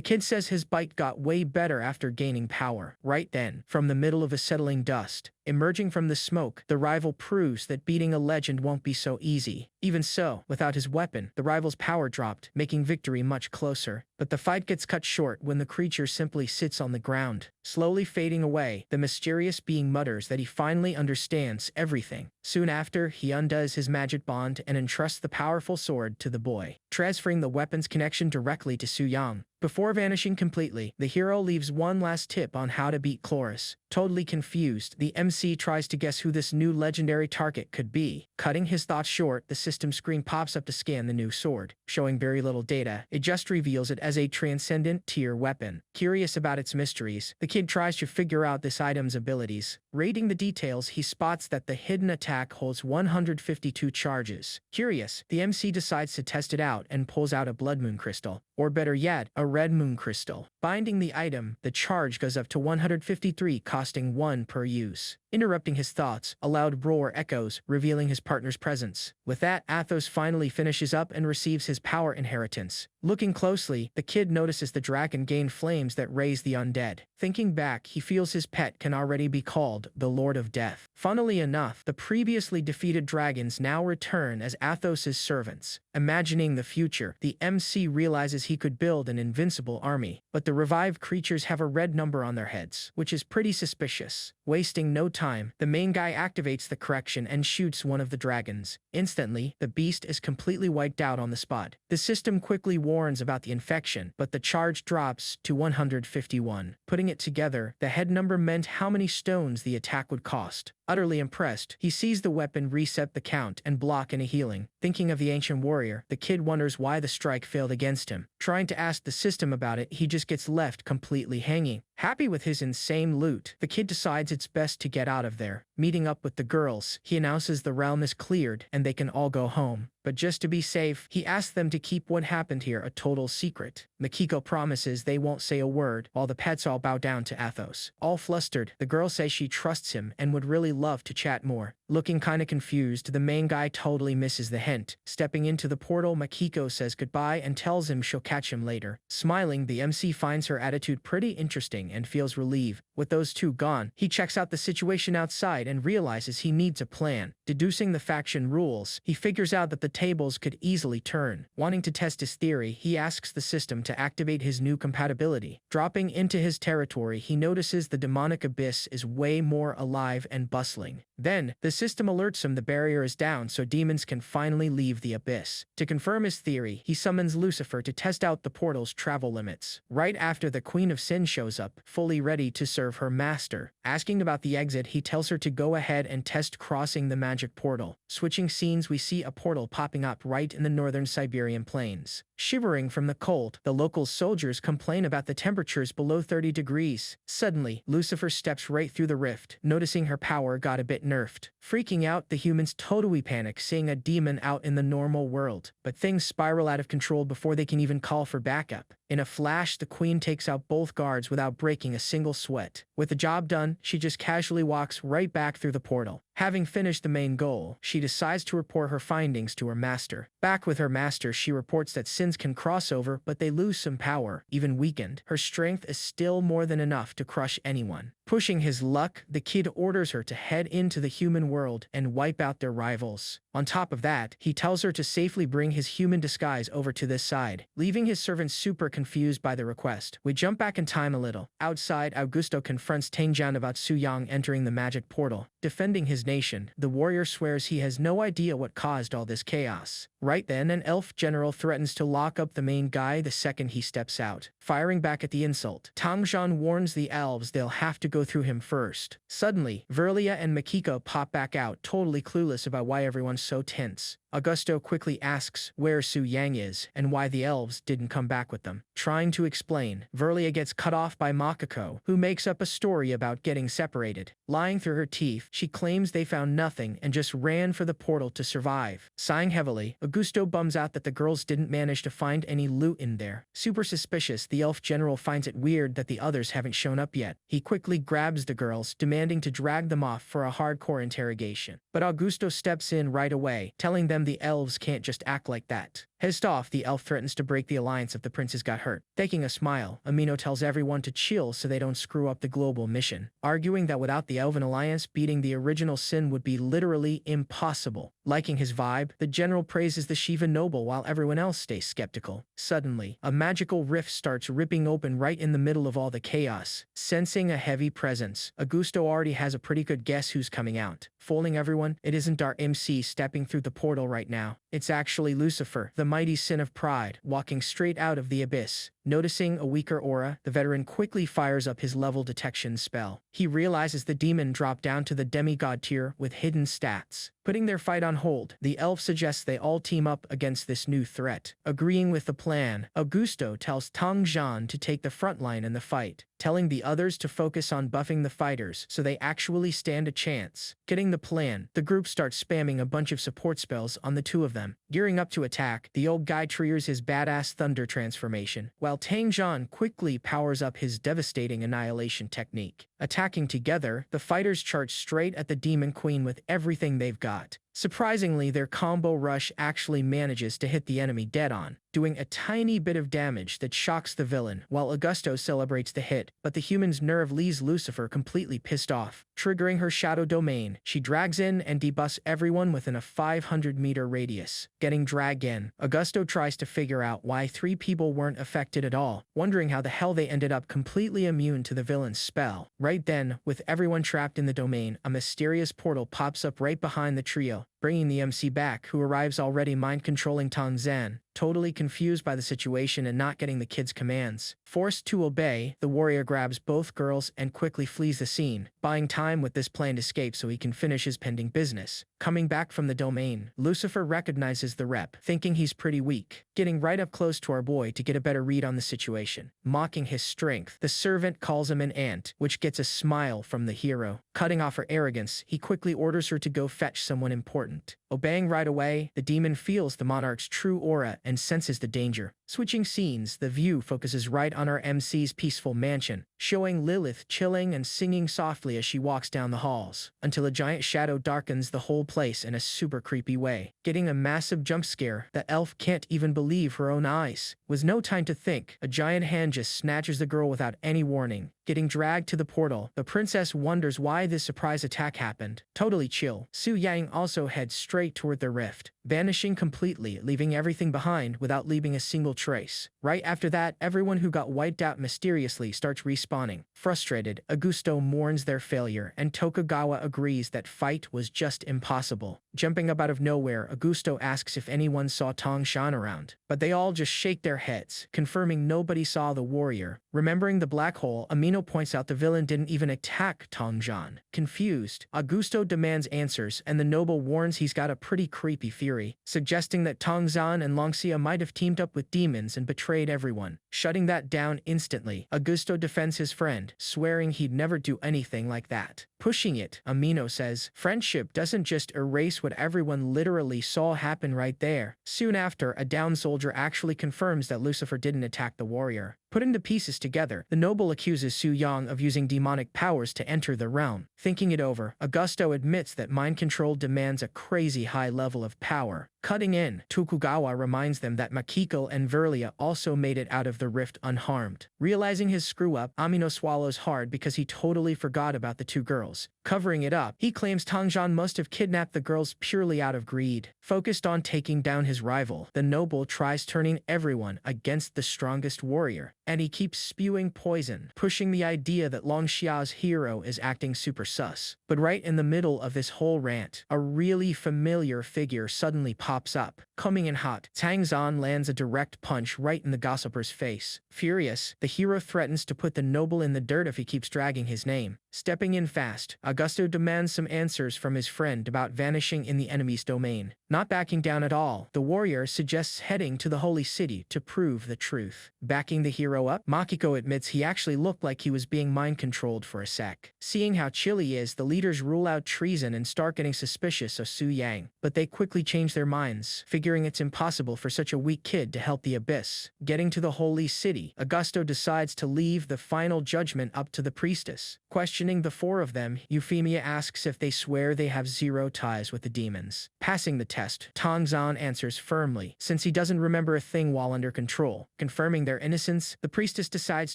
kid says his bite got way better after gaining power. Right then, from the middle of a settling dust, emerging from the smoke, the rival proves that beating a legend won't be so easy. Even so, without his weapon, the rival's power dropped, making victory much closer. But the fight gets cut short when the creature simply sits on the ground. Slowly fading away, the mysterious being mutters that he finally understands everything. Soon after, he undoes his magic bond and entrusts the powerful sword to the boy, transferring the weapon's connection directly to Xu Yang. Before vanishing completely, the hero leaves one last tip on how to beat Chloris. Totally confused, the MC tries to guess who this new legendary target could be. Cutting his thoughts short, the system screen pops up to scan the new sword. Showing very little data, it just reveals it as a transcendent tier weapon. Curious about its mysteries, the kid tries to figure out this item's abilities. Rating the details, he spots that the hidden attack holds 152 charges. Curious, the MC decides to test it out and pulls out a blood moon crystal, or better yet, a red moon crystal. Binding the item, the charge goes up to 153, costing 1 per use. Interrupting his thoughts, a loud roar echoes, revealing his partner's presence. With that, Athos finally finishes up and receives his power inheritance. Looking closely, the kid notices the dragon gain flames that raise the undead. Thinking back, he feels his pet can already be called the Lord of Death. Funnily enough, the previously defeated dragons now return as Athos's servants. Imagining the future, the MC realizes he could build an invincible army, but the revived creatures have a red number on their heads, which is pretty suspicious. Wasting no time, the main guy activates the correction and shoots one of the dragons. Instantly, the beast is completely wiped out on the spot. The system quickly warns about the infection, but the charge drops to 151. Putting it together, the head number meant how many stones the attack would cost. Utterly impressed, he sees the weapon reset the count and block any healing. Thinking of the ancient warrior, the kid wonders why the strike failed against him. Trying to ask the system about it, he just gets left completely hanging. Happy with his insane loot, the kid decides it's best to get out of there. Meeting up with the girls, he announces the realm is cleared and they can all go home. But just to be safe, he asks them to keep what happened here a total secret. Makiko promises they won't say a word, while the pets all bow down to Athos. All flustered, the girl says she trusts him and would really love to chat more. Looking kinda confused, the main guy totally misses the hint. Stepping into the portal, Makiko says goodbye and tells him she'll catch him later. Smiling, the MC finds her attitude pretty interesting and feels relieved. With those two gone, he checks out the situation outside and realizes he needs a plan. Deducing the faction rules, he figures out that the tables could easily turn. Wanting to test his theory, he asks the system to activate his new compatibility. Dropping into his territory, he notices the demonic abyss is way more alive and bustling. Then, the system alerts him the barrier is down so demons can finally leave the abyss. To confirm his theory, he summons Lucifer to test out the portal's travel limits. Right after the Queen of Sin shows up, fully ready to serve her master. Asking about the exit, he tells her to go ahead and test crossing the magic portal. Switching scenes, we see a portal popping up right in the northern Siberian plains. Shivering from the cold, the local soldiers complain about the temperatures below 30 degrees. Suddenly, Lucifer steps right through the rift, noticing her power got a bit nerfed. Freaking out, the humans totally panic seeing a demon out in the normal world. But things spiral out of control before they can even call for backup. In a flash, the queen takes out both guards without breaking a single sweat. With the job done, she just casually walks right back through the portal. Having finished the main goal, she decides to report her findings to her master. Back with her master, she reports that sins can cross over, but they lose some power. Even weakened, her strength is still more than enough to crush anyone. Pushing his luck, the kid orders her to head into the human world and wipe out their rivals. On top of that, he tells her to safely bring his human disguise over to this side, leaving his servants super confused by the request. We jump back in time a little. Outside, Augusto confronts Tangjian about Su Yang entering the magic portal. Defending his nation, the warrior swears he has no idea what caused all this chaos. Right then, an elf general threatens to lock up the main guy the second he steps out. Firing back at the insult, Tangjian warns the elves they'll have to go through him first. Suddenly, Verlia and Makiko pop back out, totally clueless about why everyone's so tense. Augusto quickly asks where Su Yang is and why the elves didn't come back with them. Trying to explain, Verlia gets cut off by Makiko, who makes up a story about getting separated. Lying through her teeth, she claims they found nothing and just ran for the portal to survive. Sighing heavily, Augusto bums out that the girls didn't manage to find any loot in there. Super suspicious, the elf general finds it weird that the others haven't shown up yet. He quickly grabs the girls, demanding to drag them off for a hardcore interrogation. But Augusto steps in right away, telling them the elves can't just act like that. Pissed off, the elf threatens to break the alliance if the princes got hurt. Taking a smile, Amino tells everyone to chill so they don't screw up the global mission, arguing that without the Elven Alliance, beating the original sin would be literally impossible. Liking his vibe, the general praises the Shiva noble while everyone else stays skeptical. Suddenly, a magical rift starts ripping open right in the middle of all the chaos. Sensing a heavy presence, Augusto already has a pretty good guess who's coming out. Fooling everyone, it isn't our MC stepping through the portal right now. It's actually Lucifer, the mighty sin of pride, walking straight out of the abyss. Noticing a weaker aura, the veteran quickly fires up his level detection spell. He realizes the demon dropped down to the demigod tier with hidden stats. Putting their fight on hold, the elf suggests they all team up against this new threat. Agreeing with the plan, Augusto tells Tangjian to take the front line in the fight, telling the others to focus on buffing the fighters so they actually stand a chance. Getting the plan, the group starts spamming a bunch of support spells on the two of them. Gearing up to attack, the old guy triggers his badass thunder transformation, while Tangjian quickly powers up his devastating annihilation technique. Attacking together, the fighters charge straight at the demon queen with everything they've got. Surprisingly, their combo rush actually manages to hit the enemy dead-on, doing a tiny bit of damage that shocks the villain, while Augusto celebrates the hit, but the human's nerve leaves Lucifer completely pissed off. Triggering her shadow domain, she drags in and debuffs everyone within a 500-meter radius. Getting dragged in, Augusto tries to figure out why 3 people weren't affected at all, wondering how the hell they ended up completely immune to the villain's spell. Right then, with everyone trapped in the domain, a mysterious portal pops up right behind the trio, bringing the MC back, who arrives already mind-controlling Tang Zan. Totally confused by the situation and not getting the kid's commands. Forced to obey, the warrior grabs both girls and quickly flees the scene, buying time with this planned escape so he can finish his pending business. Coming back from the domain, Lucifer recognizes the rep, thinking he's pretty weak. Getting right up close to our boy to get a better read on the situation. Mocking his strength, the servant calls him an ant, which gets a smile from the hero. Cutting off her arrogance, he quickly orders her to go fetch someone important. Obeying right away, the demon feels the monarch's true aura and senses the danger. Switching scenes, the view focuses right on our MC's peaceful mansion, showing Lilith chilling and singing softly as she walks down the halls, until a giant shadow darkens the whole place in a super creepy way. Getting a massive jump scare, the elf can't even believe her own eyes. With no time to think, a giant hand just snatches the girl without any warning. Getting dragged to the portal, the princess wonders why this surprise attack happened. Totally chill, Su Yang also heads straight toward the rift, vanishing completely, leaving everything behind without leaving a single trace. Right after that, everyone who got wiped out mysteriously starts respawning. Frustrated, Augusto mourns their failure, and Tokugawa agrees that fight was just impossible. Jumping up out of nowhere, Augusto asks if anyone saw Tong Shan around, but they all just shake their heads, confirming nobody saw the warrior. Remembering the black hole, Amino points out the villain didn't even attack Tong Shan. Confused, Augusto demands answers, and the noble warns he's got a pretty creepy theory, suggesting that Tong Shan and Longxia might have teamed up with demons and betrayed everyone. Shutting that down instantly, Augusto defends his friend, swearing he'd never do anything like that. Pushing it, Amino says, friendship doesn't just erase what everyone literally saw happen right there. Soon after, a down soldier actually confirms that Lucifer didn't attack the warrior. Putting the pieces together, the noble accuses Su Yang of using demonic powers to enter the realm. Thinking it over, Augusto admits that mind control demands a crazy high level of power. Cutting in, Tokugawa reminds them that Makiko and Verlia also made it out of the rift unharmed. Realizing his screw-up, Amino swallows hard because he totally forgot about the 2 girls. Covering it up, he claims Tong Shan must have kidnapped the girls purely out of greed. Focused on taking down his rival, the noble tries turning everyone against the strongest warrior, and he keeps spewing poison, pushing the idea that Longxia's hero is acting super sus. But right in the middle of this whole rant, a really familiar figure suddenly pops up. Coming in hot, Tang Zan lands a direct punch right in the gossiper's face. Furious, the hero threatens to put the noble in the dirt if he keeps dragging his name. Stepping in fast, Augusto demands some answers from his friend about vanishing in the enemy's domain. Not backing down at all, the warrior suggests heading to the holy city to prove the truth. Backing the hero up, Makiko admits he actually looked like he was being mind-controlled for a sec. Seeing how chill he is, the leaders rule out treason and start getting suspicious of Su Yang, but they quickly change their minds, figuring it's impossible for such a weak kid to help the abyss. Getting to the holy city, Augusto decides to leave the final judgment up to the priestess. Questioning the 4 of them, Euphemia asks if they swear they have 0 ties with the demons. Passing the test, Tong Zan answers firmly, since he doesn't remember a thing while under control. Confirming their innocence, the priestess decides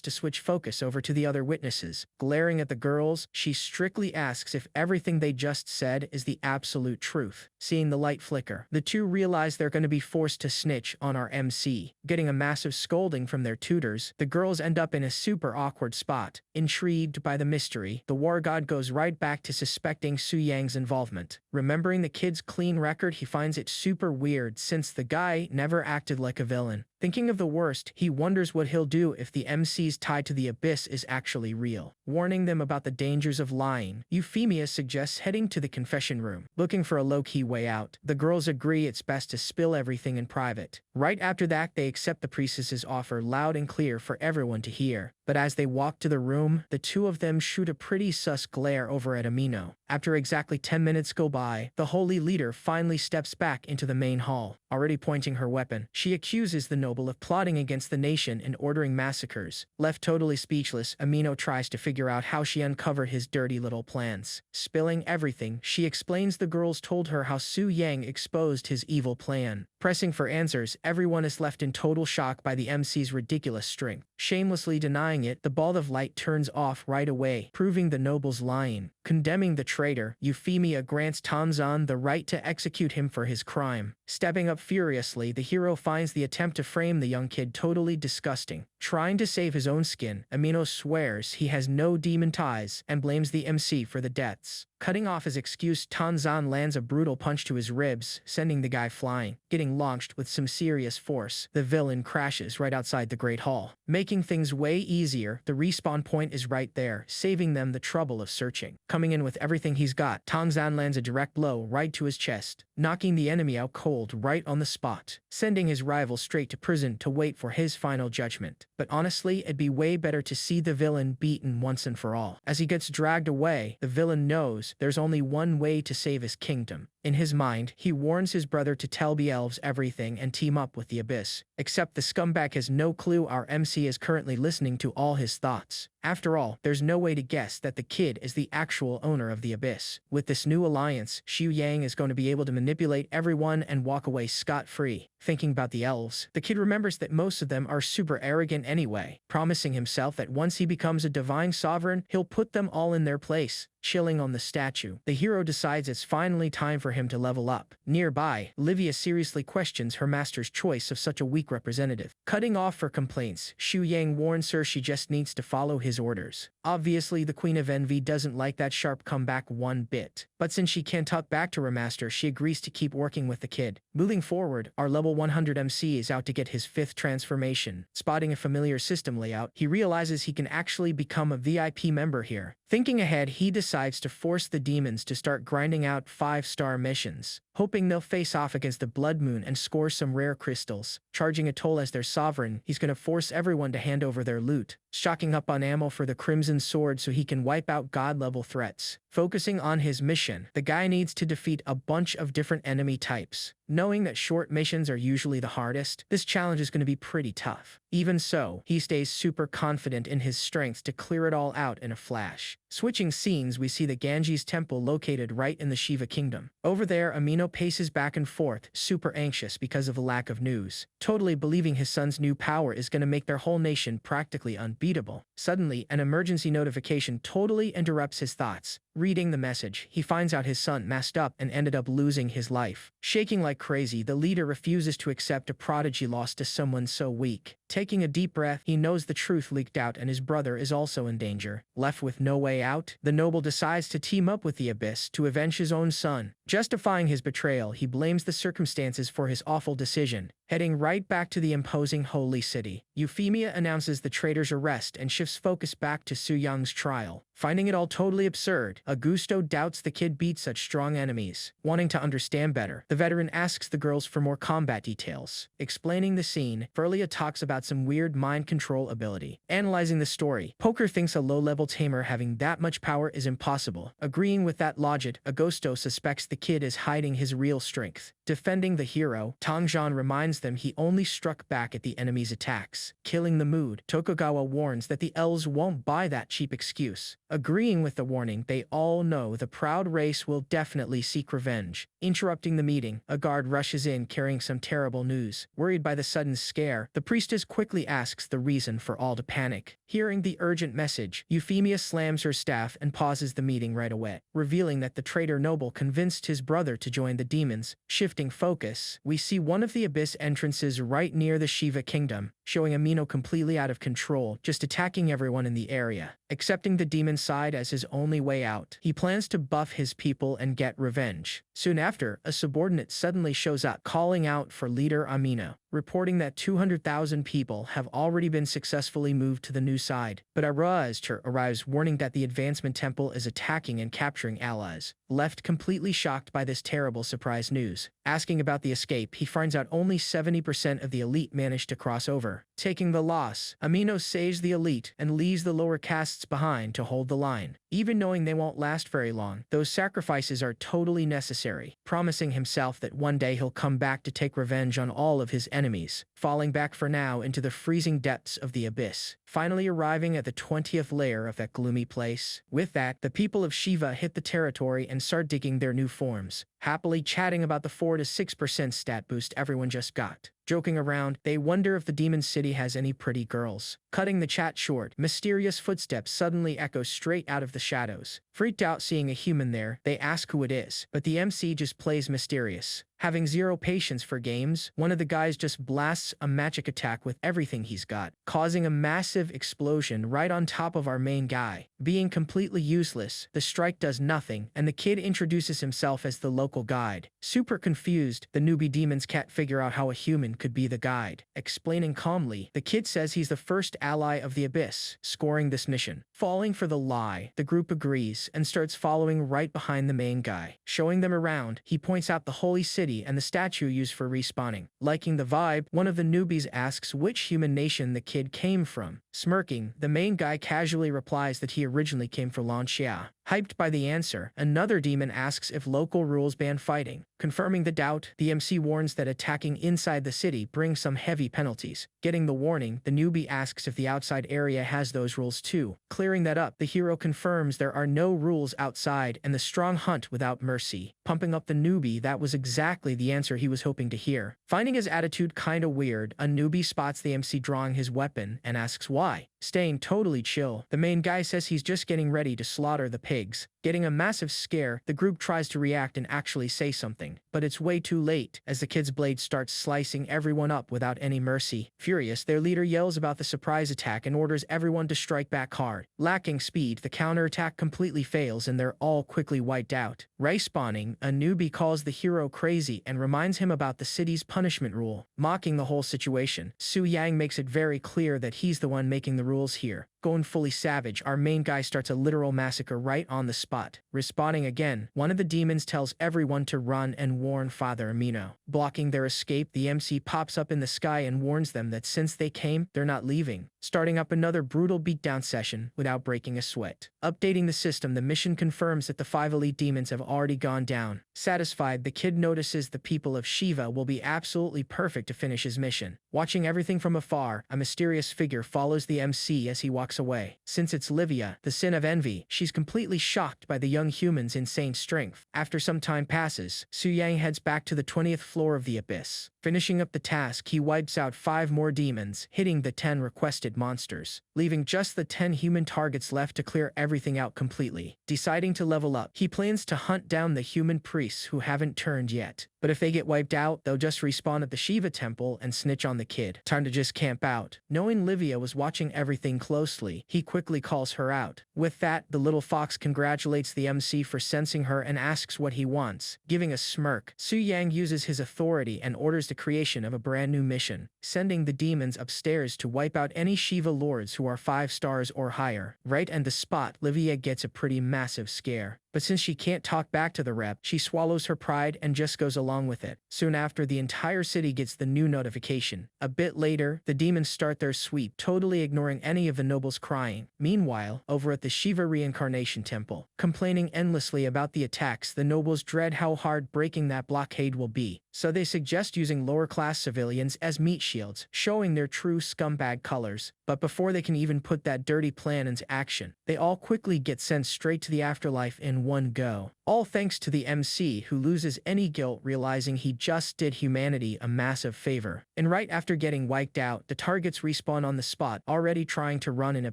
to switch focus over to the other witnesses. Glaring at the girls, she strictly asks if everything they just said is the absolute truth. Seeing the light flicker, the 2 realize they're going to be forced to snitch on our MC. Getting a massive scolding from their tutors, the girls end up in a super awkward spot. Intrigued by the mystery, the war god goes right back to suspecting Su Yang's involvement. Remembering the kid's clean record, he finds it super weird since the guy never acted like a villain. Thinking of the worst, he wonders what he'll do if the MC's tie to the abyss is actually real. Warning them about the dangers of lying, Euphemia suggests heading to the confession room. Looking for a low-key way out, the girls agree it's best to spill everything in private. Right after that, they accept the priestess's offer loud and clear for everyone to hear. But as they walk to the room, the two of them shoot a pretty sus glare over at Amino. After exactly 10 minutes go by, the holy leader finally steps back into the main hall. Already pointing her weapon, she accuses the noble of plotting against the nation and ordering massacres. Left totally speechless, Amino tries to figure out how she uncovered his dirty little plans. Spilling everything, she explains the girls told her how Su Yang exposed his evil plan. Pressing for answers, everyone is left in total shock by the MC's ridiculous strength. Shamelessly denying it, the ball of light turns off right away, proving the noble's lying. Condemning the traitor, Euphemia grants Tanzan the right to execute him for his crime. Stepping up furiously, the hero finds the attempt to frame the young kid totally disgusting. Trying to save his own skin, Amino swears he has no demon ties and blames the MC for the deaths. Cutting off his excuse, Tanzan lands a brutal punch to his ribs, sending the guy flying. Getting launched with some serious force, the villain crashes right outside the Great Hall. Making things way easier, the respawn point is right there, saving them the trouble of searching. Coming in with everything he's got, Tanzan lands a direct blow right to his chest, knocking the enemy out cold right on the spot, sending his rival straight to prison to wait for his final judgment. But honestly, it'd be way better to see the villain beaten once and for all. As he gets dragged away, the villain knows there's only one way to save his kingdom. In his mind, he warns his brother to tell the elves everything and team up with the Abyss. Except the scumbag has no clue our MC is currently listening to all his thoughts. After all, there's no way to guess that the kid is the actual owner of the Abyss. With this new alliance, Xu Yang is going to be able to manipulate everyone and walk away scot-free. Thinking about the elves, the kid remembers that most of them are super arrogant anyway, promising himself that once he becomes a divine sovereign, he'll put them all in their place. Chilling on the statue, the hero decides it's finally time for him to level up. Nearby, Livia seriously questions her master's choice of such a weak representative. Cutting off for complaints, Xu Yang warns her she just needs to follow his orders. Obviously, the Queen of Envy doesn't like that sharp comeback one bit, but since she can't talk back to her master, she agrees to keep working with the kid. Moving forward, our level 100 MC is out to get his 5th transformation. Spotting a familiar system layout, he realizes he can actually become a VIP member here. Thinking ahead, he decides to force the demons to start grinding out 5-star missions, hoping they'll face off against the Blood Moon and score some rare crystals. Charging a toll as their sovereign, he's going to force everyone to hand over their loot, stocking up on ammo for the Crimson Sword so he can wipe out god-level threats. Focusing on his mission, the guy needs to defeat a bunch of different enemy types. Knowing that short missions are usually the hardest, this challenge is going to be pretty tough. Even so, he stays super confident in his strength to clear it all out in a flash. Switching scenes, we see the Ganges temple located right in the Shiva kingdom. Over there, Amino paces back and forth, super anxious because of a lack of news, totally believing his son's new power is going to make their whole nation practically unbeatable. Suddenly, an emergency notification totally interrupts his thoughts. Reading the message, he finds out his son messed up and ended up losing his life. Shaking like crazy, the leader refuses to accept a prodigy lost to someone so weak. Taking a deep breath, he knows the truth leaked out and his brother is also in danger. Left with no way out, the noble decides to team up with the Abyss to avenge his own son. Justifying his betrayal, he blames the circumstances for his awful decision. Heading right back to the imposing holy city, Euphemia announces the traitor's arrest and shifts focus back to Su Yang's trial. Finding it all totally absurd, Augusto doubts the kid beat such strong enemies. Wanting to understand better, the veteran asks the girls for more combat details. Explaining the scene, Furlia talks about some weird mind control ability. Analyzing the story, Poker thinks a low-level tamer having that much power is impossible. Agreeing with that logic, Augusto suspects the kid is hiding his real strength. Defending the hero, Tangjan reminds them he only struck back at the enemy's attacks. Killing the mood, Tokugawa warns that the elves won't buy that cheap excuse. Agreeing with the warning, they all know the proud race will definitely seek revenge. Interrupting the meeting, a guard rushes in carrying some terrible news. Worried by the sudden scare, the priestess quickly asks the reason for all to panic. Hearing the urgent message, Euphemia slams her staff and pauses the meeting right away, revealing that the traitor noble convinced his brother to join the demons. Shifting focus, we see one of the Abyss entrances right near the Shiva kingdom, showing Amino completely out of control, just attacking everyone in the area. Accepting the demon side as his only way out, he plans to buff his people and get revenge. Soon after, a subordinate suddenly shows up, calling out for leader Amino, reporting that 200,000 people have already been successfully moved to the new side. But Aruazter arrives warning that the Advancement Temple is attacking and capturing allies. Left completely shocked by this terrible surprise news. Asking about the escape, he finds out only 70% of the elite managed to cross over. However, taking the loss, Amino saves the elite and leaves the lower castes behind to hold the line. Even knowing they won't last very long, those sacrifices are totally necessary, promising himself that one day he'll come back to take revenge on all of his enemies, falling back for now into the freezing depths of the abyss, finally arriving at the 20th layer of that gloomy place. With that, the people of Shiva hit the territory and start digging their new forms, happily chatting about the 4 to 6% stat boost everyone just got. Joking around, they wonder if the demon city has any pretty girls. Cutting the chat short, mysterious footsteps suddenly echo straight out of the shadows. Freaked out seeing a human there, they ask who it is, but the MC just plays mysterious. Having zero patience for games, one of the guys just blasts a magic attack with everything he's got, causing a massive explosion right on top of our main guy. Being completely useless, the strike does nothing, and the kid introduces himself as the local guide. Super confused, the newbie demons can't figure out how a human could be the guide. Explaining calmly, the kid says he's the first ally of the Abyss, scoring this mission. Falling for the lie, the group agrees and starts following right behind the main guy. Showing them around, he points out the holy city and the statue used for respawning. Liking the vibe, one of the newbies asks which human nation the kid came from. Smirking, the main guy casually replies that he originally came from Lanxia. Hyped by the answer, another demon asks if local rules ban fighting. Confirming the doubt, the MC warns that attacking inside the city brings some heavy penalties. Getting the warning, the newbie asks if the outside area has those rules too. Clearing that up, the hero confirms there are no rules outside and the strong hunt without mercy. Pumping up the newbie, that was exactly the answer he was hoping to hear. Finding his attitude kinda weird, a newbie spots the MC drawing his weapon and asks why. Staying totally chill, the main guy says he's just getting ready to slaughter the pigs. Getting a massive scare, the group tries to react and actually say something, but it's way too late, as the kid's blade starts slicing everyone up without any mercy. Furious, their leader yells about the surprise attack and orders everyone to strike back hard. Lacking speed, the counterattack completely fails and they're all quickly wiped out. Respawning, a newbie calls the hero crazy and reminds him about the city's punishment rule. Mocking the whole situation, Su Yang makes it very clear that he's the one making the rules here. Going fully savage, our main guy starts a literal massacre right on the spot. Respawning again, one of the demons tells everyone to run and warn Father Amino. Blocking their escape, the MC pops up in the sky and warns them that since they came, they're not leaving. Starting up another brutal beatdown session without breaking a sweat. Updating the system, the mission confirms that the 5 elite demons have already gone down. Satisfied, the kid notices the people of Shiva will be absolutely perfect to finish his mission. Watching everything from afar, a mysterious figure follows the MC as he walks away. Since it's Livia, the sin of envy, she's completely shocked by the young human's insane strength. After some time passes, Su Yang heads back to the 20th floor of the Abyss. Finishing up the task, he wipes out 5 more demons, hitting the 10 requested monsters, leaving just the 10 human targets left to clear everything out completely. Deciding to level up, he plans to hunt down the human priests who haven't turned yet. But if they get wiped out, they'll just respawn at the Shiva temple and snitch on the kid. Time to just camp out. Knowing Livia was watching everything closely, he quickly calls her out. With that, the little fox congratulates the MC for sensing her and asks what he wants. Giving a smirk, Su Yang uses his authority and orders the creation of a brand new mission, sending the demons upstairs to wipe out any Shiva lords who are 5 stars or higher. Right on the spot, Livia gets a pretty massive scare. But since she can't talk back to the rep, she swallows her pride and just goes along with it. Soon after, the entire city gets the new notification. A bit later, the demons start their sweep, totally ignoring any of the nobles crying. Meanwhile, over at the Shiva Reincarnation Temple, complaining endlessly about the attacks, the nobles dread how hard breaking that blockade will be. So they suggest using lower-class civilians as meat shields, showing their true scumbag colors. But before they can even put that dirty plan into action, they all quickly get sent straight to the afterlife in one go. All thanks to the MC, who loses any guilt realizing he just did humanity a massive favor. And right after getting wiped out, the targets respawn on the spot, already trying to run in a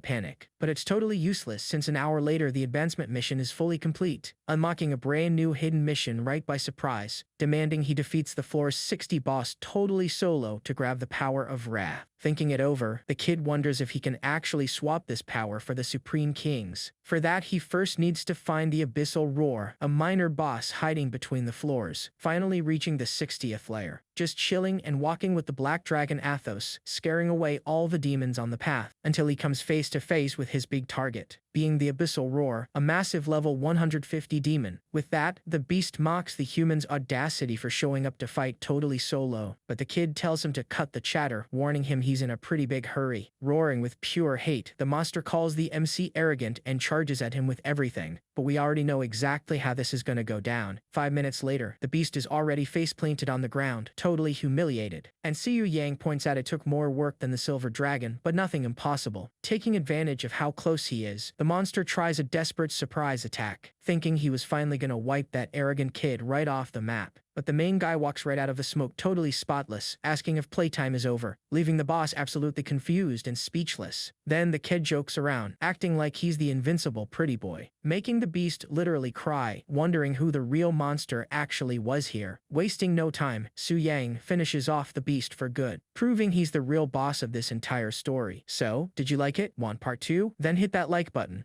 panic. But it's totally useless since an hour later the advancement mission is fully complete, unlocking a brand new hidden mission right by surprise, demanding he defeats the floor's 60 boss totally solo to grab the power of wrath. Thinking it over, the kid wonders if he can actually swap this power for the Supreme Kings. For that, he first needs to find the Abyssal Roar, a minor boss hiding between the floors, finally reaching the 60th layer. Just chilling and walking with the Black Dragon Athos, scaring away all the demons on the path, until he comes face to face with his big target. being the Abyssal Roar, a massive level 150 demon. With that, the beast mocks the human's audacity for showing up to fight totally solo, but the kid tells him to cut the chatter, warning him he's in a pretty big hurry. Roaring with pure hate, the monster calls the MC arrogant and charges at him with everything, but we already know exactly how this is gonna go down. 5 minutes later, the beast is already face-planted on the ground, totally humiliated. And Siyu Yang points out it took more work than the silver dragon, but nothing impossible. Taking advantage of how close he is, the monster tries a desperate surprise attack, thinking he was finally gonna wipe that arrogant kid right off the map. But the main guy walks right out of the smoke totally spotless, asking if playtime is over, leaving the boss absolutely confused and speechless. Then the kid jokes around, acting like he's the invincible pretty boy, making the beast literally cry, wondering who the real monster actually was here. Wasting no time, Su Yang finishes off the beast for good, proving he's the real boss of this entire story. So, did you like it? Want part 2? Then hit that like button.